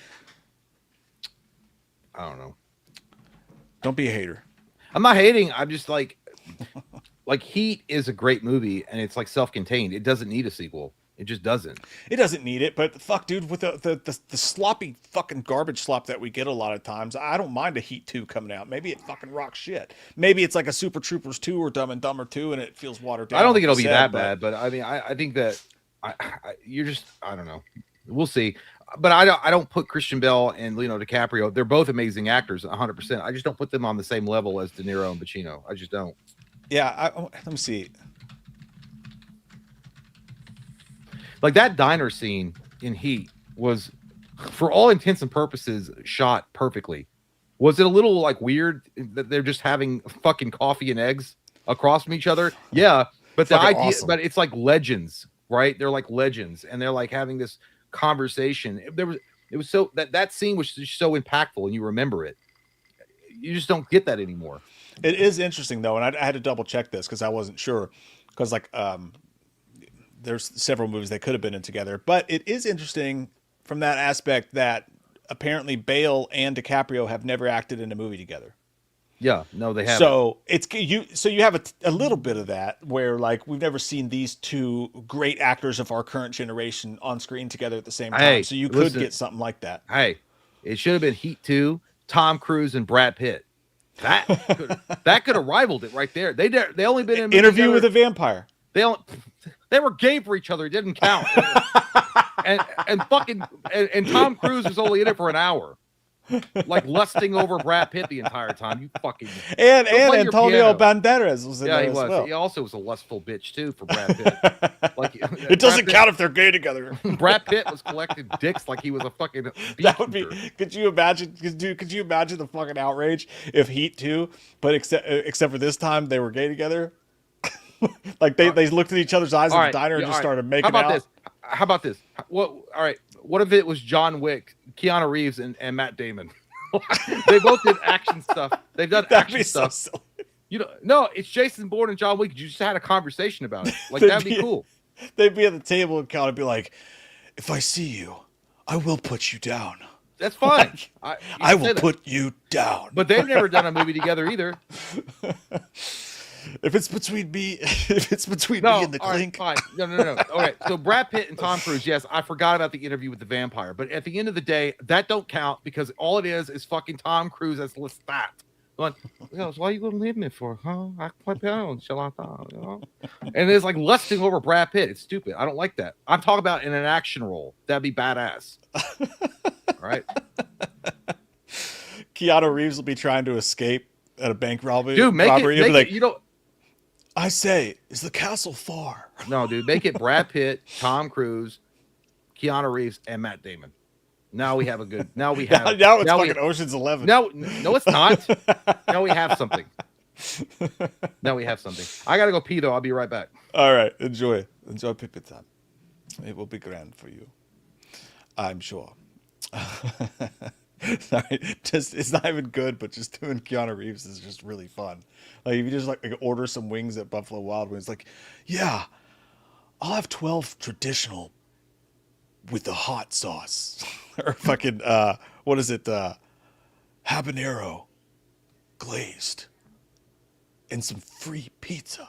I don't know. Don't be a hater. I'm not hating. I'm just like Heat is a great movie and it's like self-contained. It doesn't need a sequel. It just doesn't. It doesn't need it, but fuck, dude, with the sloppy fucking garbage slop that we get a lot of times, I don't mind a Heat 2 coming out. Maybe it fucking rocks shit. Maybe it's like a Super Troopers 2 or Dumb and Dumber 2 and it feels watered down. I don't think it'll be that bad, but I mean, I think that you're just, I don't know. We'll see. But I don't put Christian Bale and Leonardo DiCaprio. They're both amazing actors, 100%. I just don't put them on the same level as De Niro and Pacino. I just don't. Yeah, let me see. Like that diner scene in Heat was, for all intents and purposes, shot perfectly. Was it a little like weird that they're just having fucking coffee and eggs across from each other? Yeah, but the idea, awesome. But it's like legends, right? They're like legends, and they're like having this conversation. It was so that scene was just so impactful, and you remember it. You just don't get that anymore. It is interesting though, and I had to double check this because I wasn't sure. Because like there's several movies they could have been in together. But it is interesting from that aspect that apparently Bale and DiCaprio have never acted in a movie together. Yeah, no, they haven't. So you have a little bit of that where like we've never seen these two great actors of our current generation on screen together at the same time. Hey, so you listen, could get something like that. Hey, it should have been Heat 2, Tom Cruise and Brad Pitt. That could have rivaled it right there. They only been in a movie Interview together. with a Vampire. They were gay for each other. It didn't count. and Tom Cruise was only in it for an hour, like lusting over Brad Pitt the entire time. You fucking and Antonio Banderas was in there he as was. well. He also was a lustful bitch too for Brad Pitt. Like it doesn't count if they're gay together. Brad Pitt was collecting dicks like he was a fucking. That would be. Could you imagine? Could you imagine the fucking outrage if Heat 2, but except for this time they were gay together? Like they looked at each other's eyes in the diner and just started making out. How about this? What? All right. What if it was John Wick, Keanu Reeves, and Matt Damon? They both did action stuff. They've done action stuff. So silly. No, it's Jason Bourne and John Wick. You just had a conversation about it. Like that'd be cool. They'd be at the table and kind of be like, "If I see you, I will put you down." That's fine. I will put you down. But they've never done a movie together either. If it's between me, me and the clink. Right, fine. No. Okay, so Brad Pitt and Tom Cruise. Yes, I forgot about the interview with the vampire, but at the end of the day, that don't count because all it is fucking Tom Cruise as Lestat. Going, why you gonna leave me for? Huh? I play piano, shall I? And it's like lusting over Brad Pitt. It's stupid. I don't like that. I'm talking about in an action role. That'd be badass. All right. Keanu Reeves will be trying to escape at a bank robbery. Dude, make it. I say, is the castle far? No, dude, make it Brad Pitt, Tom Cruise, Keanu Reeves, and Matt Damon. Now we have a good. Now it's fucking Ocean's 11. No, it's not. Now we have something. I gotta go pee though. I'll be right back. All right, enjoy pee time. It will be grand for you, I'm sure. Sorry, it's not even good, but just doing Keanu Reeves is just really fun. Like if you just like order some wings at Buffalo Wild Wings, like, yeah, I'll have 12 traditional with the hot sauce, or fucking what is it, habanero glazed, and some free pizza.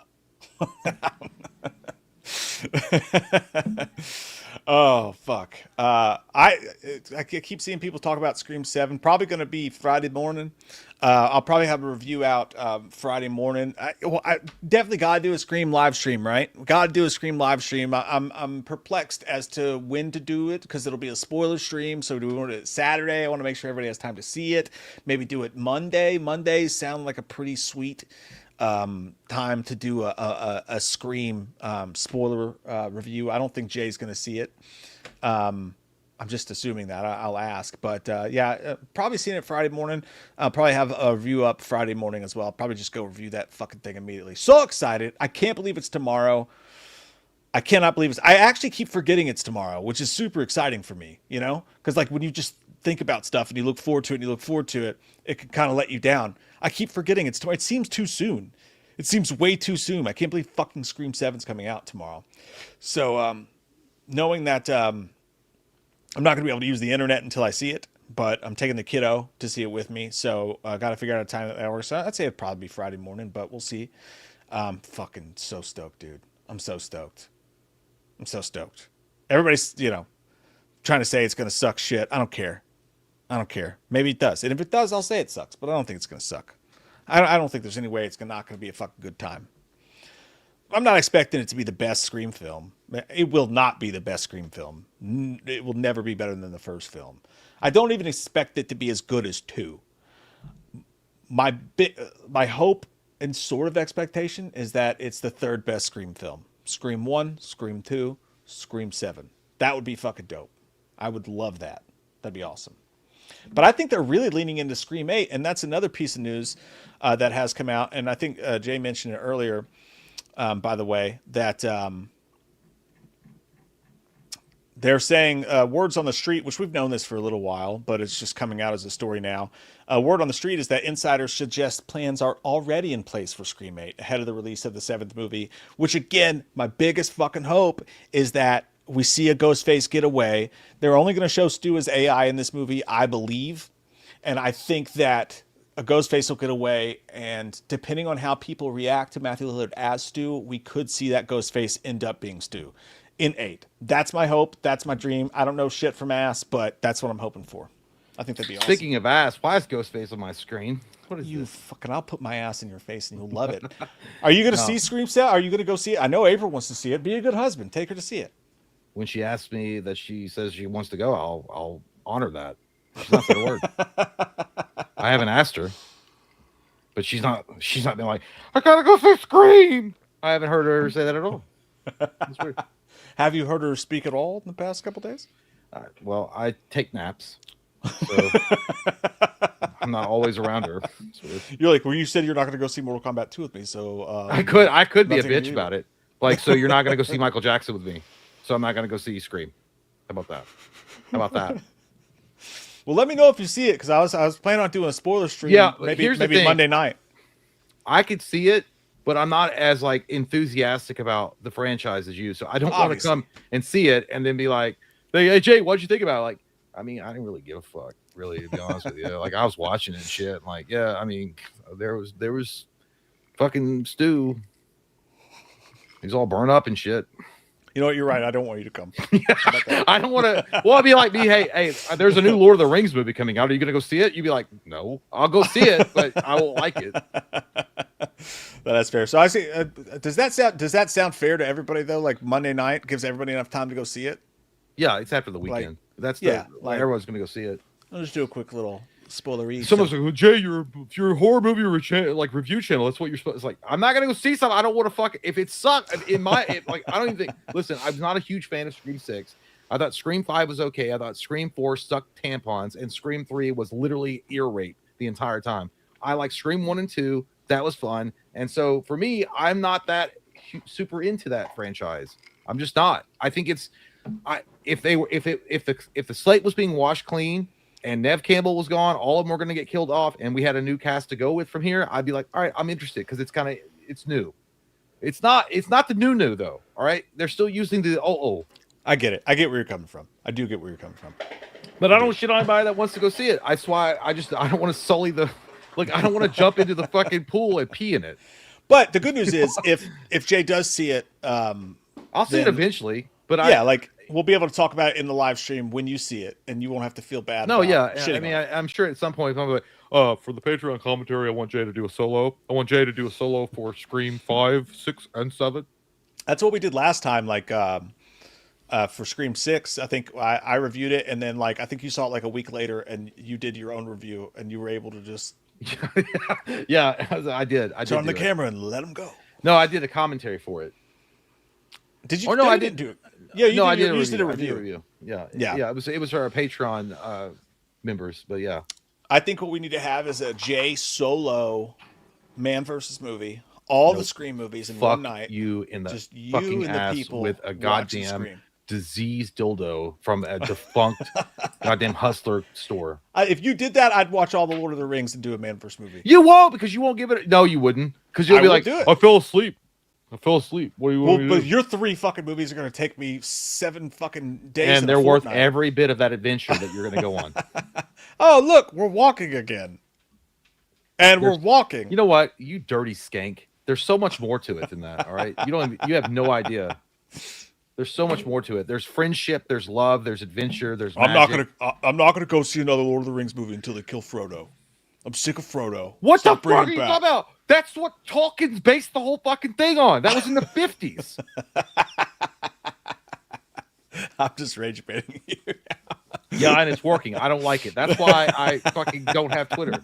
Oh fuck! I keep seeing people talk about Scream 7. Probably going to be Friday morning. I'll probably have a review out Friday morning. I definitely got to do a Scream live stream, right? Got to do a Scream live stream. I'm perplexed as to when to do it because it'll be a spoiler stream. So do we want it Saturday? I want to make sure everybody has time to see it. Maybe do it Monday. Mondays sound like a pretty sweet time to do a Scream spoiler review. I don't think Jay's going to see it. I'm just assuming that. I'll ask. But probably seeing it Friday morning. I'll probably have a review up Friday morning as well. I'll probably just go review that fucking thing immediately. So excited. I can't believe it's tomorrow. I cannot believe I actually keep forgetting it's tomorrow, which is super exciting for me, because like when you just think about stuff and you look forward to it, it can kind of let you down. I keep forgetting it's tomorrow. It seems too soon. It seems way too soon. I can't believe fucking Scream 7's coming out tomorrow. So knowing that I'm not going to be able to use the internet until I see it, but I'm taking the kiddo to see it with me. So I got to figure out a time that works. So I'd say it'd probably be Friday morning, but we'll see. Fucking so stoked, dude. I'm so stoked. Everybody's, trying to say it's going to suck shit. I don't care. Maybe it does. And if it does, I'll say it sucks, but I don't think it's going to suck. I don't think there's any way it's not going to be a fucking good time. I'm not expecting it to be the best Scream film. It will not be the best Scream film. It will never be better than the first film. I don't even expect it to be as good as 2. My hope and sort of expectation is that it's the third best Scream film. Scream 1, Scream 2, Scream 7. That would be fucking dope. I would love that. That'd be awesome. But I think they're really leaning into Scream 8, and that's another piece of news that has come out. And I think Jay mentioned it earlier, by the way, that They're saying words on the street, which we've known this for a little while, but it's just coming out as a story now. Word on the street is that insiders suggest plans are already in place for Scream 8 ahead of the release of the 7th movie, which again, my biggest fucking hope is that we see a Ghostface get away. They're only going to show Stu as AI in this movie, I believe. And I think that a Ghostface will get away, and depending on how people react to Matthew Lillard as Stu, we could see that Ghostface end up being Stu in 8. That's my hope. That's my dream. I don't know shit from ass, but that's what I'm hoping for. I think that'd be awesome. Speaking of ass, why is Ghostface on my screen? What is You this? fucking, I'll put my ass in your face and you'll love it. Are you going to see Scream Set? Are you going to go see it? I know April wants to see it. Be a good husband. Take her to see it. When she asks me that she says she wants to go, I'll honor that. She's not going to work. I haven't asked her, but she's not been like, I gotta go see Scream. I haven't heard her say that at all. That's weird. Have you heard her speak at all in the past couple days? Well, I take naps, so I'm not always around her. You're like, well, you said you're not going to go see Mortal Kombat 2 with me, so I could be a nothing to bitch do. about it. Like, so you're not going to go see Michael Jackson with me, so I'm not going to go see Scream. How about that? How about that? Well, let me know if you see it, because I was planning on doing a spoiler stream. Yeah, maybe here's the thing. Monday night. I could see it, but I'm not as like enthusiastic about the franchise as you. So I don't want to Obviously. come and see it and then be like, "Hey Jay, what'd you think about it?" Like, I mean, I didn't really give a fuck, really, to be honest with you. Like, I was watching it and shit. And like, yeah, I mean, there was fucking Stu. He's all burned up and shit. You know what? You're right. I don't want you to come. I don't want to. Well, I'd be like, hey, there's a new Lord of the Rings movie coming out. Are you gonna go see it? You'd be like, no, I'll go see it, but I won't like it. That's fair. So I see. Does that sound fair to everybody though? Like Monday night gives everybody enough time to go see it. Yeah, it's after the weekend. Everyone's gonna go see it. I'll just do a quick little spoilery. Someone's like, well, Jay, you're a horror movie review channel. That's what you're supposed. It's like, I'm not gonna go see something. I don't want to fuck. If it sucks, I don't even think. Listen, I'm not a huge fan of Scream 6. I thought Scream 5 was okay. I thought Scream 4 sucked tampons, and Scream 3 was literally ear rape the entire time. I like Scream 1 and 2. That was fun. And so for me, I'm not that super into that franchise. I'm just not. I think it's. If the slate was being washed clean and Nev Campbell was gone, all of them were going to get killed off, and we had a new cast to go with from here, I'd be like, all right, I'm interested, because it's new. It's not the new though. All right, they're still using the I get it. I get where you're coming from. I do get where you're coming from. But I don't shit on anybody that wants to go see it. That's why I don't want to sully the. Like, I don't want to jump into the fucking pool and pee in it. But the good news is, if Jay does see it, I'll see it eventually. But we'll be able to talk about it in the live stream when you see it, and you won't have to feel bad. No, about yeah. I mean, I'm sure at some point I'm like, for the Patreon commentary, I want Jay to do a solo. I want Jay to do a solo for Scream 5, 6, and 7. That's what we did last time. Like for Scream 6, I think I reviewed it, and then like I think you saw it like a week later, and you did your own review, and you were able to just yeah, I did. turn the camera and let them go. No, I did a commentary for it. Did you? Or no, I didn't do it. Yeah, you no, did, I you just did a I review. Yeah. It was for our Patreon members, but yeah. I think what we need to have is a Jay solo man versus movie, all the Scream movies in one night. You in the just you fucking and the ass people with a watching goddamn Scream. diseased dildo from a defunct goddamn hustler store. If you did that, I'd watch all the Lord of the Rings and do a man versus movie. You won't, because you won't give it. No, you wouldn't, because you'll be like, I fell asleep. What do you want me to do? But your 3 fucking movies are going to take me 7 fucking days, and they're worth every bit of that adventure that you're going to go on. Oh, look, we're walking again, and we're walking. You know what? You dirty skank. There's so much more to it than that. All right, you have no idea. There's so much more to it. There's friendship. There's love. There's adventure. There's. Magic. I'm not gonna go see another Lord of the Rings movie until they kill Frodo. I'm sick of Frodo. What the fuck are you talking about? That's what Tolkien's based the whole fucking thing on. That was in the 50s. I'm just rage baiting you. Yeah, and it's working. I don't like it. That's why I fucking don't have Twitter.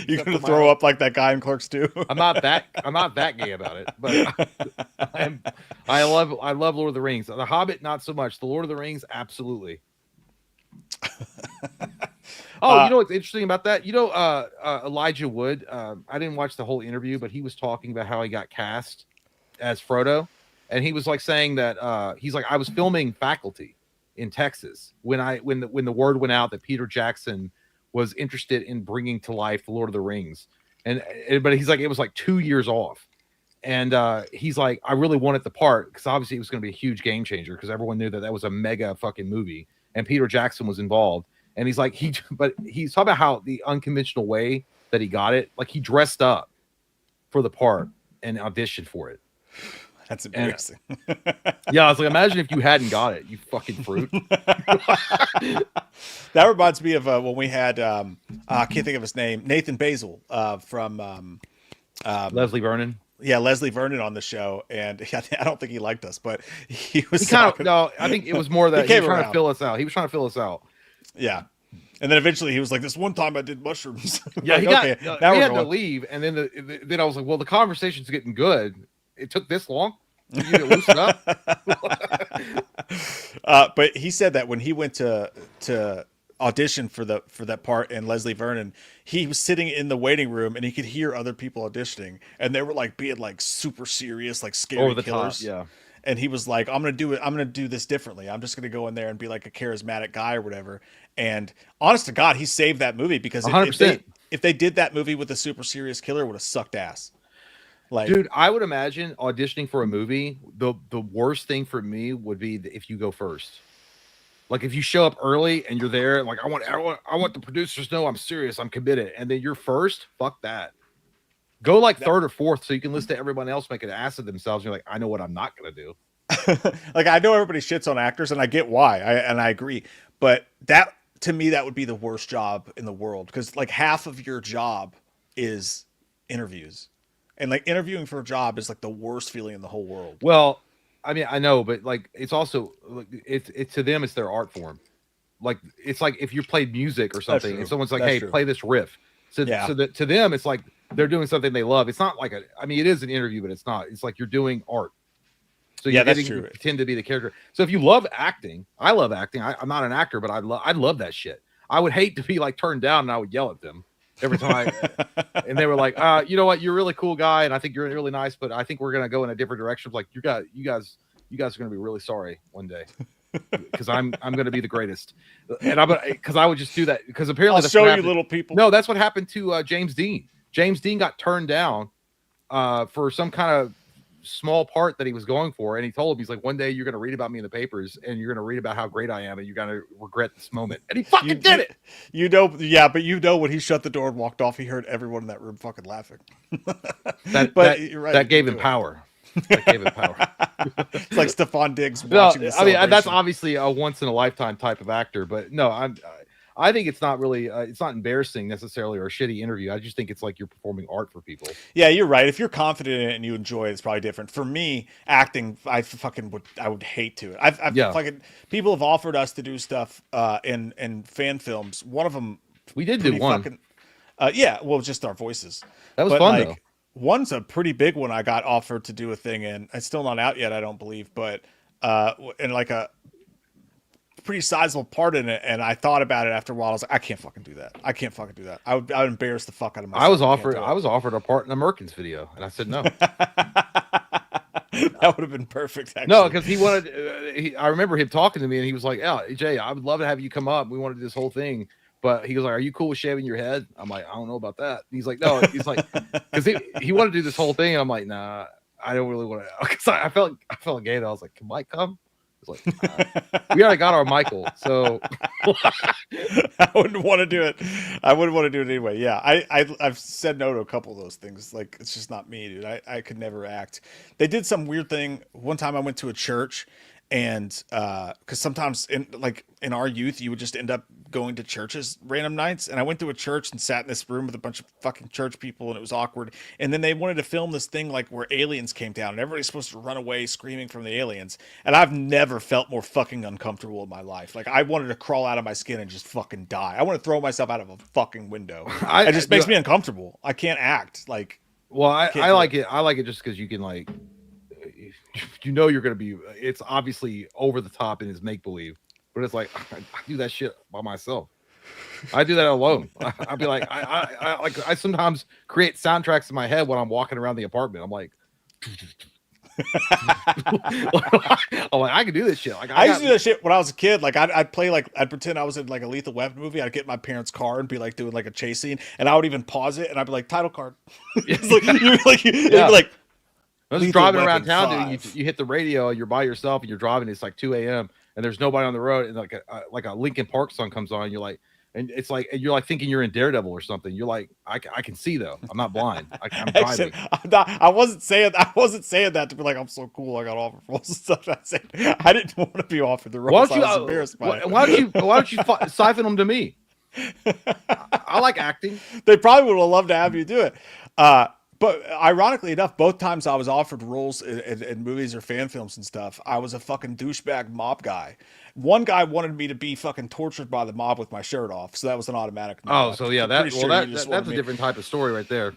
You're gonna throw up like that guy in Clerks 2. I'm not that gay about it, but I love Lord of the Rings. The Hobbit, not so much. The Lord of the Rings, absolutely. You know what's interesting about that? You know, Elijah Wood. I didn't watch the whole interview, but he was talking about how he got cast as Frodo, and he was like saying that he's like, I was filming Faculty, in Texas when the word went out that Peter Jackson was interested in bringing to life the Lord of the Rings, but he's like, it was like 2 years off, and he's like, I really wanted the part because obviously it was going to be a huge game changer because everyone knew that was a mega fucking movie and Peter Jackson was involved, and he's like he's talking about how the unconventional way that he got it, like he dressed up for the part and auditioned for it. That's embarrassing. Yeah, I was like, imagine if you hadn't got it, you fucking fruit. That reminds me of when we had I can't think of his name, Nathan Basil from Leslie Vernon. Yeah, Leslie Vernon on the show, and I don't think he liked us, but he was. He kind of no. I think it was more that he was trying to fill us out. He was trying to fill us out. Yeah, and then eventually he was like, "This one time I did mushrooms." Yeah, like, he got. Okay, now we we're had going. to leave, and then I was like, "Well, the conversation's getting good. It took this long. You need to loosen up." But he said that when he went to audition for that part in Leslie Vernon, he was sitting in the waiting room and he could hear other people auditioning, and they were like being like super serious, like scary Over the killers. top, yeah. And he was like, I'm going to do it. I'm going to do this differently. I'm just going to go in there and be like a charismatic guy or whatever. And honest to God, he saved that movie because 100%. If they did that movie with a super serious killer, it would have sucked ass. Like, Dude, I would imagine auditioning for a movie, the worst thing for me would be if you go first. Like if you show up early and you're there, like I want the producers to know I'm serious, I'm committed, and then you're first. Fuck that. Go like third or fourth, so you can listen to everyone else make an ass of themselves. And you're like, I know what I'm not gonna do. Like I know everybody shits on actors, and I get why, I agree. But that to me, that would be the worst job in the world because like half of your job is interviews, and like interviewing for a job is like the worst feeling in the whole world. Well, I mean, I know, but like it's also it's to them, it's their art form. Like it's like if you played music or something, and someone's like, "Hey, play this riff." So that to them, it's like they're doing something they love. It's not like I mean, it is an interview, but it's not. It's like you're doing art. So yeah, that's true. Pretend to be the character. So if you love acting, I love acting. I'm not an actor, but I love that shit. I would hate to be like turned down, and I would yell at them every time. And they were like, you know what? You're a really cool guy, and I think you're really nice, but I think we're gonna go in a different direction. Like you guys are gonna be really sorry one day. Because I'm gonna be the greatest, and because I would just do that because apparently I'll show you little people. No, that's what happened to James Dean. James Dean got turned down for some kind of small part that he was going for, and he told him, he's like, one day you're gonna read about me in the papers, and you're gonna read about how great I am, and you're gonna regret this moment. And he fucking did it. You know, yeah, but you know when he shut the door and walked off, he heard everyone in that room fucking laughing. You're right, that gave him power. That gave him power. It's like Stephon Diggs watching this. I mean, that's obviously a once in a lifetime type of actor, but no, I think it's not really it's not embarrassing necessarily or a shitty interview. I just think it's like you're performing art for people. Yeah, you're right. If you're confident in it and you enjoy it, it's probably different. For me, acting, I would hate to. I've fucking people have offered us to do stuff in fan films. One of them we did do one. Fucking, yeah, well, just our voices. That was fun though. One's a pretty big one I got offered to do a thing in. It's still not out yet, I don't believe, but in like a pretty sizable part in it. And I thought about it after a while. I was like, I can't fucking do that. I can't fucking do that. I would embarrass the fuck out of myself. I was offered a part in a Merkins video, and I said no. That would have been perfect. Actually. No, because he wanted. I remember him talking to me, and he was like, "Yeah, Jay, I would love to have you come up. We want to do this whole thing." But he was like, "Are you cool with shaving your head?" I'm like, "I don't know about that." He's like, "No." He's like, because he wanted to do this whole thing. And I'm like, "Nah, I don't really want to." Because I felt gay. Though. I was like, "Can Mike come?" It's like, we already got our Michael, so I wouldn't want to do it. I wouldn't want to do it anyway. Yeah, I've said no to a couple of those things. Like it's just not me, dude. I could never act. They did some weird thing one time. I went to a church. And because sometimes in our youth you would just end up going to churches random nights, and I went to a church and sat in this room with a bunch of fucking church people, and it was awkward. And then they wanted to film this thing like where aliens came down and everybody's supposed to run away screaming from the aliens, and I've never felt more fucking uncomfortable in my life. Like I wanted to crawl out of my skin and just fucking die. I want to throw myself out of a fucking window. It just makes me uncomfortable. I can't act like. Well, I like it. I like it just because you can like. You know you're gonna be. It's obviously over the top in his make believe, but it's like I do that shit by myself. I do that alone. I'd be like, I sometimes create soundtracks in my head when I'm walking around the apartment. I'm like, I'm like, I can do this shit. Like I used to do that shit when I was a kid. Like I'd play like I'd pretend I was in like a Lethal Weapon movie. I'd get in my parents' car and be like doing like a chase scene, and I would even pause it and I'd be like title card. It's like you'd be like I was Lethal driving around Weapon town, dude. 5. You hit the radio, you're by yourself, and you're driving. It's like 2 a.m. and there's nobody on the road, and like a Linkin Park song comes on. And you're like, and it's like and you're like thinking you're in Daredevil or something. You're like, I can see though. I'm not blind. I'm driving. I wasn't saying that to be like I'm so cool. I got offered roles and stuff. I didn't want to be offered the roles. Why don't you? I was embarrassed by it. Why don't you siphon them to me? I like acting. They probably would have loved to have you do it. But ironically enough, both times I was offered roles in movies or fan films and stuff, I was a fucking douchebag mob guy. One guy wanted me to be fucking tortured by the mob with my shirt off, so that was an automatic no. Oh, so yeah, that's a me. different type of story right there.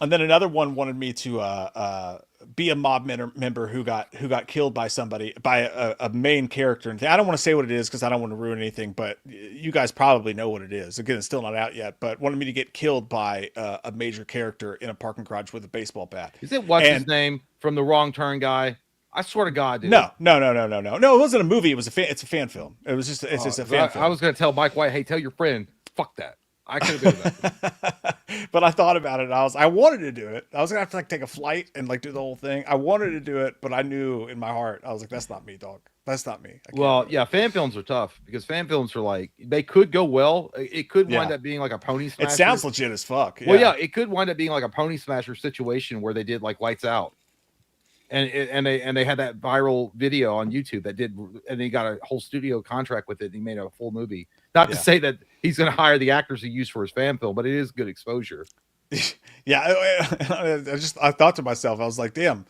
And then another one wanted me to be a mob member who got killed by somebody, by a main character. And I don't want to say what it is because I don't want to ruin anything, but you guys probably know what it is. Again, it's still not out yet, but wanted me to get killed by a major character in a parking garage with a baseball bat. Is it what's his name from the Wrong Turn guy? I swear to God, dude. No. It wasn't a movie. It's a fan film. It's just a fan film. I was gonna tell Mike White, hey, tell your friend, fuck that. I could have done that. But I thought about it. I wanted to do it. I was gonna have to like take a flight and like do the whole thing. I wanted to do it, but I knew in my heart, I was like, that's not me, dog. That's not me. Well, yeah, fan films are tough because fan films are like they could go well. It could wind up being like a pony smasher. It sounds legit as fuck. Well, yeah, it could wind up being like a pony smasher situation where they did like Lights Out. And they had that viral video on YouTube that did, and they got a whole studio contract with it. And he made a full movie. Not to say that he's going to hire the actors he used for his fan film, but it is good exposure. Yeah, I thought to myself, I was like, damn,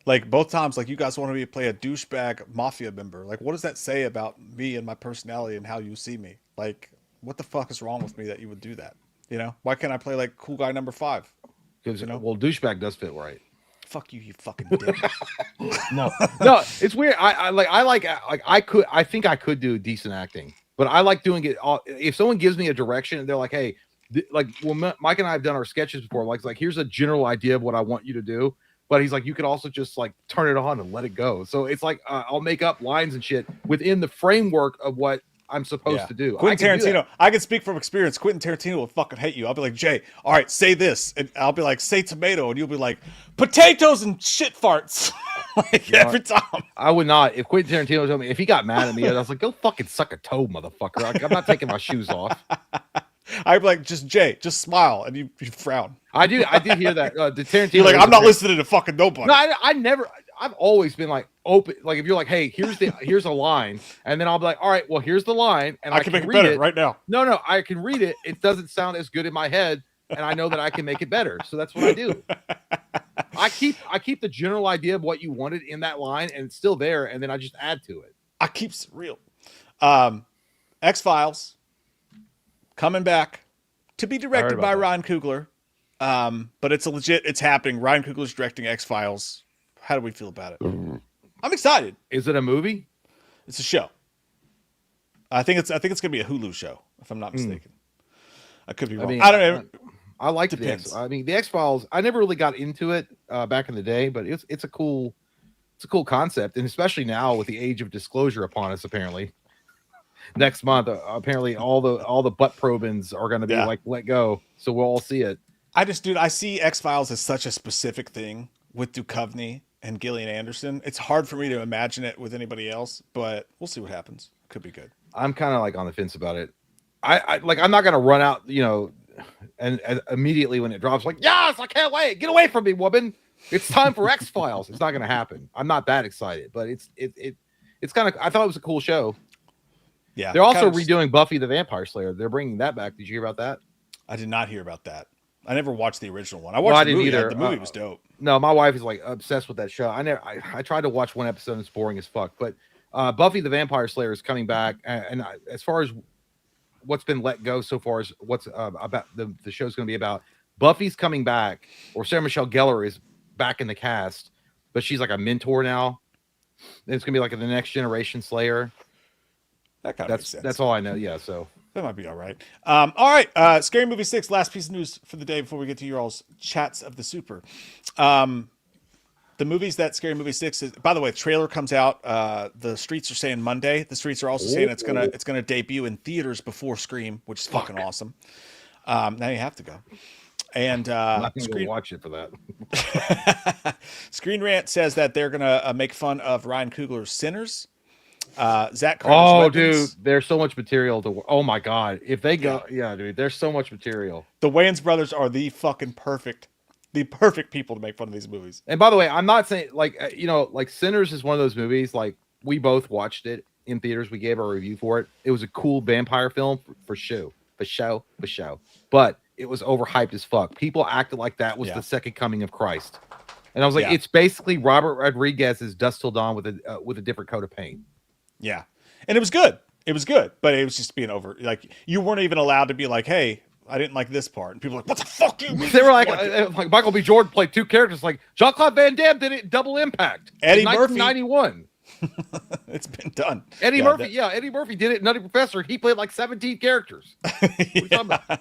like both times, like you guys wanted me to play a douchebag mafia member. Like, what does that say about me and my personality and how you see me? Like, what the fuck is wrong with me that you would do that? You know, why can't I play like cool guy number 5? Because well, douchebag does fit right. Fuck you, you fucking dick. no, it's weird. I think I could do decent acting, but I like doing it. If someone gives me a direction and they're like, hey, Mike and I have done our sketches before. Like, here's a general idea of what I want you to do. But he's like, you could also just like turn it on and let it go. So it's like, I'll make up lines and shit within the framework of what I'm supposed to do. Quentin Tarantino, I can speak from experience. Quentin Tarantino will fucking hate you. I'll be like, Jay, all right, say this. And I'll be like, say tomato. And you'll be like, potatoes and shit farts. Like every time. I would not. If Quentin Tarantino told me, if he got mad at me, I was like, go fucking suck a toe, motherfucker. Like, I'm not taking my shoes off. I'd be like, just Jay, just smile. And you frown. I did hear that. The Tarantino. You're like, I'm not listening to fucking nobody. No, I never. I've always been like open. Like if you're like, hey, here's a line, and then I'll be like, all right, well, here's the line, and I can make it better it right now. No, I can read it. It doesn't sound as good in my head, and I know that I can make it better. So that's what I do. I keep the general idea of what you wanted in that line, and it's still there, and then I just add to it. I keep it real. X-Files coming back to be directed by Ryan Coogler, but it's happening. Ryan Coogler's directing X-Files. How do we feel about it? I'm excited. Is it a movie? It's a show. I think it's gonna be a Hulu show, if I'm not mistaken. I could be wrong. I don't know. I like the X-Files. I never really got into it back in the day, but it's a cool concept, and especially now with the age of disclosure upon us. Apparently, next month, apparently all the butt probings are going to be like let go, so we'll all see it. I see X-Files as such a specific thing with Duchovny and Gillian Anderson. It's hard for me to imagine it with anybody else, but we'll see what happens. Could be good. I'm kind of like on the fence about it. I'm not going to run out, and immediately when it drops, like, yes, I can't wait. Get away from me, woman. It's time for X-Files. It's not going to happen. I'm not that excited, but it's kind of, I thought it was a cool show. Yeah. They're also redoing Buffy the Vampire Slayer. They're bringing that back. Did you hear about that? I did not hear about that. I never watched the original one. I watched the movie. Either. The movie was dope. No, my wife is like obsessed with that show. I tried to watch one episode and it's boring as fuck. But Buffy the Vampire Slayer is coming back, and as far as what's been let go so far as what's about the show's going to be about, Buffy's coming back, or Sarah Michelle Gellar is back in the cast, but she's like a mentor now. And it's going to be like the next generation Slayer. That kind of makes sense. That's all I know. Yeah, so. That might be all right. All right. Scary Movie 6, last piece of news for the day before we get to your all's chats of the super. the movies that Scary Movie 6 is. By the way, the trailer comes out. The streets are saying Monday. The streets are also saying it's gonna debut in theaters before Scream, which is fucking awesome. Now you have to go. And I'm not gonna go watch it for that. Screen Rant says that they're gonna make fun of Ryan Coogler's Sinners. Zach Carter's Oh, Weapons. dude, there's so much material to. Oh my god, if they go, yeah, dude, there's so much material. The Wayans brothers are the perfect people to make fun of these movies. And by the way, I'm not saying like like Sinners is one of those movies. Like we both watched it in theaters. We gave our review for it. It was a cool vampire film for show. But it was overhyped as fuck. People acted like that was the second coming of Christ, and I was like, it's basically Robert Rodriguez's Dusk Till Dawn with a different coat of paint. Yeah, and it was good. It was good, but it was just being over. Like you weren't even allowed to be like, "Hey, I didn't like this part," and people were like, "What the fuck?" They were like Michael B. Jordan played two characters. Like Jean-Claude Van Damme did it Double Impact. Eddie in Murphy. 1991. It's been done. Eddie Murphy did it in Nutty Professor. He played like 17 characters. What are you talking about?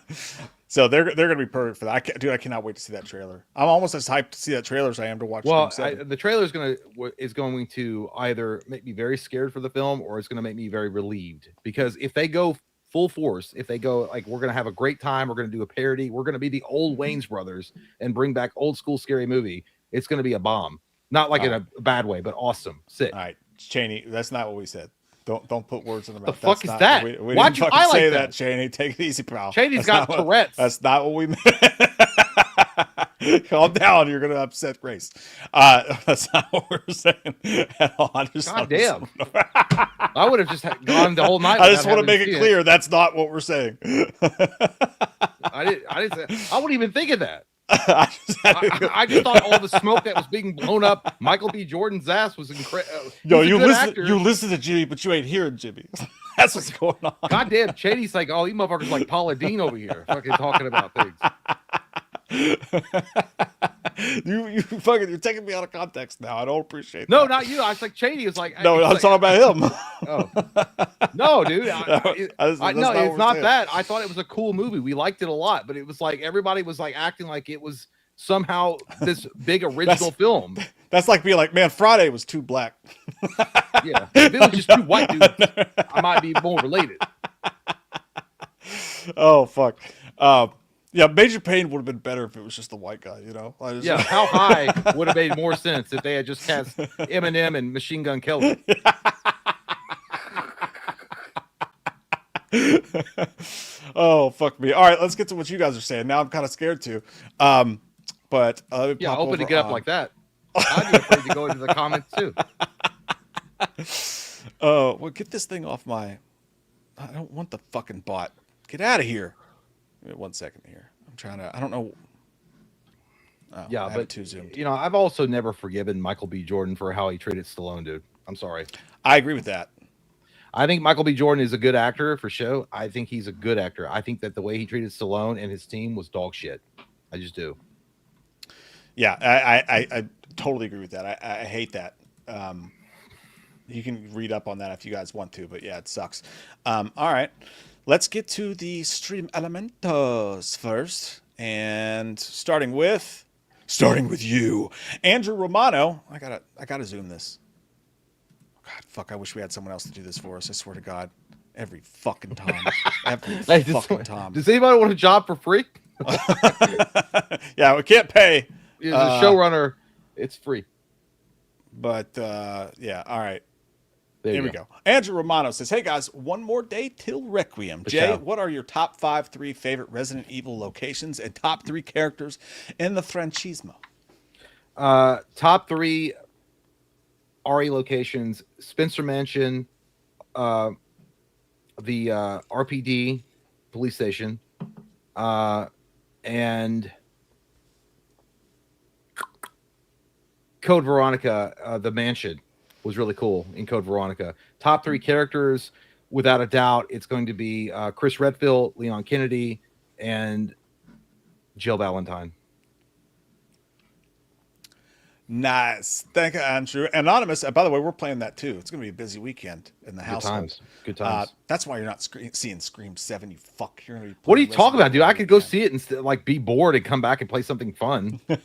So they're gonna be perfect for that. I cannot wait to see that trailer. I'm almost as hyped to see that trailer as I am to watch. Well, the trailer is going to either make me very scared for the film or it's going to make me very relieved, because if they go full force, if they go like we're going to have a great time, we're going to do a parody, we're going to be the old Wayans brothers and bring back old school Scary Movie, it's going to be a bomb. Not like in a bad way, but awesome. Sick. All right, Cheney, that's not what we said. Don't put words in the mouth. The fuck is that? We Why'd didn't you fucking highlight say that? Cheney. Take it easy, pal. Cheney's got Tourette's. That's not what we meant. Calm down. You're going to upset Grace. That's not what we're saying at all. God damn. I would have just gone the whole night. I just want to make it clear that's not what we're saying. I didn't say, I wouldn't even think of that. I just thought all the smoke that was being blown up Michael B. Jordan's ass was incredible. No, you listen to Jimmy, but you ain't hearing Jimmy. That's what's going on. Goddamn, Cheney's like, oh, you motherfuckers like Paula Dean over here, fucking talking about things. You're taking me out of context now. I don't appreciate No, that. not you. I was like, Cheney was like, no, I'm talking about him. Oh. No, dude. No, it's not saying. that. I thought it was a cool movie. We liked it a lot, but it was like everybody was like acting like it was somehow this big original film. That's like being like, man, Friday was too black. Yeah. If it was just two white dudes, I might be more related. Oh, fuck. Yeah, Major Payne would have been better if it was just the white guy, you know? Yeah, How High would have made more sense if they had just cast Eminem and Machine Gun Kelly. Oh, fuck me. All right, let's get to what you guys are saying. Now I'm kind of scared too. But yeah, open to get up like that. I'd be afraid to go into the comments too. Well, get this thing off my... I don't want the fucking bot. Get out of here. Wait 1 second here. I'm trying to... I don't know... Oh, yeah, but too zoomed. You know, I've also never forgiven Michael B. Jordan for how he treated Stallone, dude. I'm sorry. I agree with that. I think Michael B. Jordan is a good actor for show. I think he's a good actor. I think that the way he treated Stallone and his team was dog shit. I just do. Yeah, I totally agree with that. I hate that. You can read up on that if you guys want to, but yeah, it sucks. All right, let's get to the stream elementos first, and starting with you, Andrew Romano. I gotta zoom this. God, fuck! I wish we had someone else to do this for us. I swear to God, every fucking time, fucking time. Does anybody want a job for free? Yeah, we can't pay. As a showrunner, it's free. But yeah, all right. Here we go. Andrew Romano says, "Hey guys, one more day till Requiem. Jay, what are your top 3 favorite Resident Evil locations and top 3 characters in the Franchismo?" Top 3 RE locations: Spencer Mansion, the RPD police station, and Code Veronica. The mansion was really cool in Code Veronica. Top 3 characters, without a doubt, it's going to be Chris Redfield, Leon Kennedy, and Jill Valentine. Nice. Thank you, Andrew. Anonymous, by the way, we're playing that too. It's going to be a busy weekend in the household. Good times. That's why you're not seeing Scream 7, you fuck. You're gonna be What are you playing talking about, dude? I could go Resident see it and like be bored and come back and play something fun. Evil.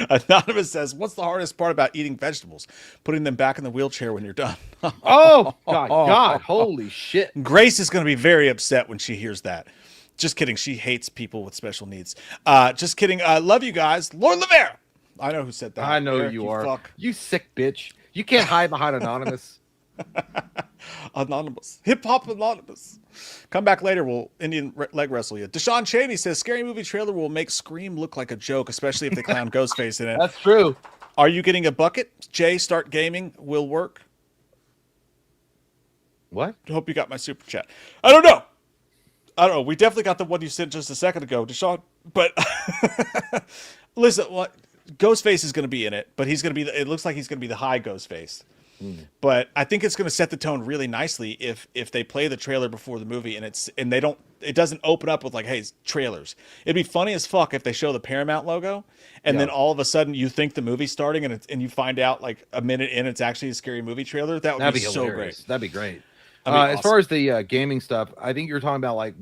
Anonymous says, what's the hardest part about eating vegetables? Putting them back in the wheelchair when you're done. Oh, God. Holy shit. Grace is going to be very upset when she hears that. Just kidding. She hates people with special needs. Just kidding. I love you guys. Lord Lavera. I know who said that. I know Eric, you are. Fuck. You sick bitch. You can't hide behind Anonymous. Anonymous. Hip Hop Anonymous. Come back later. We'll Indian leg wrestle you. Deshaun Cheney says, scary movie trailer will make Scream look like a joke, especially if they clown Ghostface in it. That's true. Are you getting a bucket? Jay, start gaming. Will work. What? Hope you got my super chat. I don't know. We definitely got the one you sent just a second ago, Deshaun. But listen, what Ghostface is going to be in it, but he's going to be. It looks like he's going to be the high Ghostface. But I think it's going to set the tone really nicely if they play the trailer before the movie and it doesn't open up with like, hey, trailers. It'd be funny as fuck if they show the Paramount logo and then all of a sudden you think the movie's starting and you find out like a minute in it's actually a scary movie trailer. That'd be so hilarious. great. That'd be great. Awesome. As far as the gaming stuff, I think you're talking about like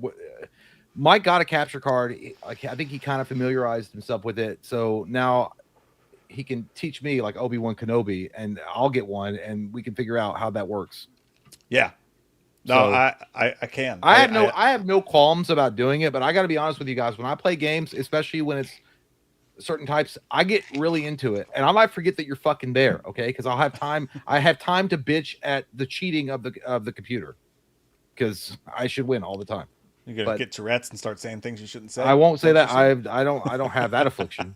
Mike got a capture card. I think he kind of familiarized himself with it. So now he can teach me like Obi-Wan Kenobi and I'll get one and we can figure out how that works. Yeah. No, so, I can. I have no qualms about doing it, but I got to be honest with you guys. When I play games, especially when it's certain types, I get really into it, and I might forget that you're fucking there, okay? Because I'll have time. I have time to bitch at the cheating of the computer, because I should win all the time. You're gonna get Tourette's and start saying things you shouldn't say. I won't say that. I don't have that affliction.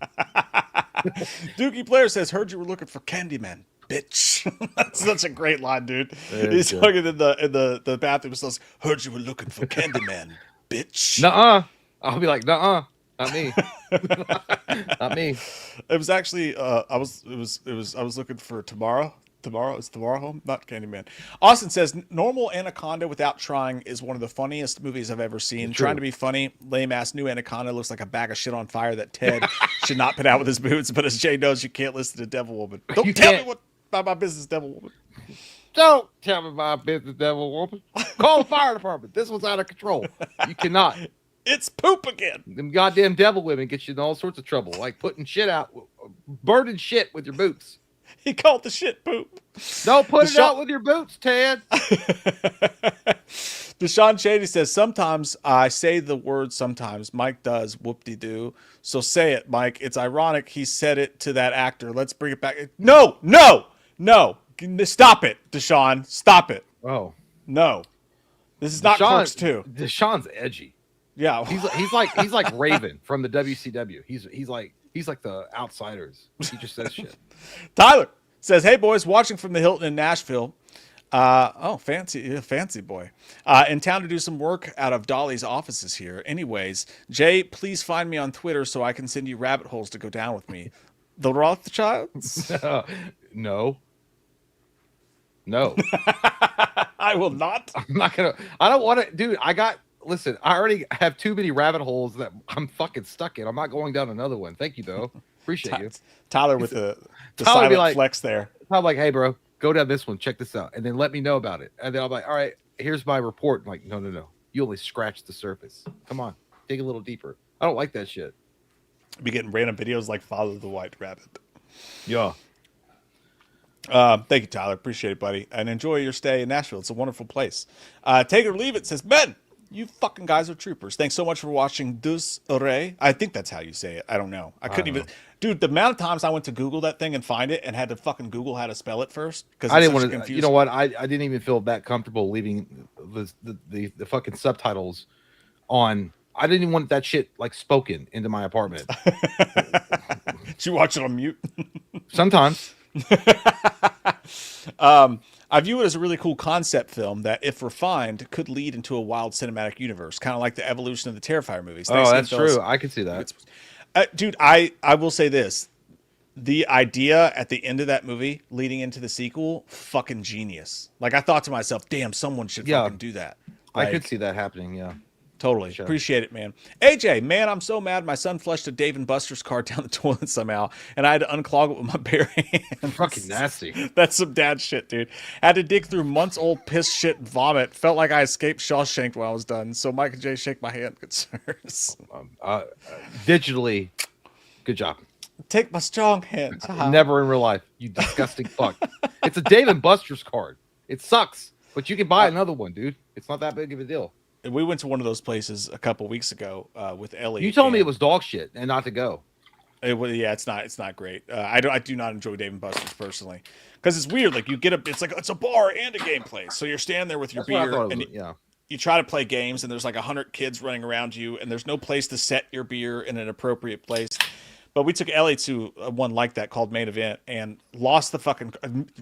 Dookie Player says, "Heard you were looking for Candyman, bitch." That's such a great line, dude. He's talking in the bathroom. Says, "Heard you were looking for Candyman, bitch." Nuh-uh. I'll be like, nuh-uh. Not me. Not me. It was actually I was looking for Tomorrow. Is Tomorrow Home? Not Candyman. Austin says normal Anaconda without trying is one of the funniest movies I've ever seen. Trying to be funny, lame ass new Anaconda looks like a bag of shit on fire that Ted should not put out with his boots. But as Jay knows, you can't listen to Devil Woman. Don't tell me what about my business, Devil Woman. Don't tell me my business, Devil Woman. Call the fire department. This one's out of control. You cannot. It's poop again. Them goddamn devil women get you in all sorts of trouble, like putting shit out, burning shit with your boots. He called the shit poop. Don't put it out with your boots, Ted. Deshaun Shady says, sometimes I say the word sometimes. Mike does whoop-de-doo. So say it, Mike. It's ironic he said it to that actor. Let's bring it back. No. Stop it, Deshaun. Stop it. Oh. No. This is not Clerks 2. Deshaun's edgy. Yeah. He's like Raven from the WCW. He's like the Outsiders. He just says shit. Tyler says, "Hey boys, watching from the Hilton in Nashville. Fancy boy. In town to do some work out of Dolly's offices here. Anyways, Jay, please find me on Twitter so I can send you rabbit holes to go down with me. The Rothschilds? No. I will not. I'm not gonna. I don't want to, dude. Listen, I already have too many rabbit holes that I'm fucking stuck in. I'm not going down another one. Thank you, though. Appreciate you. Tyler with the silent flex there. I'm like, hey, bro, go down this one. Check this out. And then let me know about it. And then I'm like, all right, here's my report. I'm like, no. You only scratched the surface. Come on. Dig a little deeper. I don't like that shit. Be getting random videos like Follow the White Rabbit. Yeah. Thank you, Tyler. Appreciate it, buddy. And enjoy your stay in Nashville. It's a wonderful place. Take it or leave it says, Ben, you fucking guys are troopers. Thanks so much for watching Deus Irae. I think that's how you say it. I don't know. I couldn't even. Dude, the amount of times I went to Google that thing and find it and had to fucking Google how to spell it first. Because I didn't want to. You know what? I didn't even feel that comfortable leaving the fucking subtitles on. I didn't even want that shit like spoken into my apartment. Did you watch it on mute? Sometimes. I view it as a really cool concept film that, if refined, could lead into a wild cinematic universe, kind of like the evolution of the Terrifier movies. Oh, that's true. I can see that. Dude, I will say this. The idea at the end of that movie leading into the sequel, fucking genius. Like, I thought to myself, damn, someone should fucking do that. I could see that happening, yeah. Totally. Sure. Appreciate it, man. AJ, man, I'm so mad. My son flushed a Dave and Buster's card down the toilet somehow, and I had to unclog it with my bare hands. Fucking nasty. That's some dad shit, dude. Had to dig through months old piss shit and vomit. Felt like I escaped Shawshank when I was done. So Mike and Jay, shake my hand, good sirs. Digitally, good job. Take my strong hand. Never in real life, you disgusting fuck. It's a Dave and Buster's card. It sucks, but you can buy another one, dude. It's not that big of a deal. We went to one of those places a couple weeks ago with Ellie. You told me it was dog shit and not to go. Yeah, it's not great. I do not enjoy Dave and Buster's personally because it's weird. Like you get it's a bar and a game place, so you're standing there with your beer and you try to play games, and there's like 100 kids running around you, and there's no place to set your beer in an appropriate place. But we took Ellie to one like that called Main Event and lost the fucking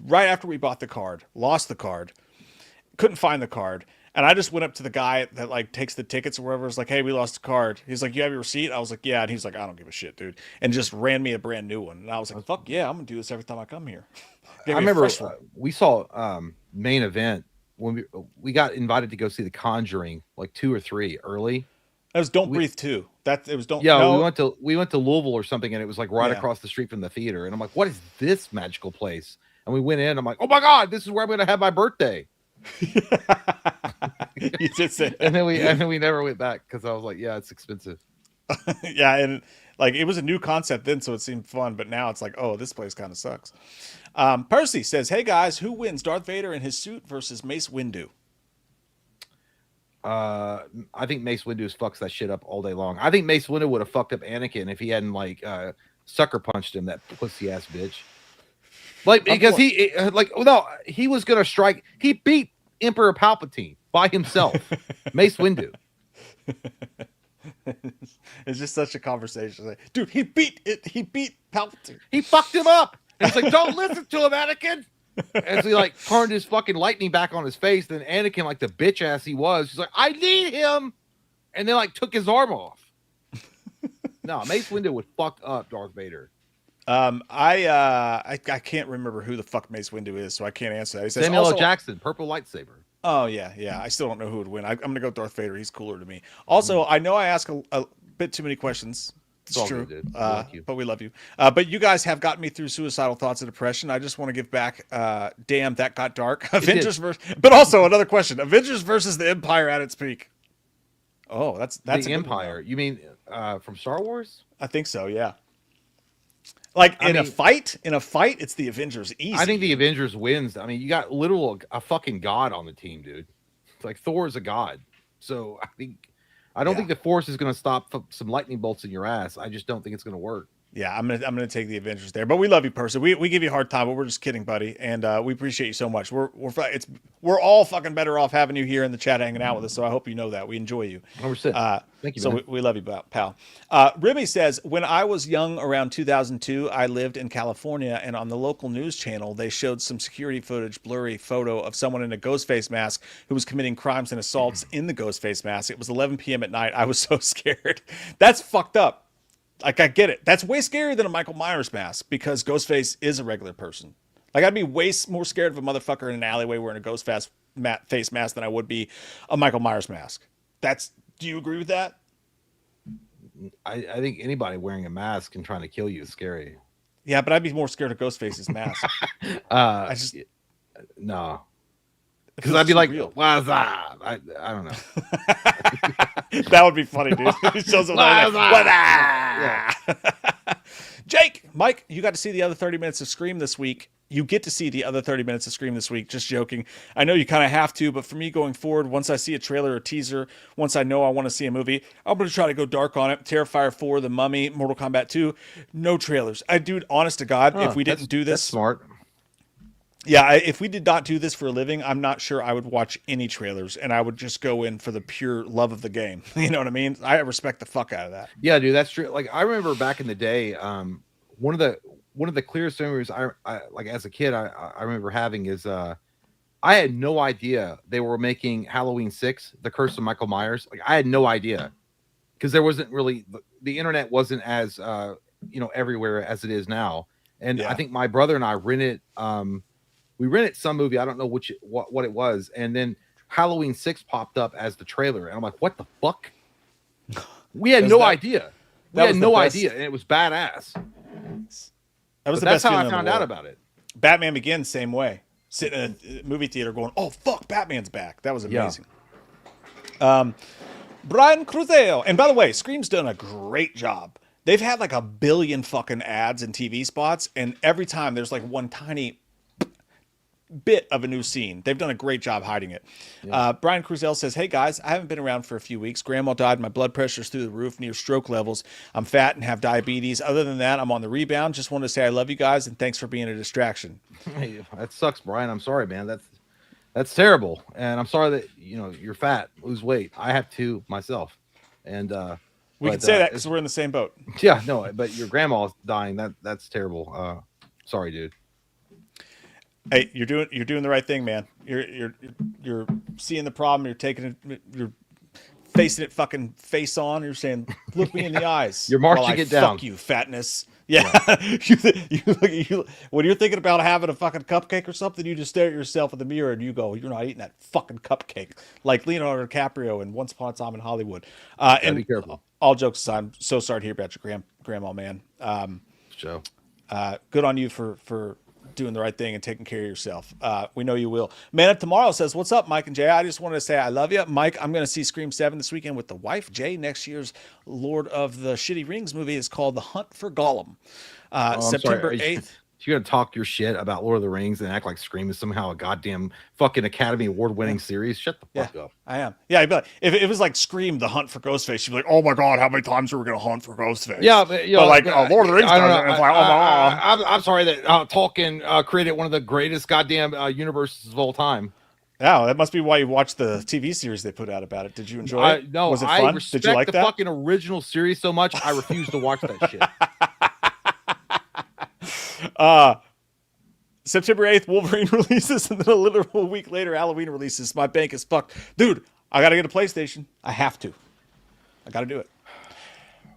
right after we bought the card. Lost the card, couldn't find the card. And I just went up to the guy that like takes the tickets or whatever. It's like, hey, we lost a card. He's like, you have your receipt? I was like, yeah. And he's like, I don't give a shit, dude. And just ran me a brand new one. And I was like, fuck yeah, I'm gonna do this every time I come here. I remember we saw Main Event when we got invited to go see The Conjuring like 2 or 3 early. It was Don't Breathe 2. It was Don't. Yeah, no. we went to Louisville or something, and it was like right across the street from the theater. And I'm like, what is this magical place? And we went in. I'm like, oh my god, this is where I'm gonna have my birthday. You did say that. and then we never went back because I was like, yeah, it's expensive. Yeah, and like it was a new concept then, so it seemed fun, but now it's like, oh, this place kind of sucks. Percy says, hey guys, who wins, Darth Vader in his suit versus Mace Windu? I think Mace Windu fucks that shit up all day long. I think Mace Windu would have fucked up Anakin if he hadn't like sucker punched him, that pussy ass bitch. Like because he was gonna strike. He beat Emperor Palpatine by himself. Mace Windu. It's just such a conversation. Like, dude, he beat Palpatine. He fucked him up. And he's like, don't listen to him, Anakin. As he like turned his fucking lightning back on his face, then Anakin, like the bitch ass he was, he's like, I need him, and then like took his arm off. No, Mace Windu would fuck up Darth Vader. I can't remember who the fuck Mace Windu is, so I can't answer that. He says, Samuel L. Jackson, purple lightsaber. Oh yeah. I still don't know who would win. I'm gonna go with Darth Vader. He's cooler to me. Also, I know I ask a bit too many questions. It's true, good, but we love you. But you guys have gotten me through suicidal thoughts and depression. I just want to give back. Damn, that got dark. Avengers versus, but also another question: Avengers versus the Empire at its peak. Oh, that's the Empire. You mean from Star Wars? I think so. Yeah. Like in a fight, it's the Avengers easy. I think the Avengers wins. I mean, you got a fucking god on the team, dude. It's like Thor is a god. So I don't think the Force is going to stop some lightning bolts in your ass. I just don't think it's going to work. Yeah, I'm gonna take the Avengers there, but we love you, Percy. We give you a hard time, but we're just kidding, buddy, and we appreciate you so much. We're all fucking better off having you here in the chat hanging out with us. So I hope you know that we enjoy you. 100%. Thank you. So we love you, pal. Ribby says, when I was young, around 2002, I lived in California, and on the local news channel, they showed some security footage, blurry photo of someone in a ghost face mask who was committing crimes and assaults in the ghost face mask. It was 11 p.m. at night. I was so scared. That's fucked up. Like, I get it. That's way scarier than a Michael Myers mask because Ghostface is a regular person. Like, I'd be way more scared of a motherfucker in an alleyway wearing a ghost face mask than I would be a Michael Myers mask. Do you agree with that? I think anybody wearing a mask and trying to kill you is scary. Yeah, but I'd be more scared of Ghostface's mask. No. Because I'd be like, what's up? I don't know. That would be funny, dude. He shows up like, what up? Jake, Mike, you got to see the other 30 minutes of Scream this week. You get to see the other 30 minutes of Scream this week. Just joking. I know you kind of have to, but for me going forward, once I see a trailer or teaser, once I know I want to see a movie, I'm going to try to go dark on it. Terrifier 4, The Mummy, Mortal Kombat 2, no trailers. Dude, honest to God, if we didn't do this. That's smart. Yeah, if we did not do this for a living, I'm not sure I would watch any trailers, and I would just go in for the pure love of the game. You know what I mean? I respect the fuck out of that. Yeah, dude, that's true. Like, I remember back in the day, one of the clearest memories I like as a kid I remember having is I had no idea they were making Halloween 6, The Curse of Michael Myers. Like, I had no idea because there wasn't really the internet wasn't as everywhere as it is now. And I think my brother and I rented. We rented some movie. I don't know what it was. And then Halloween 6 popped up as the trailer, and I'm like, what the fuck? We had no idea. We had no idea, and it was badass. That was But the that's best how I feeling in the found out world. about it. Batman Begins, same way. Sitting in a movie theater going, oh, fuck, Batman's back. That was amazing. Brian Cruzeo. And by the way, Scream's done a great job. They've had like 1 billion fucking ads and TV spots, and every time there's like one tiny bit of a new scene. They've done a great job hiding it. Brian Cruzell says, hey guys, I haven't been around for a few weeks. Grandma died. My blood pressure's through the roof, near stroke levels. I'm fat and have diabetes. Other than that, I'm on the rebound. Just wanted to say I love you guys and thanks for being a distraction. Hey, that sucks, Brian. I'm sorry, man. That's terrible. And I'm sorry that, you're fat, lose weight. I have to myself. And we can say that because we're in the same boat. Yeah, no, but your grandma's dying. That's terrible. Sorry, dude. Hey, you're doing the right thing, man. You're seeing the problem. You're taking it. You're facing it, fucking face on. You're saying, "Look me in the eyes." You're marching it down. Fuck you, fatness. Yeah. When you're thinking about having a fucking cupcake or something, you just stare at yourself in the mirror and you go, "You're not eating that fucking cupcake." Like Leonardo DiCaprio in Once Upon a Time in Hollywood. And be careful. All jokes aside, I'm so sorry to hear about your grandma, man. Joe. Good on you for doing the right thing and taking care of yourself. We know you will. Man of Tomorrow says, what's up, Mike and Jay? I just wanted to say I love you. Mike, I'm going to see Scream 7 this weekend with the wife. Jay, next year's Lord of the Shitty Rings movie is called The Hunt for Gollum. September 8th. You're going to talk your shit about Lord of the Rings and act like Scream is somehow a goddamn fucking Academy Award-winning series? Shut the fuck up. I am. Yeah, I'd be like, if it was like Scream, The Hunt for Ghostface, you'd be like, oh my God, how many times are we going to hunt for Ghostface? Yeah, but, Lord of the Rings, I don't know. it's like, oh my God. I'm sorry that Tolkien created one of the greatest goddamn universes of all time. Yeah, that must be why you watched the TV series they put out about it. Did you enjoy it? No, was it fun? I respect Did you like the that? fucking original series so much, I refuse to watch that shit. September 8th, Wolverine releases, and then a literal week later, Halloween releases. My bank is fucked. Dude, I got to get a PlayStation. I have to. I got to do it.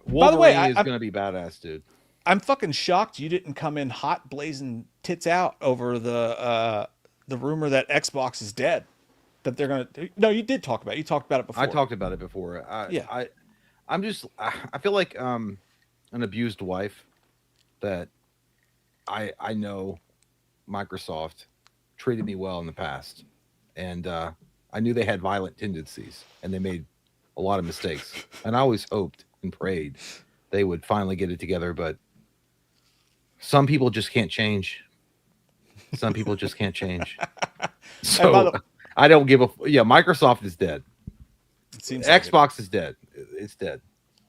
Wolverine By the way, is going to be badass, dude. I'm fucking shocked you didn't come in hot, blazing tits out over the rumor that Xbox is dead. That they're going to... No, you did talk about it. You talked about it before. I talked about it before. I feel like an abused wife that I know Microsoft treated me well in the past, and I knew they had violent tendencies and they made a lot of mistakes, and I always hoped and prayed they would finally get it together, but some people just can't change. Some people just can't change. So I don't give a... Yeah, Microsoft is dead. It seems Xbox is dead. It's dead.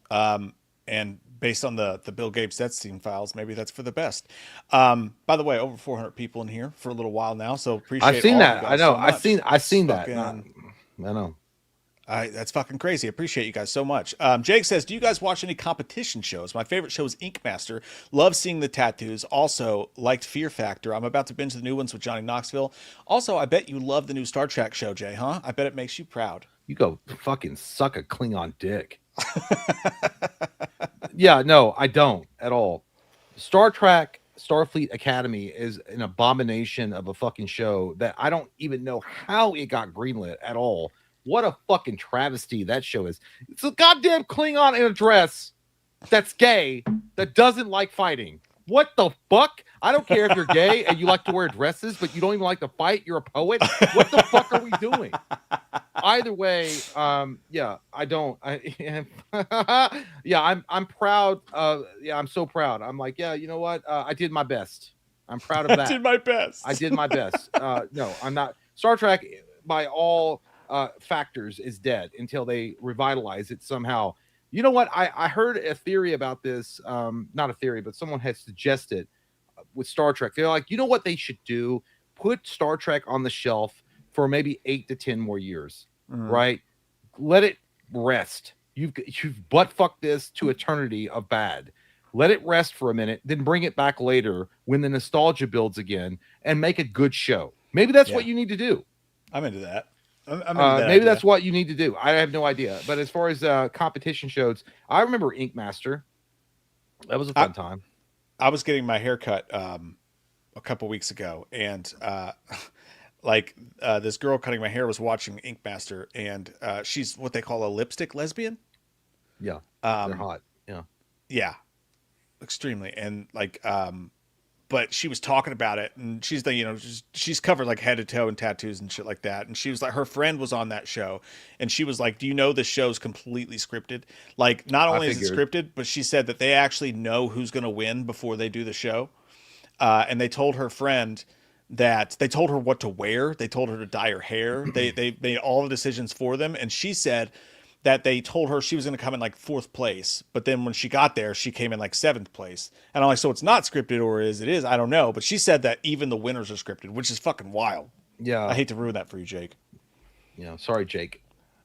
And based on the Bill Gates Epstein files, maybe that's for the best. By the way, over 400 people in here for a little while now, so appreciate. I've seen all that. you I guys know. so much. I've seen that. Fucking, I know. That's fucking crazy. I appreciate you guys so much. Jake says, do you guys watch any competition shows? My favorite show is Ink Master. Love seeing the tattoos. Also liked Fear Factor. I'm about to binge the new ones with Johnny Knoxville. Also, I bet you love the new Star Trek show, Jay, huh? I bet it makes you proud. You go fucking suck a Klingon dick. Yeah, no, I don't at all. Star Trek Starfleet Academy is an abomination of a fucking show that I don't even know how it got greenlit at all. What a fucking travesty that show is. It's a goddamn Klingon in a dress that's gay that doesn't like fighting. What the fuck? I don't care if you're gay and you like to wear dresses, but you don't even like to fight. You're a poet. What the fuck are we doing? Either way, yeah, I don't. Yeah, I'm proud. Yeah, I'm so proud. I'm like, yeah, you know what? I did my best. I'm proud of that. I did my best. I did my best. No, I'm not. Star Trek, by all factors, is dead until they revitalize it somehow. You know what? I heard a theory about this. Not a theory, but someone had suggested with Star Trek. They're like, you know what they should do? Put Star Trek on the shelf for maybe 8 to 10 more years, right? Let it rest. You've butt fucked this to eternity of bad. Let it rest for a minute, then bring it back later when the nostalgia builds again and make a good show. Maybe that's what you need to do. I'm into that. Maybe that's what you need to do. I have no idea. But as far as competition shows, I remember Ink Master. That was a fun time. I was getting my hair cut a couple weeks ago, and like this girl cutting my hair was watching Ink Master, and she's what they call a lipstick lesbian. Yeah, they're hot. Yeah, Yeah, extremely. And like, but she was talking about it, and she's the, she's covered like head to toe in tattoos and shit like that. And she was like, her friend was on that show, and she was like, "Do you know this show's completely scripted? Like, not only is it scripted, but she said that they actually know who's going to win before they do the show." And they told her friend that they told her what to wear. They told her to dye her hair. They made all the decisions for them. And she said that they told her she was going to come in like 4th place. But then when she got there, she came in like 7th place. And I'm like, so it's not scripted, or is it is? I don't know. But she said that even the winners are scripted, which is fucking wild. yeah. I hate to ruin that for you, Jake. Yeah, sorry, Jake.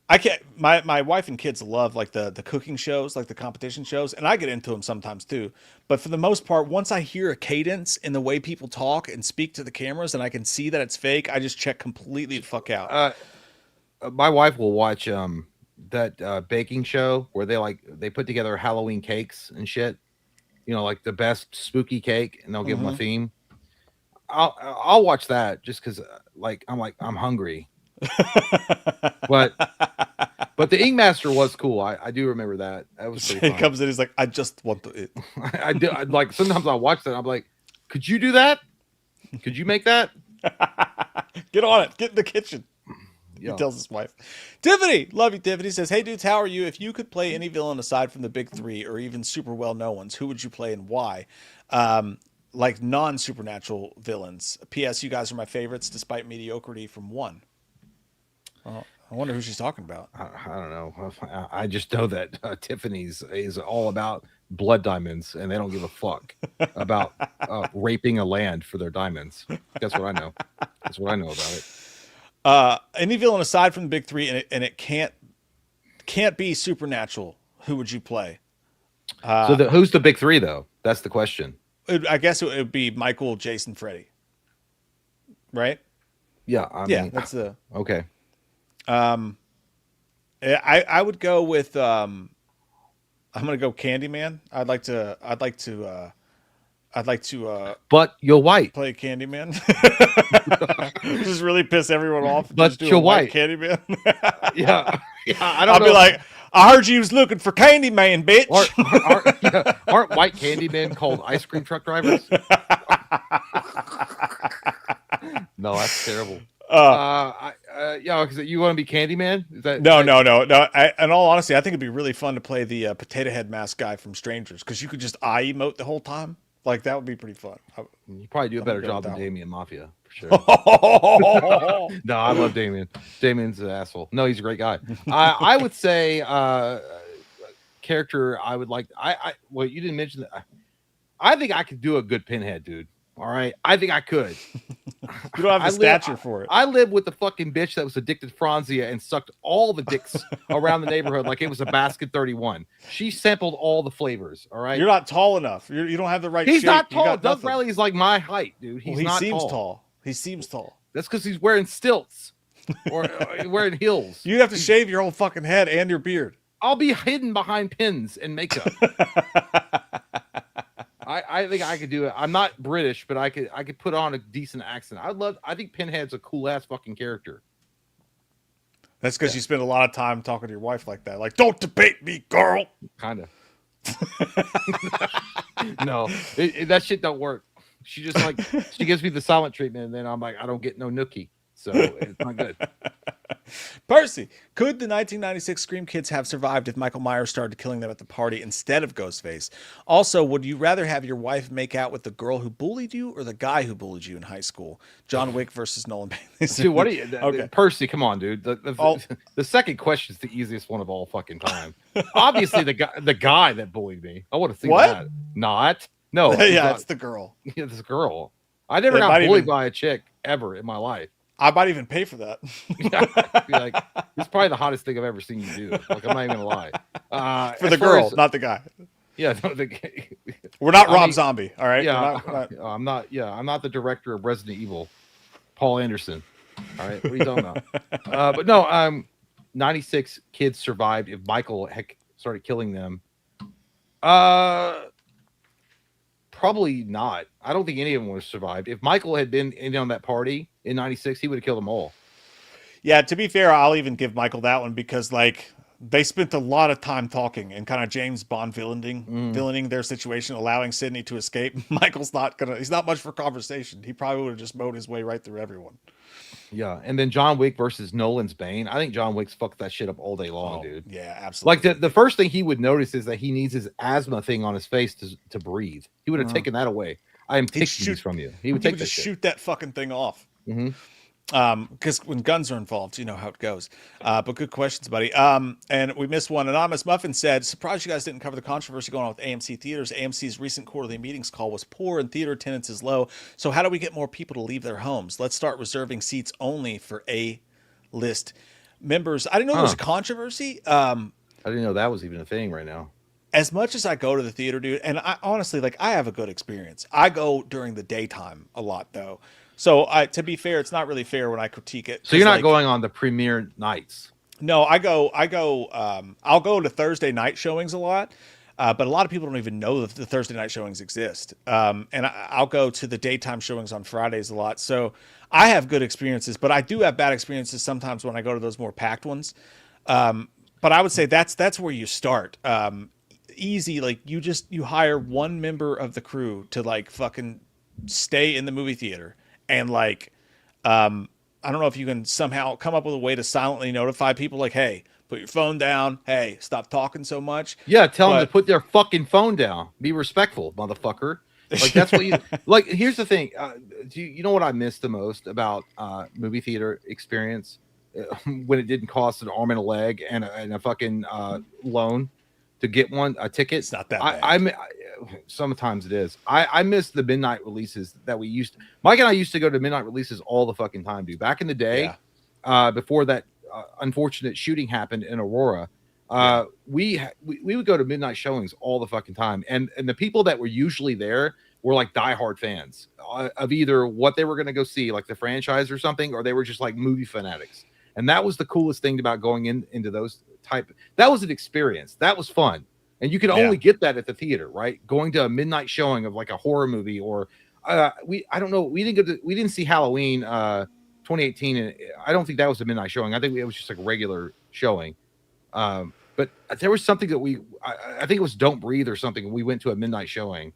I can't. My wife and kids love like the cooking shows, like the competition shows, and I get into them sometimes too. But for the most part, once I hear a cadence in the way people talk and speak to the cameras, and I can see that it's fake, I just check completely the fuck out. My wife will watch that baking show where they put together Halloween cakes and shit. Like the best spooky cake, and they'll give them a theme. I'll watch that just because I'm hungry. but the Ink Master was cool. I do remember that. That was pretty He fun. comes in, he's like, I just want to eat. I do. Like sometimes I watch that. I'm like, could you do that? Could you make that? Get on it. Get in the kitchen. Yeah. He tells his wife. Tiffany, love you, Tiffany, says, "Hey dudes, how are you? If you could play any villain aside from the big 3 or even super well-known ones, who would you play and why? Like non-supernatural villains. P.S. You guys are my favorites despite mediocrity from 1." Well, I wonder who she's talking about. I don't know. I just know that Tiffany's is all about blood diamonds, and they don't give a fuck about raping a land for their diamonds. That's what I know. That's what I know about it. Any villain aside from the big 3, and it can't be supernatural. Who would you play? So who's the big 3 though? That's the question. I guess it would be Michael, Jason, Freddy. Right? Yeah. I mean, that's the okay. I would go with I'm gonna go Candyman. I'd like to But you're white. play Candyman. Just really piss everyone off. But Just do a you're white white. Candyman. Yeah. I'll be like, I heard you was looking for Candyman, bitch. Aren't white Candymen called ice cream truck drivers? No, that's terrible. Because you want to be Candyman? Is that No. In all honesty, I think it'd be really fun to play the potato head mask guy from Strangers, because you could just eye emote the whole time. Like, that would be pretty fun. You probably do a better go job with than that Damien Mafia for sure. one. No, I love Damien. Damien's an asshole. No, he's a great guy. I would say character I would like. Well, you didn't mention that. I think I could do a good Pinhead, dude. All right, I think I could. You don't have the stature for it. I lived with the fucking bitch that was addicted to Franzia and sucked all the dicks around the neighborhood like it was a basket 31. She sampled all the flavors. All right, You're not tall enough. You don't have the right he's shape. not You tall. got Doug nothing. Riley is like my height, dude. He's Well, he not seems tall. tall. He seems tall. That's because he's wearing stilts or wearing heels. You have to shave your whole fucking head and your beard. I'll be hidden behind pins and makeup. I think I could do it. I'm not British, but I could put on a decent accent. I think Pinhead's a cool ass fucking character. That's because you spend a lot of time talking to your wife like that. Like, don't debate me, girl. Kind of. No, that shit don't work. She just she gives me the silent treatment, and then I'm like, I don't get no nookie, so it's not good. Percy, could the 1996 Scream kids have survived if Michael Myers started killing them at the party instead of Ghostface? Also, would you rather have your wife make out with the girl who bullied you or the guy who bullied you in high school? John Wick versus Nolan Bailey. Dude, what are you? Okay. Percy, come on, dude. The second question is the easiest one of all fucking time. Obviously, the guy that bullied me. I want to see What? that. Not. No. Yeah, it's the girl. Yeah, this girl. I never It got might bullied even- by a chick ever in my life. I might even pay for that. Be like, it's probably the hottest thing I've ever seen you do. Like, I'm not even gonna lie. For the girl, not the guy. Yeah, no, We're not I Rob mean, Zombie, all right? yeah, We're not- I'm not. Yeah, I'm not the director of Resident Evil, Paul Anderson. All right, what are you talking about? But no, 96 kids survived. If Michael started killing them, Probably not. I don't think any of them would have survived. If Michael had been in on that party in '96, he would have killed them all. Yeah, to be fair, I'll even give Michael that one because like they spent a lot of time talking and kind of James Bond villaining their situation, allowing Sydney to escape. He's not much for conversation. He probably would have just mowed his way right through everyone. Yeah, and then John Wick versus Nolan's Bane. I think John Wick's fucked that shit up all day long, dude. Yeah, absolutely. Like the first thing he would notice is that he needs his asthma thing on his face to breathe. He would have taken that away. I am taking these from you. He would take just shoot that fucking thing off. Because when guns are involved, you know how it goes. But good questions, buddy. And we missed one. Anonymous Muffin said, surprised you guys didn't cover the controversy going on with AMC theaters. AMC's recent quarterly meetings call was poor and theater attendance is low. So how do we get more people to leave their homes? Let's start reserving seats only for A-list members. I didn't know there was a controversy. I didn't know that was even a thing right now. As much as I go to the theater, dude, and I honestly, like, I have a good experience. I go during the daytime a lot, though. So, to be fair, it's not really fair when I critique it. So you're not going on the premiere nights? No, I'll go to Thursday night showings a lot, but a lot of people don't even know that the Thursday night showings exist. And I'll go to the daytime showings on Fridays a lot. So I have good experiences, but I do have bad experiences sometimes when I go to those more packed ones. But I would say that's where you start. Easy, like you hire one member of the crew to like fucking stay in the movie theater. And like, I don't know if you can somehow come up with a way to silently notify people like, hey, put your phone down. Hey, stop talking so much. Yeah, tell them to put their fucking phone down. Be respectful, motherfucker. Like that's what you like. Here's the thing. You know what I miss the most about movie theater experience when it didn't cost an arm and a leg and a fucking loan to get a ticket. It's not that bad. Sometimes it is. I miss the midnight releases that we used. Mike and I used to go to midnight releases all the fucking time, dude. Back in the day, before that unfortunate shooting happened in Aurora, we would go to midnight showings all the fucking time, and the people that were usually there were like diehard fans of either what they were going to go see, like the franchise or something, or they were just like movie fanatics. And that was the coolest thing about going into those type. That was an experience. That was fun. And you could only get that at the theater, right? Going to a midnight showing of like a horror movie, or I don't know. We didn't see Halloween 2018, and I don't think that was a midnight showing. I think it was just like a regular showing. But there was something that I think it was Don't Breathe or something. We went to a midnight showing,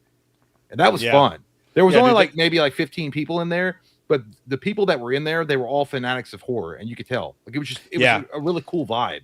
and that was fun. There was only maybe 15 people in there, but the people that were in there, they were all fanatics of horror, and you could tell. Like it was a really cool vibe.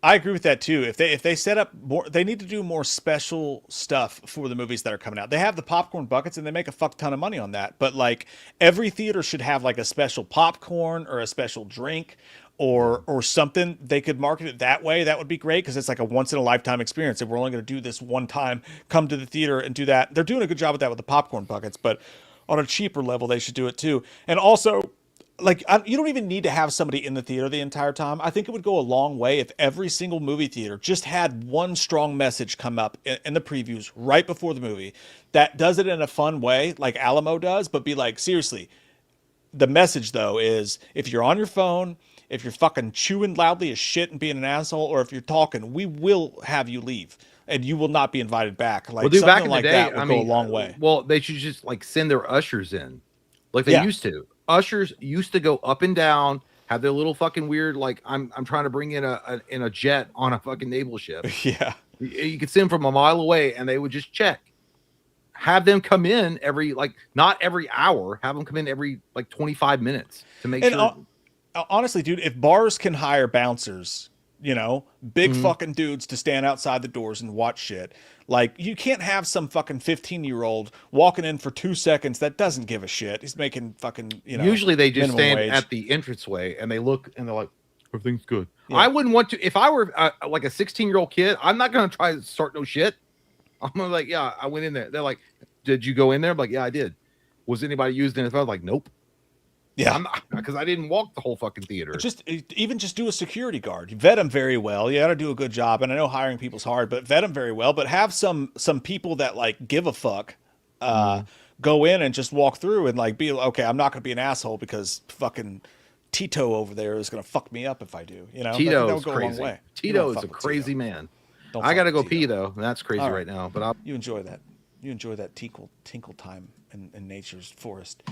I agree with that too. If they set up more, they need to do more special stuff for the movies that are coming out. They have the popcorn buckets and they make a fuck ton of money on that. But like every theater should have like a special popcorn or a special drink or something. They could market it that way. That would be great because it's like a once in a lifetime experience. If we're only going to do this one time, come to the theater and do that. They're doing a good job with that with the popcorn buckets, but on a cheaper level, they should do it too. And also, like, you don't even need to have somebody in the theater the entire time. I think it would go a long way if every single movie theater just had one strong message come up in the previews right before the movie that does it in a fun way, like Alamo does, but be like, seriously, the message, though, is if you're on your phone, if you're fucking chewing loudly as shit and being an asshole, or if you're talking, we will have you leave. And you will not be invited back. Like, something back in like the day, that would go a long way. Well, they should just, like, send their ushers in. Like they used to. Ushers used to go up and down, have their little fucking weird, like, I'm trying to bring in a jet on a fucking naval ship. Yeah. You could see them from a mile away, and they would just check. Have them come in not every hour. Have them come in every, 25 minutes to make sure. Honestly, dude, if bars can hire bouncers, big fucking dudes to stand outside the doors and watch shit. Like, you can't have some fucking 15-year-old walking in for 2 seconds that doesn't give a shit. He's making fucking, Usually they just stand wage at the entranceway and they look and they're like, everything's good. Yeah. I wouldn't want to, if I were like a 16-year-old kid, I'm not going to try to start no shit. I'm gonna like, yeah, I went in there. They're like, did you go in there? I'm like, yeah, I did. Was anybody used in it? I was like, nope. Yeah, because I didn't walk the whole fucking theater. Just do a security guard. You vet them very well. You got to do a good job. And I know hiring people's hard, but vet them very well. But have some people that like give a fuck, go in and just walk through and like be okay. I'm not going to be an asshole because fucking Tito over there is going to fuck me up if I do. Tito is go crazy. A long way. Tito is a crazy man. I got to go pee though. That's crazy right now. But you enjoy that. You enjoy that tinkle time in nature's forest.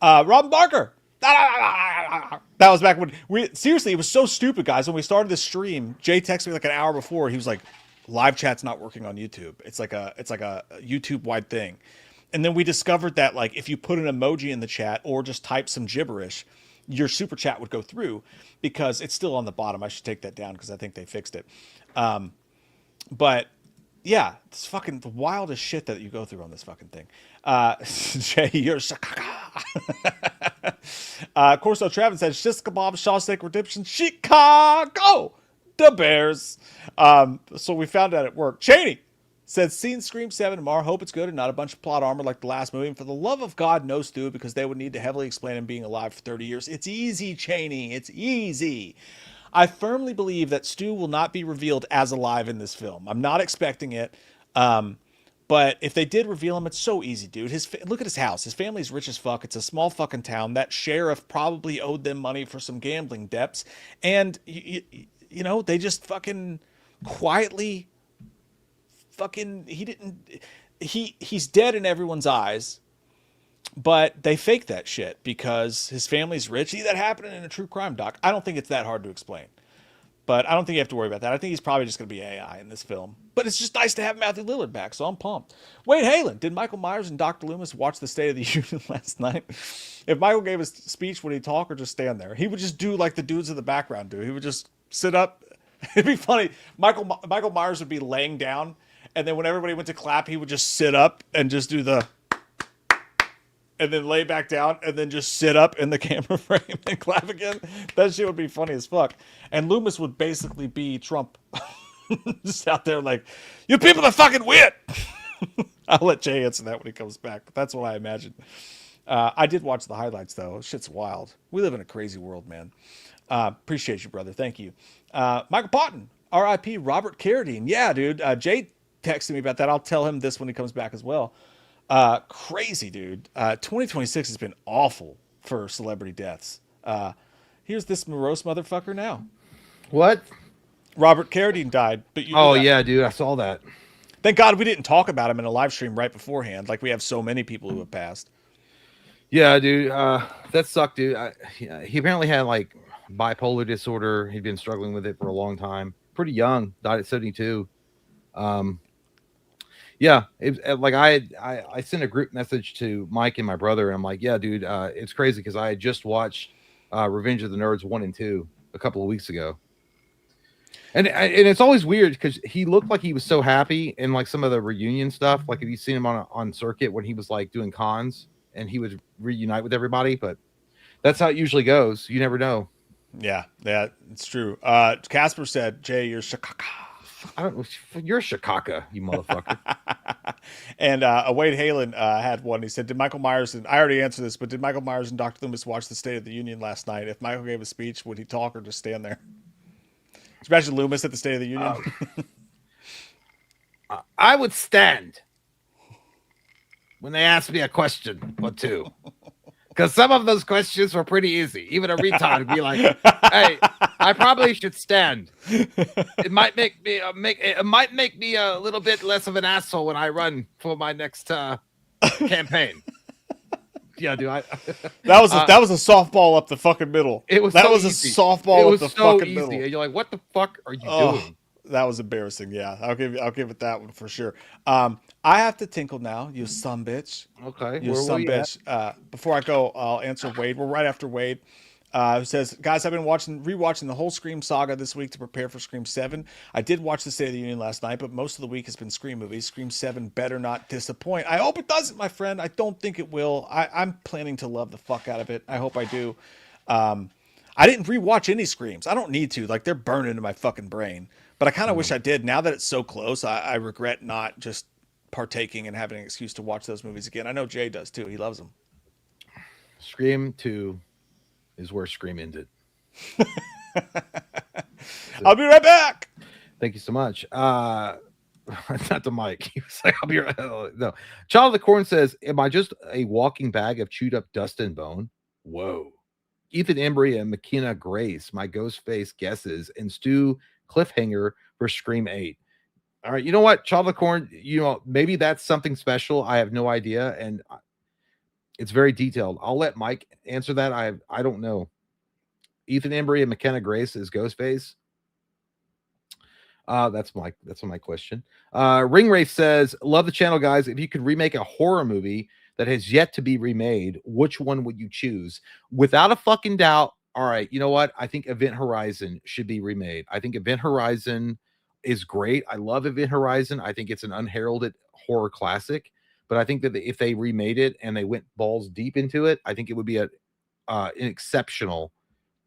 Robin Barker. That was back when seriously, it was so stupid, guys. When we started this stream, Jay texted me like an hour before. He was like, live chat's not working on YouTube. It's like a YouTube wide thing. And then we discovered that like if you put an emoji in the chat or just type some gibberish, your super chat would go through, because it's still on the bottom. I should take that down because I think they fixed it. But yeah, it's fucking the wildest shit that you go through on this fucking thing. Jay, you're Corso Travis says, Shish Kebab, Shawshank Redemption, Chicago, the Bears. So we found out it worked. Cheney said, seen Scream 7 tomorrow. Hope it's good and not a bunch of plot armor like the last movie. And for the love of God, no Stu, because they would need to heavily explain him being alive for 30 years. It's easy, Cheney. It's easy. I firmly believe that Stu will not be revealed as alive in this film. I'm not expecting it. But if they did reveal him, it's so easy, dude. Look at his house. His family's rich as fuck. It's a small fucking town. That sheriff probably owed them money for some gambling debts. And, you know, they just fucking quietly he's dead in everyone's eyes. But they fake that shit because his family's rich. See that happening in a true crime doc. I don't think it's that hard to explain. But I don't think you have to worry about that. I think he's probably just going to be AI in this film. But it's just nice to have Matthew Lillard back, so I'm pumped. Wade Halen, did Michael Myers and Dr. Loomis watch the State of the Union last night? If Michael gave a speech, would he talk or just stand there? He would just do like the dudes in the background do. He would just sit up. It'd be funny. Michael Myers would be laying down, and then when everybody went to clap, he would just sit up and just do the... and then lay back down, and then just sit up in the camera frame and clap again. That shit would be funny as fuck. And Loomis would basically be Trump. Just out there like, you people are fucking weird. I'll let Jay answer that when he comes back. But that's what I imagine. I did watch the highlights, though. Shit's wild. We live in a crazy world, man. Appreciate you, brother. Thank you. Michael Potton, R.I.P. Robert Carradine. Yeah, dude. Jay texted me about that. I'll tell him this when he comes back as well. Crazy, dude. 2026 has been awful for celebrity deaths. Here's this morose motherfucker now. What? Robert Carradine died. But yeah, dude, I saw that. Thank God we didn't talk about him in a live stream right beforehand, like we have so many people who have passed. Yeah, dude, that sucked, dude. He apparently had like bipolar disorder. He'd been struggling with it for a long time. Pretty young, died at 72. Yeah, like I sent a group message to Mike and my brother, and I'm like, yeah, dude, it's crazy because I had just watched Revenge of the Nerds 1 and 2 a couple of weeks ago. And it's always weird because he looked like he was so happy in like some of the reunion stuff. Like if you've seen him on circuit when he was like doing cons and he would reunite with everybody, but that's how it usually goes. You never know. Yeah, it's true. Casper said, Jay, you're Chicago. I don't know. You're Chicago, you motherfucker. And Wade Halen had one. He said, did Michael Myers, and I already answered this, but did Michael Myers and Dr. Loomis watch the State of the Union last night? If Michael gave a speech, would he talk or just stand there? Especially Loomis at the State of the Union. I would stand when they asked me a question or two. Because some of those questions were pretty easy. Even a retard would be like, "Hey, I probably should stand. It might make me a little bit less of an asshole when I run for my next campaign." Yeah, dude. That was a softball up the fucking middle. It was that so was easy. A softball up the fucking easy. middle. And you're like, what the fuck are you doing? That was embarrassing. Yeah, I'll give it that one for sure. I have to tinkle now, you son bitch. Okay, you son bitch. Before I go, I'll answer Wade. We're right after Wade. Who says, guys, I've been rewatching the whole Scream saga this week to prepare for Scream 7. I did watch the State of the Union last night, but most of the week has been Scream movies. Scream 7 better not disappoint. I hope it doesn't, my friend. I don't think it will. I'm planning to love the fuck out of it. I hope I do. I didn't rewatch any Screams. I don't need to. Like, they're burned into my fucking brain. But I kind of wish I did. Now that it's so close, I regret not just partaking and having an excuse to watch those movies again. I know Jay does too. He loves them. Scream 2 is where Scream ended. I'll be right back. Thank you so much. Not the mic. He was like, I'll be right. No. Child of the Corn says, am I just a walking bag of chewed up dust and bone? Whoa. Ethan Embry and McKenna Grace, my ghost face guesses, and Stu cliffhanger for Scream 8. All right, you know what? Child of Corn, maybe that's something special. I have no idea, and it's very detailed. I'll let Mike answer that. I don't know. Ethan Embry and McKenna Grace is Ghostface. That's my question. Ringwraith says, love the channel, guys. If you could remake a horror movie that has yet to be remade, which one would you choose? Without a fucking doubt. All right, you know what? I think Event Horizon should be remade. I think Event Horizon is great. I love Event Horizon. I think it's an unheralded horror classic. But I think that if they remade it and they went balls deep into it, I think it would be an exceptional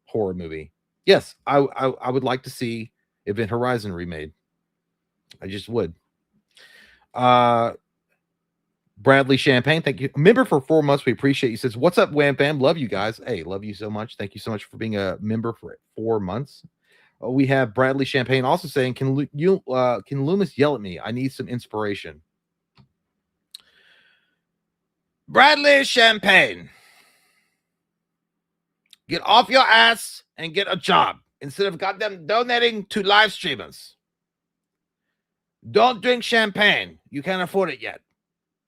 horror movie. Yes, I would like to see Event Horizon remade. I just would. Bradley Champagne, thank you. Member for 4 months. We appreciate you. Says, what's up, Wham Bam? Love you guys. Hey, love you so much. Thank you so much for being a member for 4 months. We have Bradley Champagne also saying, can Loomis yell at me? I need some inspiration. Bradley Champagne, get off your ass and get a job instead of goddamn donating to live streamers. Don't drink champagne. You can't afford it yet.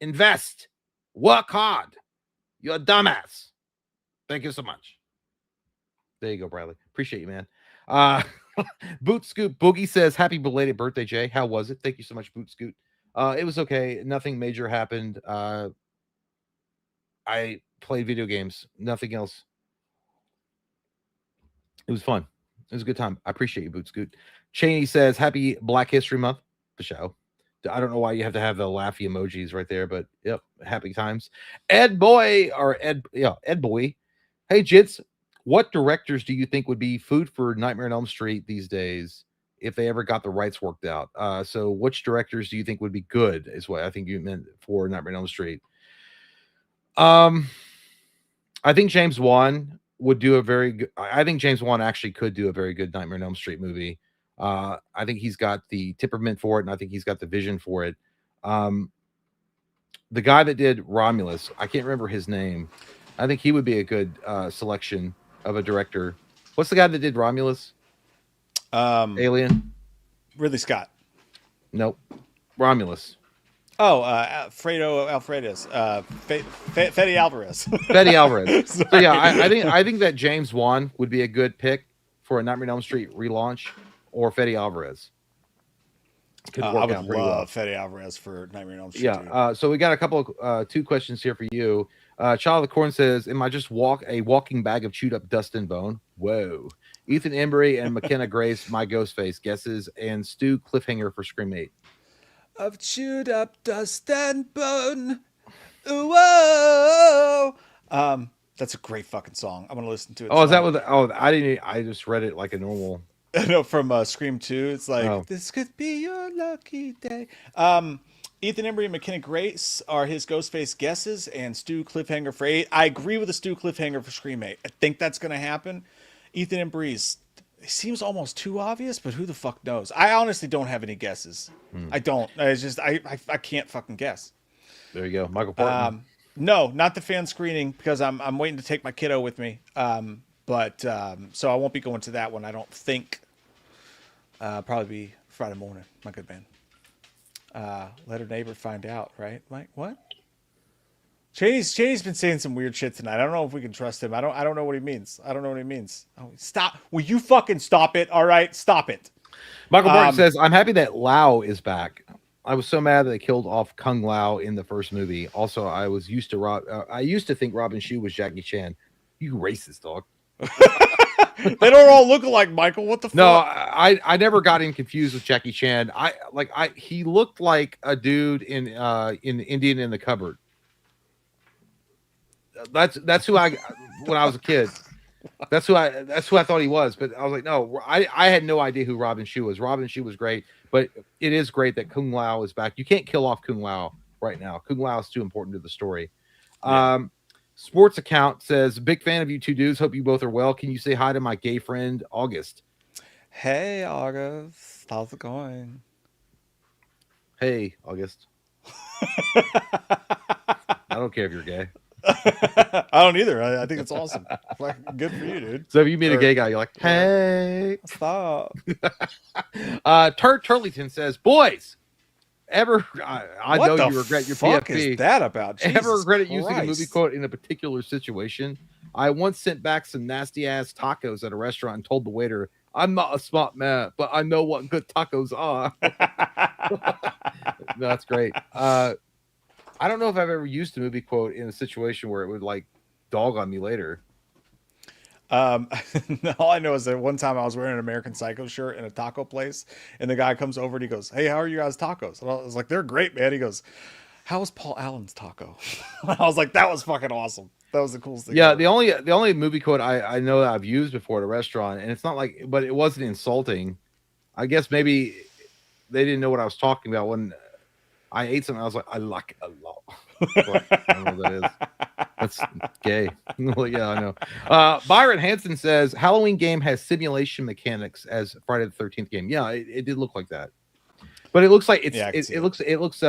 Invest. Work hard. You're a dumbass. Thank you so much. There you go, Bradley. Appreciate you, man. Boot Scoot Boogie says, happy belated birthday, Jay. How was it? Thank you so much, Boot Scoot. It was okay. Nothing major happened. I played video games. Nothing else. It was fun. It was a good time. I appreciate you, Boot Scoot. Cheney says, happy Black History Month. For show. I don't know why you have to have the laughy emojis right there, but yep, happy times. Ed Boy. Hey, Jits, what directors do you think would be food for Nightmare on Elm Street these days if they ever got the rights worked out? So which directors do you think would be good is what I think you meant for Nightmare on Elm Street. I think James Wan would do a very good. I think James Wan actually could do a very good Nightmare on Elm Street movie. I think he's got the temperament for it, and I think he's got the vision for it. The guy that did Romulus, I can't remember his name. I think he would be a good selection of a director. What's the guy that did Romulus? Alien? Ridley Scott. Nope. Romulus. Oh, Fredo Alfredas. Fede Alvarez. Fede Alvarez. So yeah, I think that James Wan would be a good pick for a Nightmare on Elm Street relaunch, or Fede Alvarez. I would love Fede Alvarez for Nightmare on Elm Street. Yeah. So we got a couple of 2 questions here for you. Child of the Corn says, am I just a walking bag of chewed up dust and bone? Whoa. Ethan Embry and McKenna Grace, my Ghostface guesses, and Stu Cliffhanger for Scream 8. Of chewed up dust and bone. Whoa. That's a great fucking song. I'm gonna listen to it. Oh, is that what? I just read it like a normal. No, from Scream 2. It's like, this could be your lucky day. Ethan Embry and McKenna Grace are his Ghostface guesses, and Stu Cliffhanger for 8. I agree with the Stu Cliffhanger for Scream 8. I think that's going to happen. Ethan Embry's, it seems almost too obvious, but who the fuck knows? I honestly don't have any guesses. I don't. It's just, I can't fucking guess. There you go. Michael Parton. No, not the fan screening, because I'm waiting to take my kiddo with me. But so I won't be going to that one, I don't think. Probably be Friday morning, my good man. Let her neighbor find out, right? Mike, what? Cheney's been saying some weird shit tonight. I don't know if we can trust him. I don't know what he means. Oh, stop. Will you fucking stop it? All right, stop it. Michael Barton says, I'm happy that Lau is back. I was so mad that they killed off Kung Lao in the first movie. Also, I used to think Robin Shou was Jackie Chan. You racist dog. They don't all look alike, Michael. What the fuck? No, I never got him confused with Jackie Chan. He looked like a dude in Indian in the Cupboard. That's who I when I was a kid. That's who I thought he was. But I was like, no, I had no idea who Robin Shou was. Robin Shou was great, but it is great that Kung Lao is back. You can't kill off Kung Lao right now. Kung Lao is too important to the story. Yeah. Sports account says, big fan of you two dudes. Hope you both are well. Can you say hi to my gay friend, August? Hey, August. How's it going? Hey, August. I don't care if you're gay. I don't either. I think it's awesome. Like, good for you, dude. So if you meet a gay guy, you're like, hey. Stop. Turlington says, boys, I What know the you regret your fuck PFP. is that about? Ever Jesus regretted using a movie Christ. quote in a particular situation? I once sent back some nasty ass tacos at a restaurant and told the waiter, "I'm not a smart man, but I know what good tacos are." No, that's great. I don't know if I've ever used a movie quote in a situation where it would like dog on me later. All I know is that one time I was wearing an American Psycho shirt in a taco place, and the guy comes over and he goes, "Hey, how are you guys' tacos?" And I was like, "They're great, man." He goes, "How was Paul Allen's taco?" I was like, "That was fucking awesome. That was the coolest thing." Yeah, ever. the only movie quote I know that I've used before at a restaurant, and it's not like, but it wasn't insulting. I guess maybe they didn't know what I was talking about when I ate something. I was like, "I like it a lot." Like, I don't know what that is. That's gay. Well, yeah, I know. Byron Hansen says Halloween game has simulation mechanics as Friday the 13th game. Yeah, it did look like that, but it looks like it looks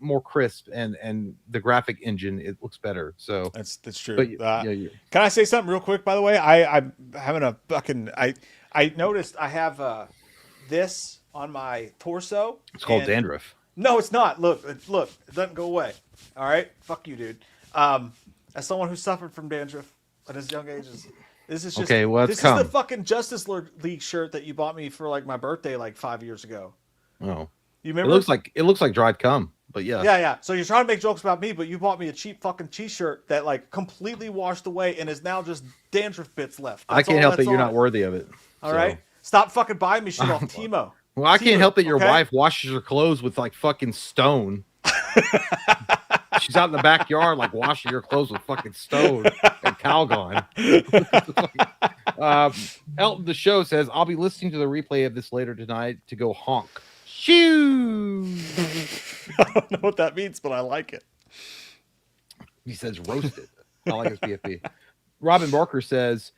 more crisp and the graphic engine, it looks better. So That's true. but Can I say something real quick? By the way, I'm having a fucking. I noticed I have this on my torso. it's called dandruff. No, it's not. Look, it doesn't go away. All right, fuck you, dude. As someone who suffered from dandruff at his young ages, this is just Okay, well, this it's is the come. fucking Justice League shirt that you bought me for like my birthday like 5 years ago. Oh, You it remember? looks like dried cum, but yeah. Yeah. So you're trying to make jokes about me, but you bought me a cheap fucking t-shirt that like completely washed away and is now just dandruff bits left. I can't help that you're not worthy of it. All right, stop fucking buying me shit off Timo. Well, I can't help that your okay? wife washes her clothes with like fucking stone. She's out in the backyard, like washing her clothes with fucking stone and Calgon. Elton the show says, "I'll be listening to the replay of this later tonight to go honk." Shoo! I don't know what that means, but I like it. He says roasted. I like his PFP. Robin Barker says,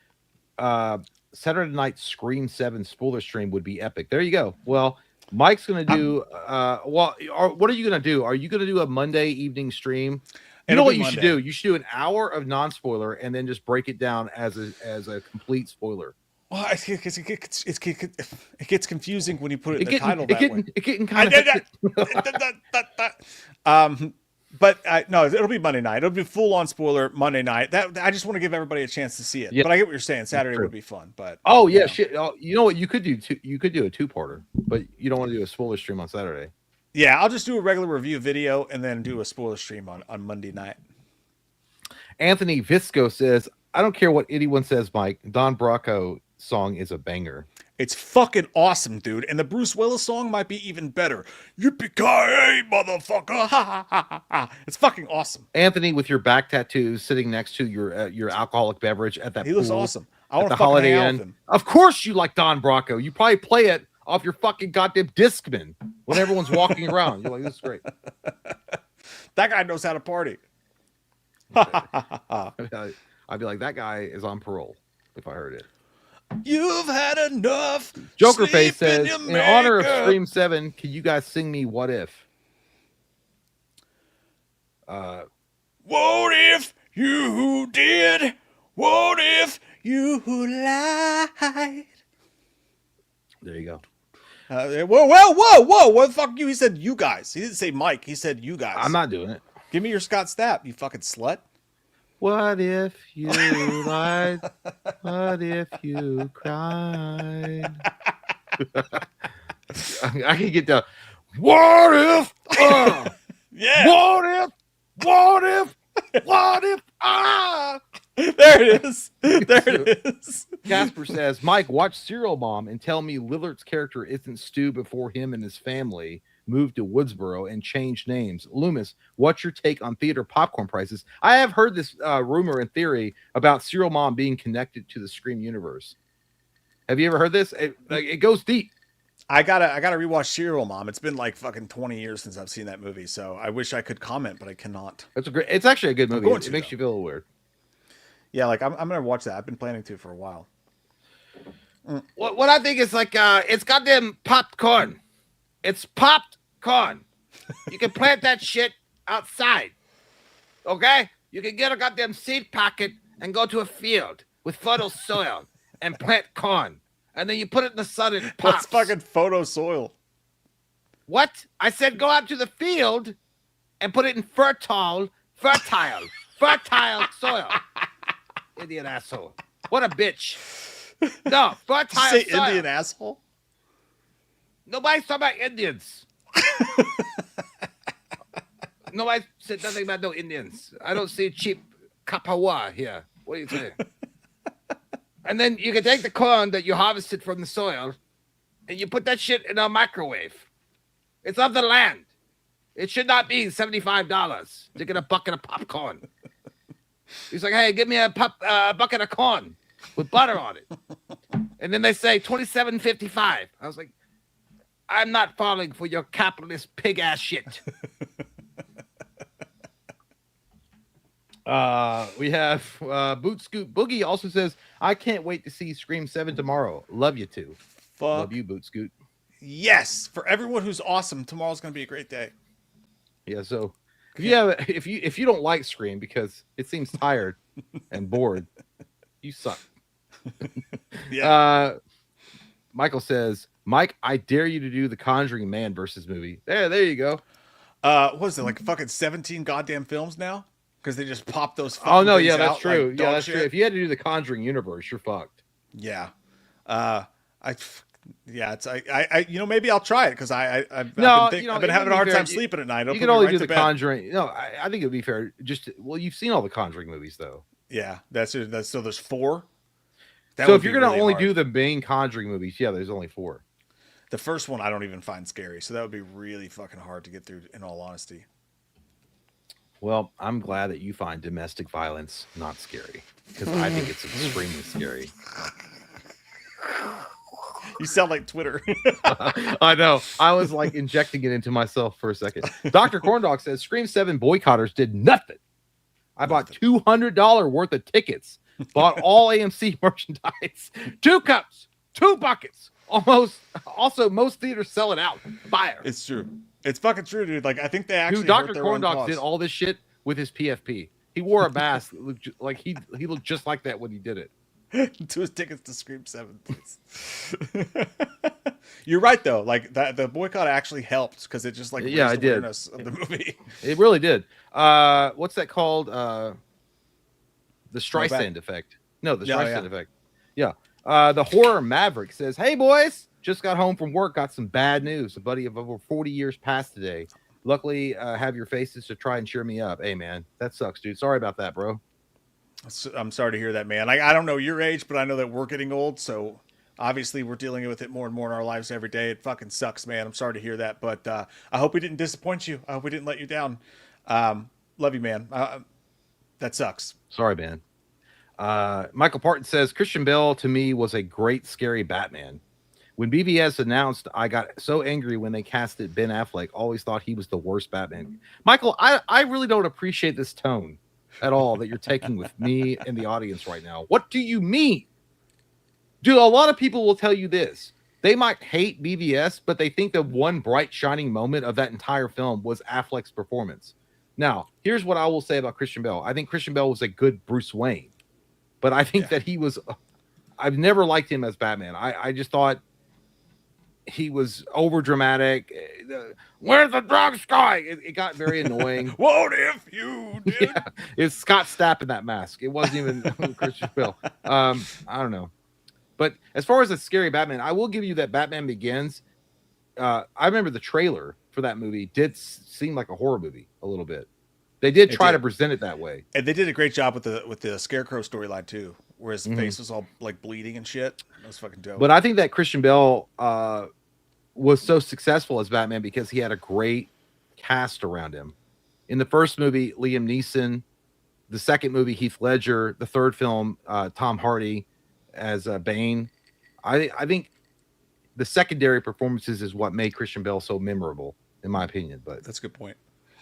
Saturday night Scream 7 spoiler stream would be epic. There you go. Well, Mike's going to do, what are you going to do? Are you going to do a Monday evening stream? You know what you should do? You should do an hour of non-spoiler and then just break it down as a complete spoiler. Well, it gets confusing when you put it in the title that way. It getting kind of. But no, it'll be Monday night. It'll be full on spoiler Monday night. That I just want to give everybody a chance to see it. Yeah. But I get what you're saying. Saturday would be fun. But oh yeah, shit. You know what you could do? You could do a two-parter, but you don't want to do a spoiler stream on Saturday. Yeah, I'll just do a regular review video and then do a spoiler stream on Monday night. Anthony Visco says, "I don't care what anyone says, Mike. Don Bracco song is a banger. It's fucking awesome, dude. And the Bruce Willis song might be even better. Yippee-ki-yay, motherfucker. Ha, ha, ha, ha, ha. It's fucking awesome. Anthony, with your back tattoos sitting next to your alcoholic beverage at that He looks pool awesome. I at want the to fucking Holiday hang out Inn. with him. Of course you like Don Bracco. You probably play it off your fucking goddamn Discman when everyone's walking around. You're like, this is great. That guy knows how to party. I'd be like, that guy is on parole if I heard it. You've had enough. Joker Face Sleep says, your in honor of makeup." Scream 7, can you guys sing me What If? What if you did? What if you lied? There you go. Whoa. What the fuck you? He said you guys. He didn't say Mike. He said you guys. I'm not doing it. Give me your Scott Stapp, you fucking slut. What if you lied? What if you cried? I can get down. What if? Yeah. What if? Ah! There it is. There it is. Casper says, Mike, watch Serial Mom and tell me Lillard's character isn't Stu before him and his family moved to Woodsboro and changed names. Loomis, what's your take on theater popcorn prices? I have heard this rumor and theory about Serial Mom being connected to the Scream universe. Have you ever heard this? It goes deep. I gotta rewatch Serial Mom. It's been like fucking 20 years since I've seen that movie, so I wish I could comment, but I cannot. It's actually a good movie. It makes you feel a little weird. Yeah, like I'm gonna watch that. I've been planning to for a while. What I think is like it's goddamn popcorn. It's popped corn. You can plant that shit outside. Okay? You can get a goddamn seed packet and go to a field with fertile soil and plant corn. And then you put it in the sun and it pops. That's fucking photo soil. What? I said go out to the field and put it in fertile soil. Indian asshole. What a bitch. No, fertile Say soil. Indian asshole. Nobody's talking about Indians. Nobody said nothing about no Indians. I don't see cheap kapawa here. What do you say? And then you can take the corn that you harvested from the soil and you put that shit in a microwave. It's of the land. It should not be $75 to get a bucket of popcorn. He's like, hey, give me a bucket of corn with butter on it. And then they say $27.55. I was like, I'm not falling for your capitalist pig ass shit. We have Boot Scoot Boogie also says, I can't wait to see Scream 7 tomorrow. Love you too. Fuck. Love you, Boot Scoot. Yes, for everyone who's awesome, tomorrow's gonna be a great day. Yeah, so if you don't like Scream because it seems tired and bored, you suck. Yeah. Michael says, Mike, I dare you to do the Conjuring Man versus movie. There you go. What is it, like fucking 17 goddamn films now? Because they just pop those fucking Oh no, things yeah, that's out true. like Yeah, dog that's shit. true. If you had to do the Conjuring universe, you're fucked. Yeah. It's I maybe I'll try it because I've been having a hard time sleeping at night. You can only do the Conjuring. No, I think it would be fair. You've seen all the Conjuring movies though. Yeah, that's so there's 4. So if you're gonna only do the main Conjuring movies, yeah, there's only 4. The first one I don't even find scary, so that would be really fucking hard to get through. In all honesty. Well, I'm glad that you find domestic violence not scary because I think it's extremely scary. You sound like Twitter. I know. I was like injecting it into myself for a second. Dr. Corndog says Scream 7 boycotters did nothing. I bought $200 worth of tickets, bought all AMC merchandise, 2 cups, 2 buckets. Also, most theaters sell it out. Fire. It's true. It's fucking true, dude. Like I think they actually. Dude, Dr. Corndog did all this shit with his PFP. He wore a mask. Like he looked just like that when he did it. To his tickets to Scream 7, please. You're right though. Like that, the boycott actually helped because it just like raised awareness of the movie. It really did. What's that called? The Streisand effect. No, the Streisand effect. Yeah. The Horror Maverick says, "Hey boys, just got home from work. Got some bad news. A buddy of over 40 years passed today. Luckily, have your faces to try and cheer me up. Hey man, that sucks, dude. Sorry about that, bro." I'm sorry to hear that, man. I don't know your age, but I know that we're getting old, so obviously we're dealing with it more and more in our lives every day. It fucking sucks, man. I'm sorry to hear that, but I hope we didn't disappoint you. I hope we didn't let you down. Love you, man. That sucks. Sorry, man. Michael Parton says Christian Bale to me was a great scary Batman. When BBS announced, I got so angry when they casted Ben Affleck. Always thought he was the worst Batman. Michael, I really don't appreciate this tone at all that you're taking with me and the audience right now. What do you mean? Dude, a lot of people will tell you this. They might hate BVS, but they think the one bright shining moment of that entire film was Affleck's performance. Now, here's what I will say about Christian Bale. I think Christian Bale was a good Bruce Wayne, but I think that he was, I've never liked him as Batman. I just thought he was over dramatic. Where's the drugs guy? It got very annoying. What if you did? Yeah, it's Scott Stapp in that mask. It wasn't even Christian Bale. I don't know. But as far as a scary Batman, I will give you that Batman Begins. I remember the trailer for that movie did seem like a horror movie a little bit. They did try to present it that way. And they did a great job with the Scarecrow storyline too, where his face was all like bleeding and shit. That was fucking dope. But I think that Christian Bale was so successful as Batman because he had a great cast around him. In the first movie, Liam Neeson. The second movie, Heath Ledger. The third film, Tom Hardy as Bane. I think the secondary performances is what made Christian Bale so memorable, in my opinion. But that's a good point.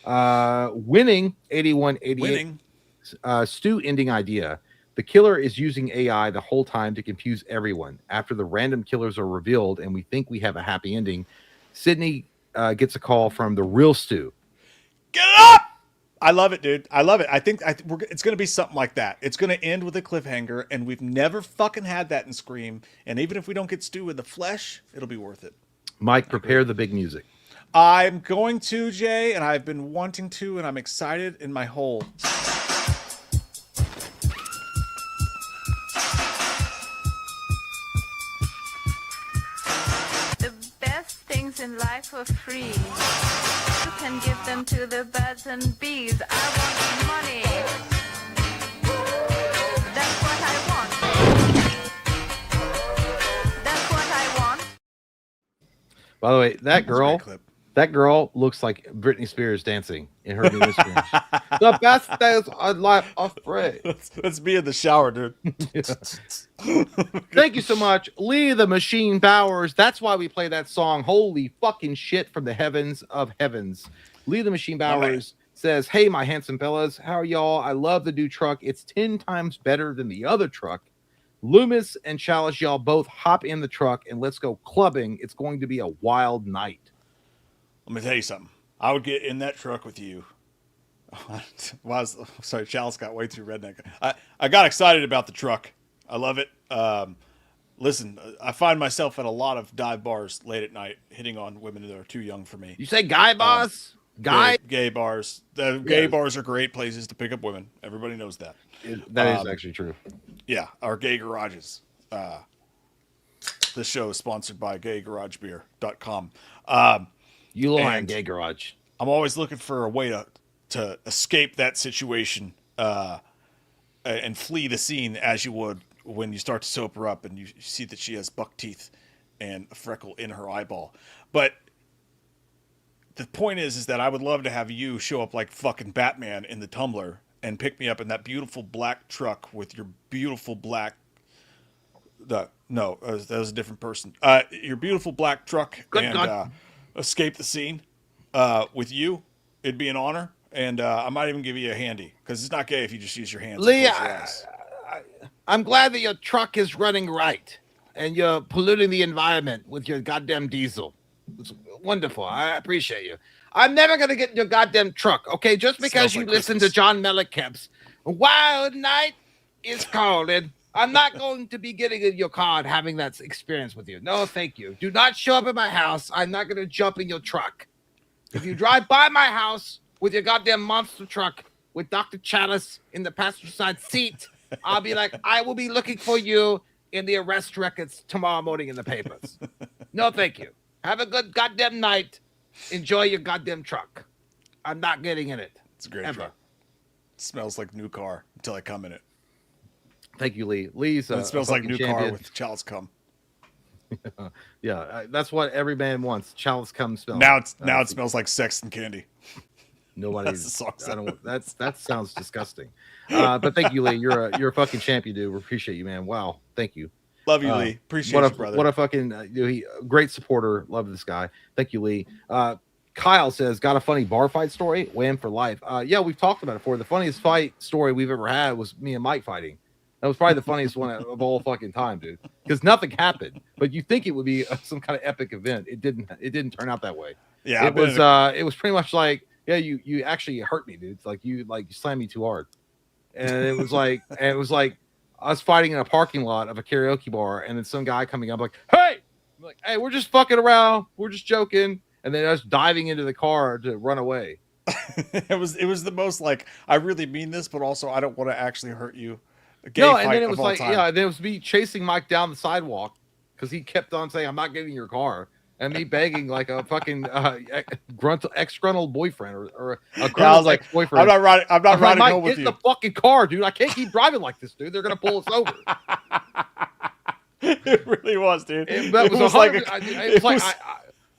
Winning 8188. Stu ending idea. The killer is using AI the whole time to confuse everyone. After the random killers are revealed and we think we have a happy ending, Sydney gets a call from the real Stu. Get up! I love it, dude. I love it. I think it's going to be something like that. It's going to end with a cliffhanger, and we've never fucking had that in Scream. And even if we don't get Stu in the flesh, it'll be worth it. Mike, prepare the big music. I'm going to, Jay, and I've been wanting to, and I'm excited in my hole. The best things in life are free. You can give them to the birds and bees. I want money. That's what I want. That's what I want. By the way, that That's a great clip. girl looks like Britney Spears dancing in her newest film. The best days of life are free. Let's be in the shower, dude. Thank you so much, Lee the Machine Bowers. That's why we play that song. Holy fucking shit from the heavens of heavens. Lee the Machine Bowers says, "Hey, my handsome fellas, how are y'all? I love the new truck. It's 10 times better than the other truck. Loomis and Chalice, y'all both hop in the truck and let's go clubbing. It's going to be a wild night." Let me tell you something. I would get in that truck with you. Sorry, Chalice got way too redneck. I got excited about the truck. I love it. Listen, I find myself at a lot of dive bars late at night hitting on women that are too young for me. You say guy boss? Gay bars. Gay bars are great places to pick up women. Everybody knows that. That is actually true. Yeah, our gay garages. This show is sponsored by gaygaragebeer.com. You lying, gay garage. I'm always looking for a way to escape that situation and flee the scene as you would when you start to soap her up and you see that she has buck teeth and a freckle in her eyeball. But the point is that I would love to have you show up like fucking Batman in the Tumbler and pick me up in that beautiful black truck with your beautiful black... that was a different person. Your beautiful black truck escape the scene with you. It'd be an honor, and I might even give you a handy because it's not gay if you just use your hands. Lee, I'm glad that your truck is running right and you're polluting the environment with your goddamn diesel. It's wonderful. I appreciate you. I'm never going to get in your goddamn truck, okay? Just because you listen to John Mellencamp's Wild Night is calling. I'm not going to be getting in your car and having that experience with you. No, thank you. Do not show up at my house. I'm not going to jump in your truck. If you drive by my house with your goddamn monster truck with Dr. Chalice in the passenger side seat, I'll be like, I will be looking for you in the arrest records tomorrow morning in the papers. No, thank you. Have a good goddamn night. Enjoy your goddamn truck. I'm not getting in it. It's a great truck. It smells like new car until I come in it. Thank you, Lee. Lee's it smells like new champion. Car with Chalice cum. Yeah, that's what every man wants. Chalice cum smell. Now it smells like sex and candy. Nobody. That's the song. I don't. That sounds disgusting. But thank you, Lee. You're a fucking champion, dude. We appreciate you, man. Wow, thank you. Love you, Lee. Appreciate you, brother. What a fucking great supporter. Love this guy. Thank you, Lee. Kyle says, got a funny bar fight story? Wham for life. Yeah, we've talked about it before. The funniest fight story we've ever had was me and Mike fighting. That was probably the funniest one of all fucking time, dude. Because nothing happened, but you think it would be some kind of epic event. It didn't. It didn't turn out that way. Yeah, it was. It was pretty much like, yeah, you actually hurt me, dude. It's like you slammed me too hard, and it was like us fighting in a parking lot of a karaoke bar, and then some guy coming up like, hey, I'm like, hey, we're just fucking around, we're just joking, and then us diving into the car to run away. It was the most like, I really mean this, but also I don't want to actually hurt you. No, and then it was like, yeah, then it was me chasing Mike down the sidewalk because he kept on saying, I'm not getting your car. And me begging like a fucking ex-gruntled boyfriend or a gruntled ex-boyfriend. I'm not riding home with you. you. Get the fucking car, dude. I can't keep driving like this, dude. They're going to pull us over. It really was, dude.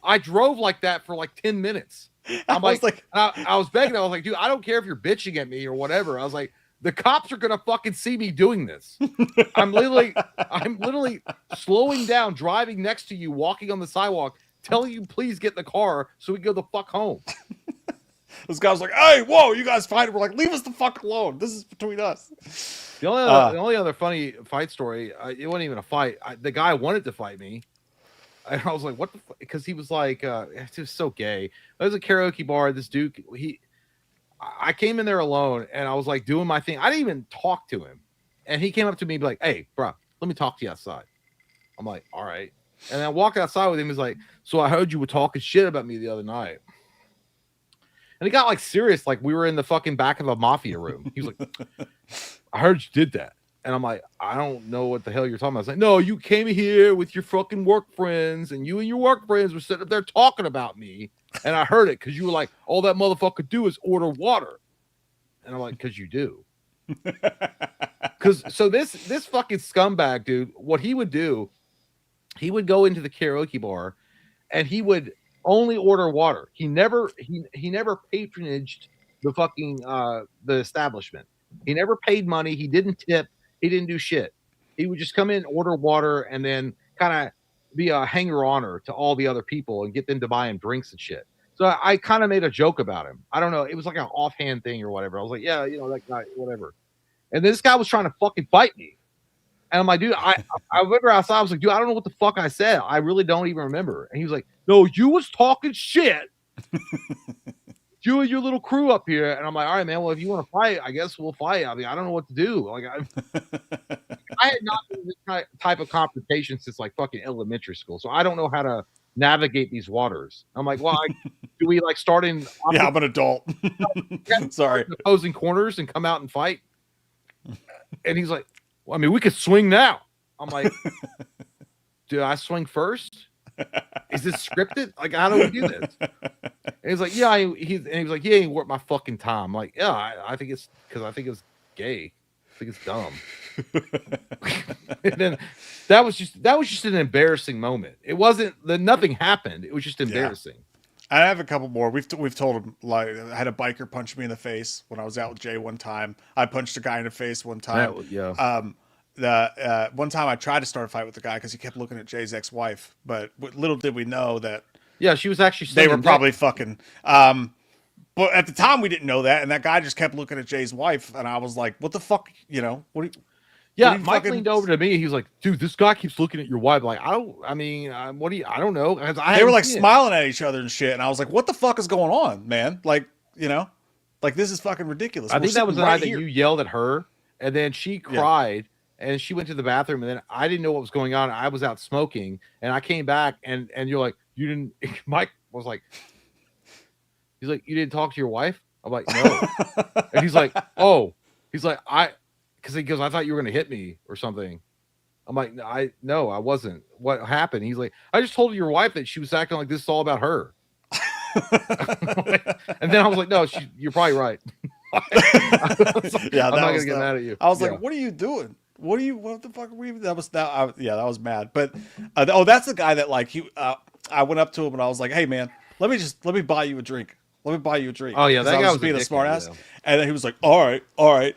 I drove like that for like 10 minutes. I was begging. I was like, dude, I don't care if you're bitching at me or whatever. I was like, the cops are gonna fucking see me doing this. I'm literally slowing down, driving next to you, walking on the sidewalk, telling you please get in the car so we can go the fuck home. This guy was like, "Hey, whoa, you guys fighting?" We're like, "Leave us the fuck alone. This is between us." The only other funny fight story, it wasn't even a fight. The guy wanted to fight me. And I was like, "What the?" Because he was like, "It was so gay." It was a karaoke bar. This dude, I came in there alone and I was like doing my thing. I didn't even talk to him. And he came up to me and be like, hey, bro, let me talk to you outside. I'm like, all right. And I walked outside with him. He's like, so I heard you were talking shit about me the other night. And he got like serious, like we were in the fucking back of a mafia room. He was like, I heard you did that. And I'm like, I don't know what the hell you're talking about. I was like, no, you came here with your fucking work friends, and you and your work friends were sitting up there talking about me. And I heard it because you were like, all that motherfucker do is order water. And I'm like, because you do. Because so this fucking scumbag, dude, what he would do, he would go into the karaoke bar and he would only order water. He never patronaged the fucking the establishment. He never paid money. He didn't tip. He didn't do shit. He would just come in, order water, and then kind of be a hanger-oner to all the other people and get them to buy him drinks and shit. So I kind of made a joke about him. I don't know. It was like an offhand thing or whatever. I was like, yeah, you know, that guy, whatever. And this guy was trying to fucking fight me. And I'm like, dude, I remember outside. I was like, dude, I don't know what the fuck I said. I really don't even remember. And he was like, no, you was talking shit. You and your little crew up here. And I'm like, all right, man. Well, if you want to fight, I guess we'll fight. I mean, I don't know what to do. Like, I had not been in this type of confrontation since like fucking elementary school. So I don't know how to navigate these waters. I'm like, well, do we like start in? Yeah, I'm an adult. Sorry. Opposing corners and come out and fight. And he's like, well, I mean, we could swing now. I'm like, do I swing first? Is this scripted? Like, how do we do this? And he's like, yeah. He was like, yeah, ain't worth my fucking time. I'm like, yeah, I think it's because I think it's gay. I think it's dumb. And then that was just an embarrassing moment. It wasn't that nothing happened. It was just embarrassing. I have a couple more. We've told him, like, I had a biker punch me in the face when I was out with Jay one time. I punched a guy in the face one time. One time I tried to start a fight with the guy because he kept looking at Jay's ex-wife, but little did we know that she was actually they were probably fucking. But at the time we didn't know that, and that guy just kept looking at Jay's wife, and I was like, "What the fuck?" You know? Yeah, Mike leaned over to me. He was like, "Dude, this guy keeps looking at your wife." Like, I don't know. They were like smiling at each other and shit, and I was like, "What the fuck is going on, man?" Like, you know, like this is fucking ridiculous. I think that was the night that you yelled at her, and then she cried, and she went to the bathroom, and then I didn't know what was going on. I was out smoking, and I came back, and you're like, "You didn't." Mike was like, he's like, "You didn't talk to your wife?" I'm like, "No," and he's like, "Oh," he's like, because he goes, I thought you were going to hit me or something. I'm like, no, I wasn't. What happened? He's like, I just told your wife that she was acting like this is all about her. And then I was like, no, you're probably right. Yeah, I'm not going to get mad at you. I was like, what are you doing? What the fuck are we? That was that was mad. But that's the guy that like I went up to him and I was like, hey man, let me buy you a drink. Let me buy you a drink. Oh yeah, that guy was being a smart ass. And then he was like, all right.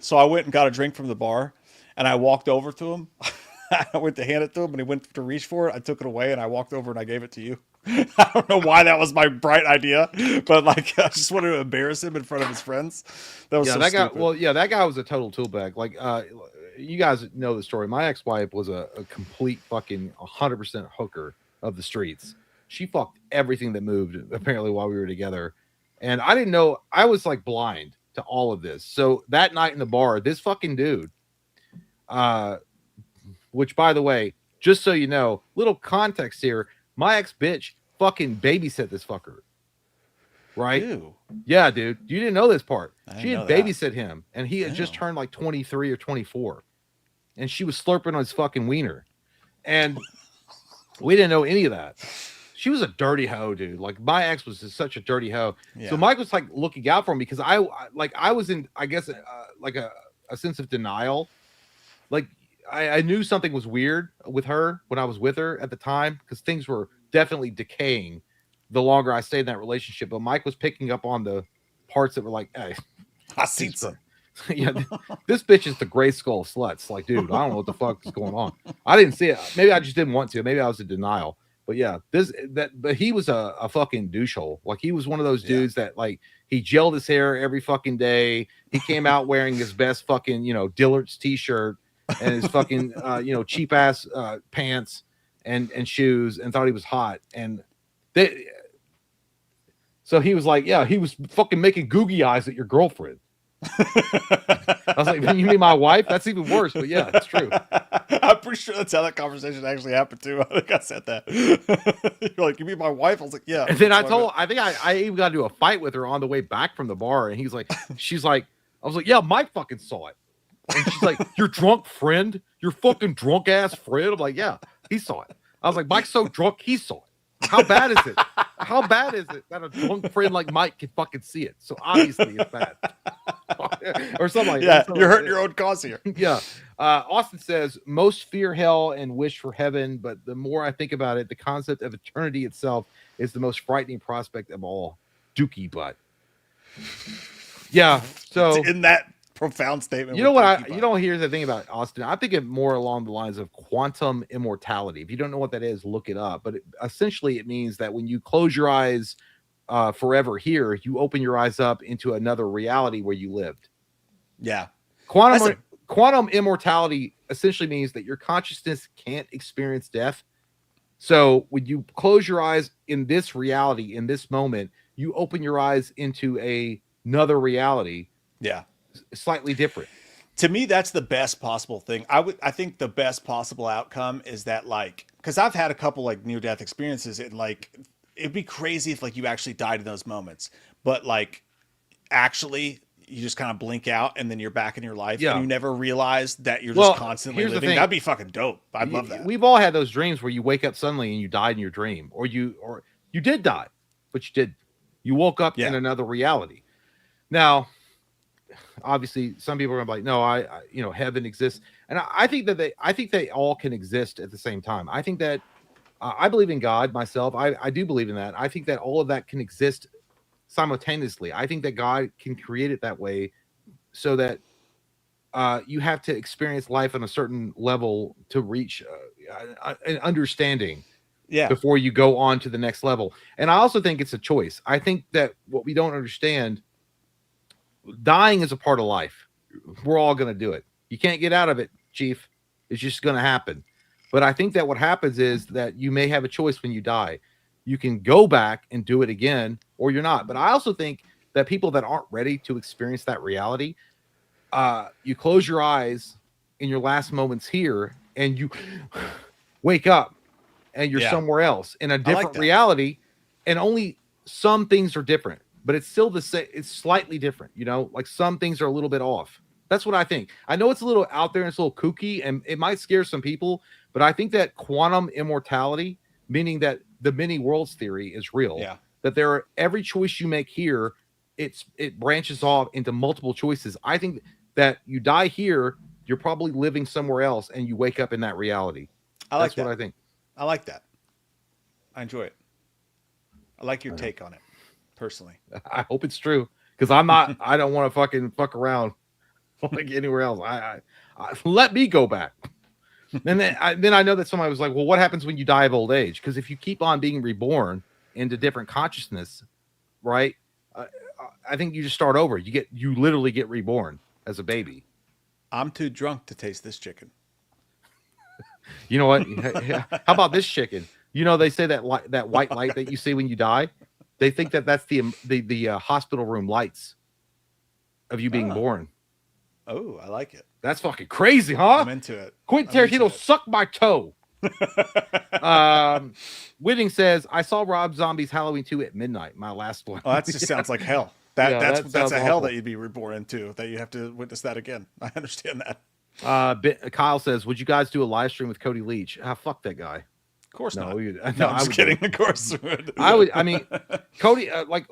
So I went and got a drink from the bar, and I walked over to him. I went to hand it to him, and he went to reach for it. I took it away, and I walked over and I gave it to you. I don't know why that was my bright idea, but like I just wanted to embarrass him in front of his friends. That was that stupid. guy. Well, yeah, that guy was a total tool bag. Like, you guys know the story. My ex-wife was a complete fucking 100% hooker of the streets. She fucked everything that moved. Apparently, while we were together. And I didn't know, I was like blind to all of this. So that night in the bar, this fucking dude, which by the way, just so you know, little context here, my ex-bitch fucking babysit this fucker. Right? Ew. Yeah, dude. You didn't know this part. She had that. babysit him, and he had just turned like 23 or 24. And she was slurping on his fucking wiener. And we didn't know any of that. She was a dirty hoe, dude. Like my ex was just such a dirty hoe. Yeah. So Mike was like looking out for me because I was in, I guess, like a sense of denial. Like I knew something was weird with her when I was with her at the time because things were definitely decaying the longer I stayed in that relationship. But Mike was picking up on the parts that were like, hey, I see some. Yeah, this bitch is the gray skull sluts. Like, dude, I don't know what the fuck is going on. I didn't see it. Maybe I just didn't want to. Maybe I was in denial. But yeah, but he was a fucking douchehole. Like he was one of those dudes that like he gelled his hair every fucking day. He came out wearing his best fucking, Dillard's t-shirt and his fucking, cheap ass pants and shoes and thought he was hot. And so he was like, yeah, he was fucking making googie eyes at your girlfriend. I was like, you mean my wife? That's even worse. But yeah, it's true. I'm pretty sure that's how that conversation actually happened too. I think I said that. You're like, you mean my wife? I was like, yeah. And then I think I even got into a fight with her on the way back from the bar. And she's like, I was like, yeah, Mike fucking saw it. And she's like, your drunk friend, your fucking drunk ass friend. I'm like, yeah, he saw it. I was like, Mike's so drunk, he saw it. How bad is it? How bad is it that a drunk friend like Mike can fucking see it? So obviously it's bad. Or something like that. Yeah, you're hurting your own cause here. Yeah. Austin says, most fear hell and wish for heaven, but the more I think about it, the concept of eternity itself is the most frightening prospect of all. Dookie butt. Yeah. So in that profound statement. You know what? Here's the thing about Austin. I think it more along the lines of quantum immortality. If you don't know what that is, look it up. But essentially, it means that when you close your eyes forever here, you open your eyes up into another reality where you lived. Yeah. Quantum immortality essentially means that your consciousness can't experience death. So when you close your eyes in this reality, in this moment, you open your eyes into another reality. Yeah. Slightly different. To me, that's the best possible thing. I think the best possible outcome is that, like, because I've had a couple like near-death experiences, and like it'd be crazy if like you actually died in those moments, but like actually you just kind of blink out and then you're back in your life, and you never realize that you're just constantly living. That'd be fucking dope. I'd love that. We've all had those dreams where you wake up suddenly and you died in your dream, or you did die, but you woke up in another reality. Now, obviously, some people are gonna be like, no, I heaven exists, and I think that they all can exist at the same time. I think that I believe in God myself. I do believe in that. I think that all of that can exist simultaneously. I think that God can create it that way, so that you have to experience life on a certain level to reach an understanding. Yeah. Before you go on to the next level. And I also think it's a choice. I think that what we don't understand. Dying is a part of life. We're all going to do it. You can't get out of it, Chief. It's just going to happen. But I think that what happens is that you may have a choice when you die. You can go back and do it again, or you're not. But I also think that people that aren't ready to experience that reality, you close your eyes in your last moments here, and you wake up, and you're somewhere else in a different reality, and only some things are different. But it's still the same. It's slightly different, like some things are a little bit off. That's what I think. I know it's a little out there and it's a little kooky and it might scare some people, but I think that quantum immortality, meaning that the many worlds theory is real. Yeah. That every choice you make here, it branches off into multiple choices. I think that you die here, you're probably living somewhere else and you wake up in that reality. That's what I think. I like that. I enjoy it. I like your take on it. Personally, I hope it's true, because I don't want to fucking fuck around like anywhere else. I let me go back. And then I know that somebody was like, well, what happens when you die of old age? Because if you keep on being reborn into different consciousness, right? I think you just start over. You literally get reborn as a baby. I'm too drunk to taste this chicken. You know what? How about this chicken? They say that that white light that you see when you die. They think that that's the hospital room lights of you being born. Oh, I like it. That's fucking crazy, huh? I'm into it. Quentin Tarantino, suck my toe. Whitting says, I saw Rob Zombie's Halloween 2 at midnight. My last one. Oh, that just sounds like hell. That's a hell awful. that you'd be reborn into, that you have to witness that again. I understand that. Kyle says, would you guys do a live stream with Cody Leach? Fuck that guy. Of course not. No, I'm just kidding. Of course we would. I would. I mean, Cody. Like,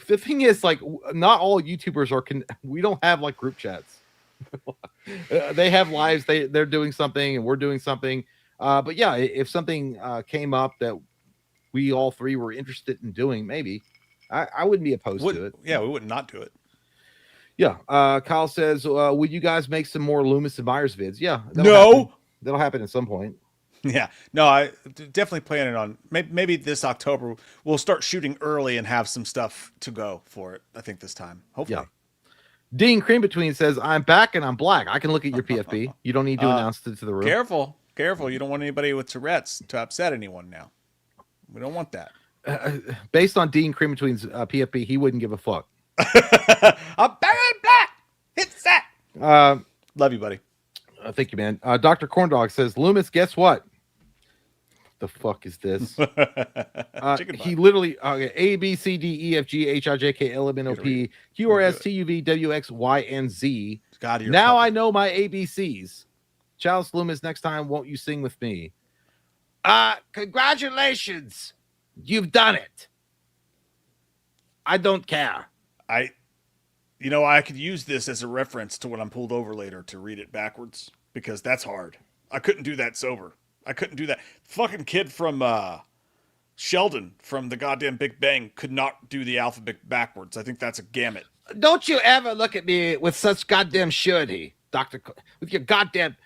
the thing is, like, not all YouTubers are. We don't have like group chats. They have lives. They're doing something, and we're doing something. But yeah, if something came up that we all three were interested in doing, maybe I wouldn't be opposed to it. Yeah, we would not do it. Yeah. Kyle says, would you guys make some more Loomis and Myers vids? Yeah. That'll happen at some point. Yeah, no, I definitely planning on maybe this October we'll start shooting early and have some stuff to go for it. I think this time, hopefully. Yeah. Dean Cream Between says, I'm back and I'm black. I can look at your PFP. You don't need to announce it to the room. Careful. You don't want anybody with Tourette's to upset anyone now. We don't want that. Based on Dean Cream Between's PFP, he wouldn't give a fuck. I'm back and black. Hit set. Uh, Love you, buddy. Thank you, man. Dr. Corndog says, Loomis, guess what? The fuck is this? He literally A B C D E F G H I J K L M N O P Q R S T U V W X Y and Z. Now I know my ABCs. Chalice Loomis, next time, won't you sing with me? Congratulations. You've done it. I don't care. I could use this as a reference to when I'm pulled over later to read it backwards because that's hard. I couldn't do that sober. I couldn't do that. Fucking kid from Sheldon from the goddamn Big Bang could not do the alphabet backwards. I think that's a gamut. Don't you ever look at me with such goddamn surety, Doctor. With your goddamn,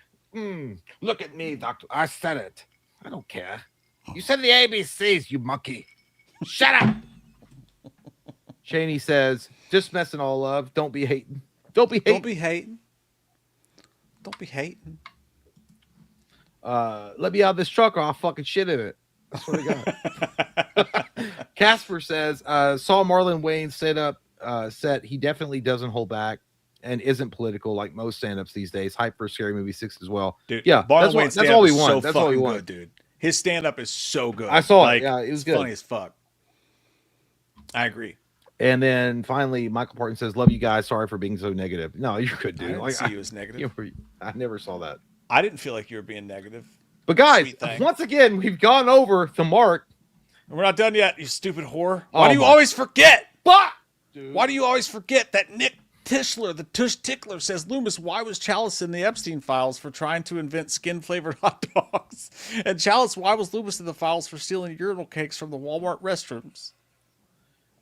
look at me, Doctor. I said it. I don't care. You said the ABCs, you monkey. Shut up. Cheney says, just messing all love. Don't be hating. Don't be hating. Don't be hating. Don't be hating. Let me out of this truck or I'll fucking shit in it. I swear to God. Casper says, saw Marlon Wayne set. He definitely doesn't hold back and isn't political like most stand-ups these days. Hype for Scary Movie 6 as well. Dude, yeah, that's all we want. That's all we want, dude. His stand-up is so good. I saw it. Yeah, it was good. Funny as fuck. I agree. And then finally, Michael Parton says, love you guys. Sorry for being so negative. No, you're good, dude. I didn't see you as negative. I never saw that. I didn't feel like you were being negative. But guys, once again, we've gone over the mark. And we're not done yet, you stupid whore. Why do you always forget? Dude. Why do you always forget that Nick Tischler, the Tush Tickler, says, Loomis, why was Chalice in the Epstein files for trying to invent skin-flavored hot dogs? And Chalice, why was Loomis in the files for stealing urinal cakes from the Walmart restrooms?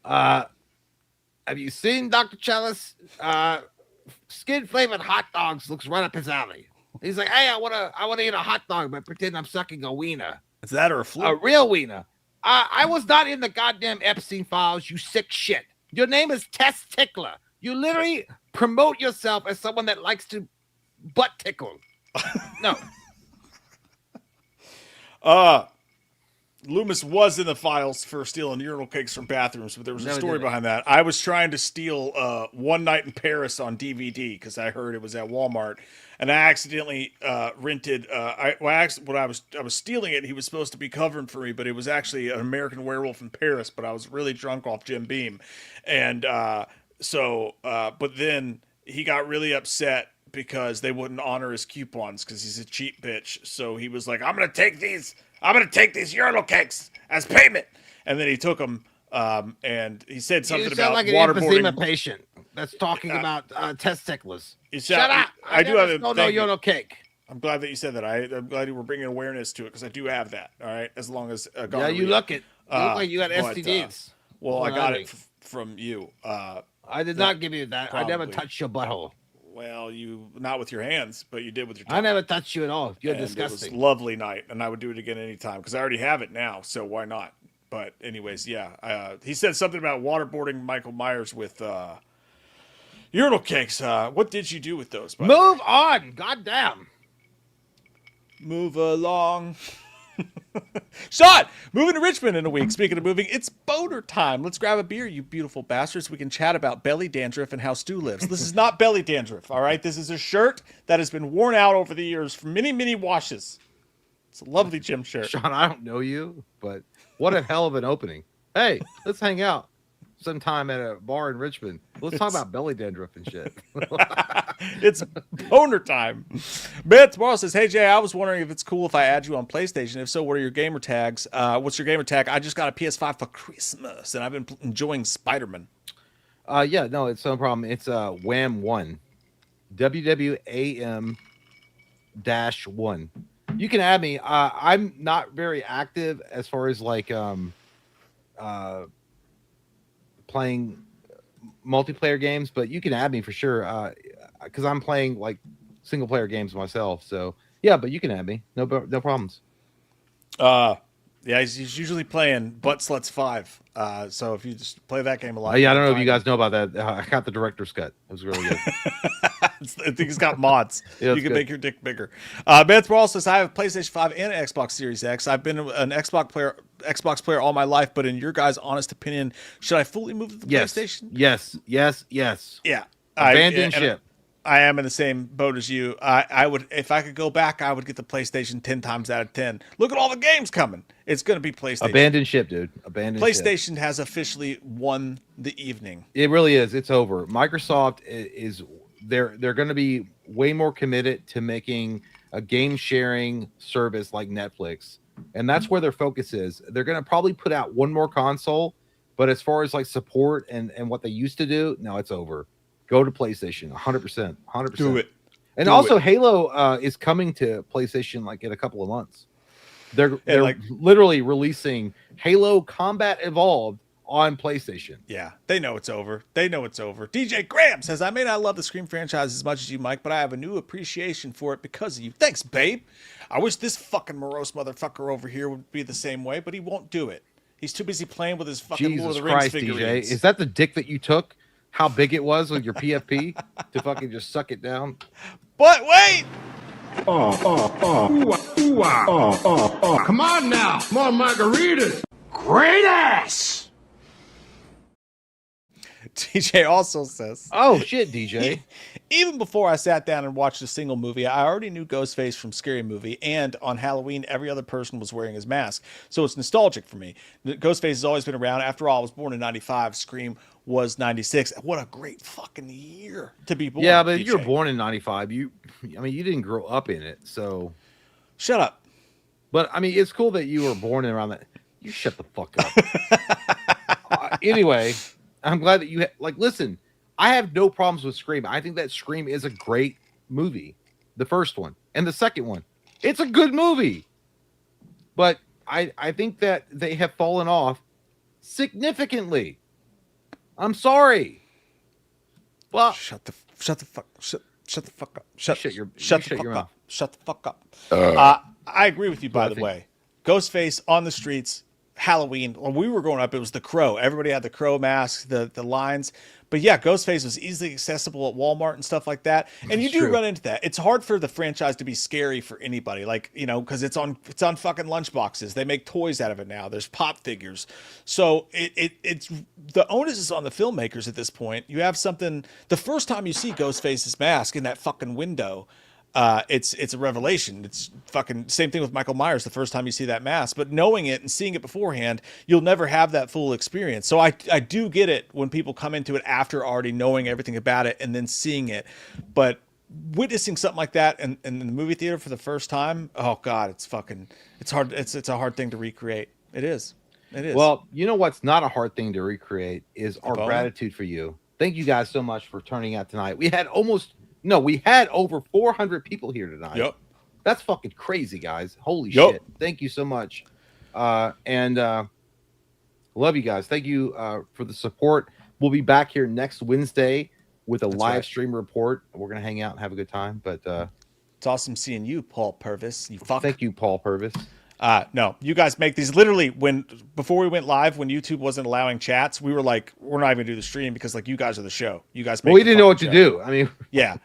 Have you seen Dr. Chalice? Skin-flavored hot dogs looks right up his alley. He's like, hey, I wanna eat a hot dog, but pretend I'm sucking a wiener. Is that or a flu? A real wiener. I was not in the goddamn Epstein files, you sick shit. Your name is Tess Tickler. You literally promote yourself as someone that likes to butt tickle. No. Loomis was in the files for stealing urinal cakes from bathrooms, but there was a story behind that. I was trying to steal One Night in Paris on DVD because I heard it was at Walmart, and I accidentally rented. I was stealing it. He was supposed to be covering for me, but it was actually an American Werewolf in Paris. But I was really drunk off Jim Beam, and but then he got really upset because they wouldn't honor his coupons because he's a cheap bitch. So he was like, I'm gonna take these urinal cakes as payment. And then he took them, and he said something about like an waterboarding. emphysema patient that's talking about testicles. Shut up! I do have no urinal cake. I'm glad that you said that. I'm glad you were bringing awareness to it because I do have that. All right, as long as yeah, you look it. You look like you got STDs. I got it from you. I did not give you that. Probably. I never touched your butthole. Well, you not with your hands, but you did with your tongue. I never touched you at all. You're and disgusting. It was a lovely night, and I would do it again anytime because I already have it now, so why not? But anyways, yeah. He said something about waterboarding Michael Myers with urinal cakes. What did you do with those? Move on. Goddamn. Move along. Sean, moving to Richmond in a week. Speaking of moving, it's boner time. Let's grab a beer, you beautiful bastards. We can chat about belly dandruff and how Stu lives. This is not belly dandruff, all right? This is a shirt that has been worn out over the years from many, many washes. It's a lovely gym shirt. Sean, I don't know you, but what a hell of an opening. Hey, let's hang out sometime at a bar in Richmond. Let's talk about belly dandruff and shit. It's boner time. Ben tomorrow says, hey Jay, I was wondering if it's cool if I add you on PlayStation. If so, what are your gamer tags? What's your gamer tag? I just got a PS5 for Christmas and I've been enjoying Spider-Man. Yeah, no, it's no problem. It's WAM1. WWAM-1. You can add me. I'm not very active as far as like playing multiplayer games, but you can add me for sure because I'm playing like single player games myself. So yeah, but you can add me. No problems. Yeah, he's usually playing Butt Sluts 5. So if you just play that game a lot. Yeah, I don't know if you guys know about that. I got the director's cut. It was really good. I think it's got mods. Yeah, you can good. make your dick bigger. Ben Thrall says, I have a PlayStation 5 and an Xbox Series X. I've been an Xbox player all my life, but in your guys' honest opinion, should I fully move to the PlayStation? Yes. Yeah. Abandon ship. I am in the same boat as you. I would, if I could go back, I would get the PlayStation 10 times out of 10. Look at all the games coming. It's going to be PlayStation. Abandoned ship, dude. Abandoned PlayStation ship. has officially won the evening. It really is. It's over. Microsoft is they're going to be way more committed to making a game sharing service like Netflix, and that's where their focus is. They're going to probably put out one more console, but as far as like support and what they used to do, no, it's over. Go to PlayStation, 100%, 100%. Do it. And also, Halo is coming to PlayStation like in a couple of months. They're like literally releasing Halo Combat Evolved on PlayStation. Yeah, they know it's over. They know it's over. DJ Graham says, I may not love the Scream franchise as much as you, Mike, but I have a new appreciation for it because of you. Thanks, babe. I wish this fucking morose motherfucker over here would be the same way, but he won't do it. He's too busy playing with his fucking Lord of the Rings figurines. DJ. Is that the dick that you took? How big it was with your PFP to fucking just suck it down? But wait! Come on now, more margaritas. Great ass. TJ also says, oh shit, DJ. Even before I sat down and watched a single movie, I already knew Ghostface from Scary Movie, and on Halloween, every other person was wearing his mask. So it's nostalgic for me. Ghostface has always been around. After all, I was born in 95. Scream was 96. What a great fucking year to be born. Yeah, but DJ. you were born in 95. You didn't grow up in it, so. Shut up. But, I mean, it's cool that you were born around that. You shut the fuck up. Anyway, I'm glad that you listen, I have no problems with Scream. I think that Scream is a great movie. The first one and the second one. It's a good movie. But I think that they have fallen off significantly. I'm sorry. Well, shut the fuck up. Shut the fuck up. I agree with you, by the way. Ghostface on the streets, Halloween. When we were growing up, it was the Crow. Everybody had the Crow mask, the lines. But yeah, Ghostface was easily accessible at Walmart and stuff like that. And you do run into that. It's hard for the franchise to be scary for anybody, because it's on fucking lunchboxes. They make toys out of it now. There's pop figures. So it's the onus is on the filmmakers at this point. You have something. The first time you see Ghostface's mask in that fucking window, it's a revelation. It's fucking same thing with Michael Myers the first time you see that mask, but knowing it and seeing it beforehand, you'll never have that full experience. So I do get it when people come into it after already knowing everything about it and then seeing it. But witnessing something like that in the movie theater for the first time, oh God, it's hard. It's a hard thing to recreate. It is. Well, you know what's not a hard thing to recreate is our gratitude for you. Thank you guys so much for turning out tonight. We had over 400 people here tonight. Yep. That's fucking crazy, guys. Holy shit. Thank you so much. And love you guys. Thank you for the support. We'll be back here next Wednesday with a live stream report. We're going to hang out and have a good time. But it's awesome seeing you, Paul Purvis. You fuck. Thank you, Paul Purvis. No, you guys make these literally before we went live, when YouTube wasn't allowing chats, we were like, we're not even gonna do the stream because you guys are the show. You guys make we didn't know what to do. I mean, yeah.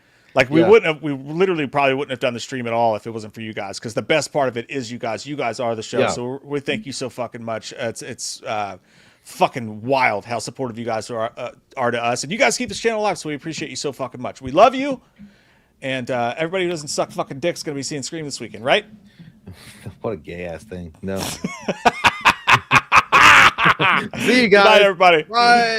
We literally probably wouldn't have done the stream at all if it wasn't for you guys. Because the best part of it is you guys. You guys are the show. Yeah. So we thank you so fucking much. It's fucking wild how supportive you guys are to us, and you guys keep this channel alive. So we appreciate you so fucking much. We love you, and everybody who doesn't suck fucking dick's gonna be seeing Scream this weekend, right? What a gay ass thing. No. See you guys. Good night, everybody. Bye.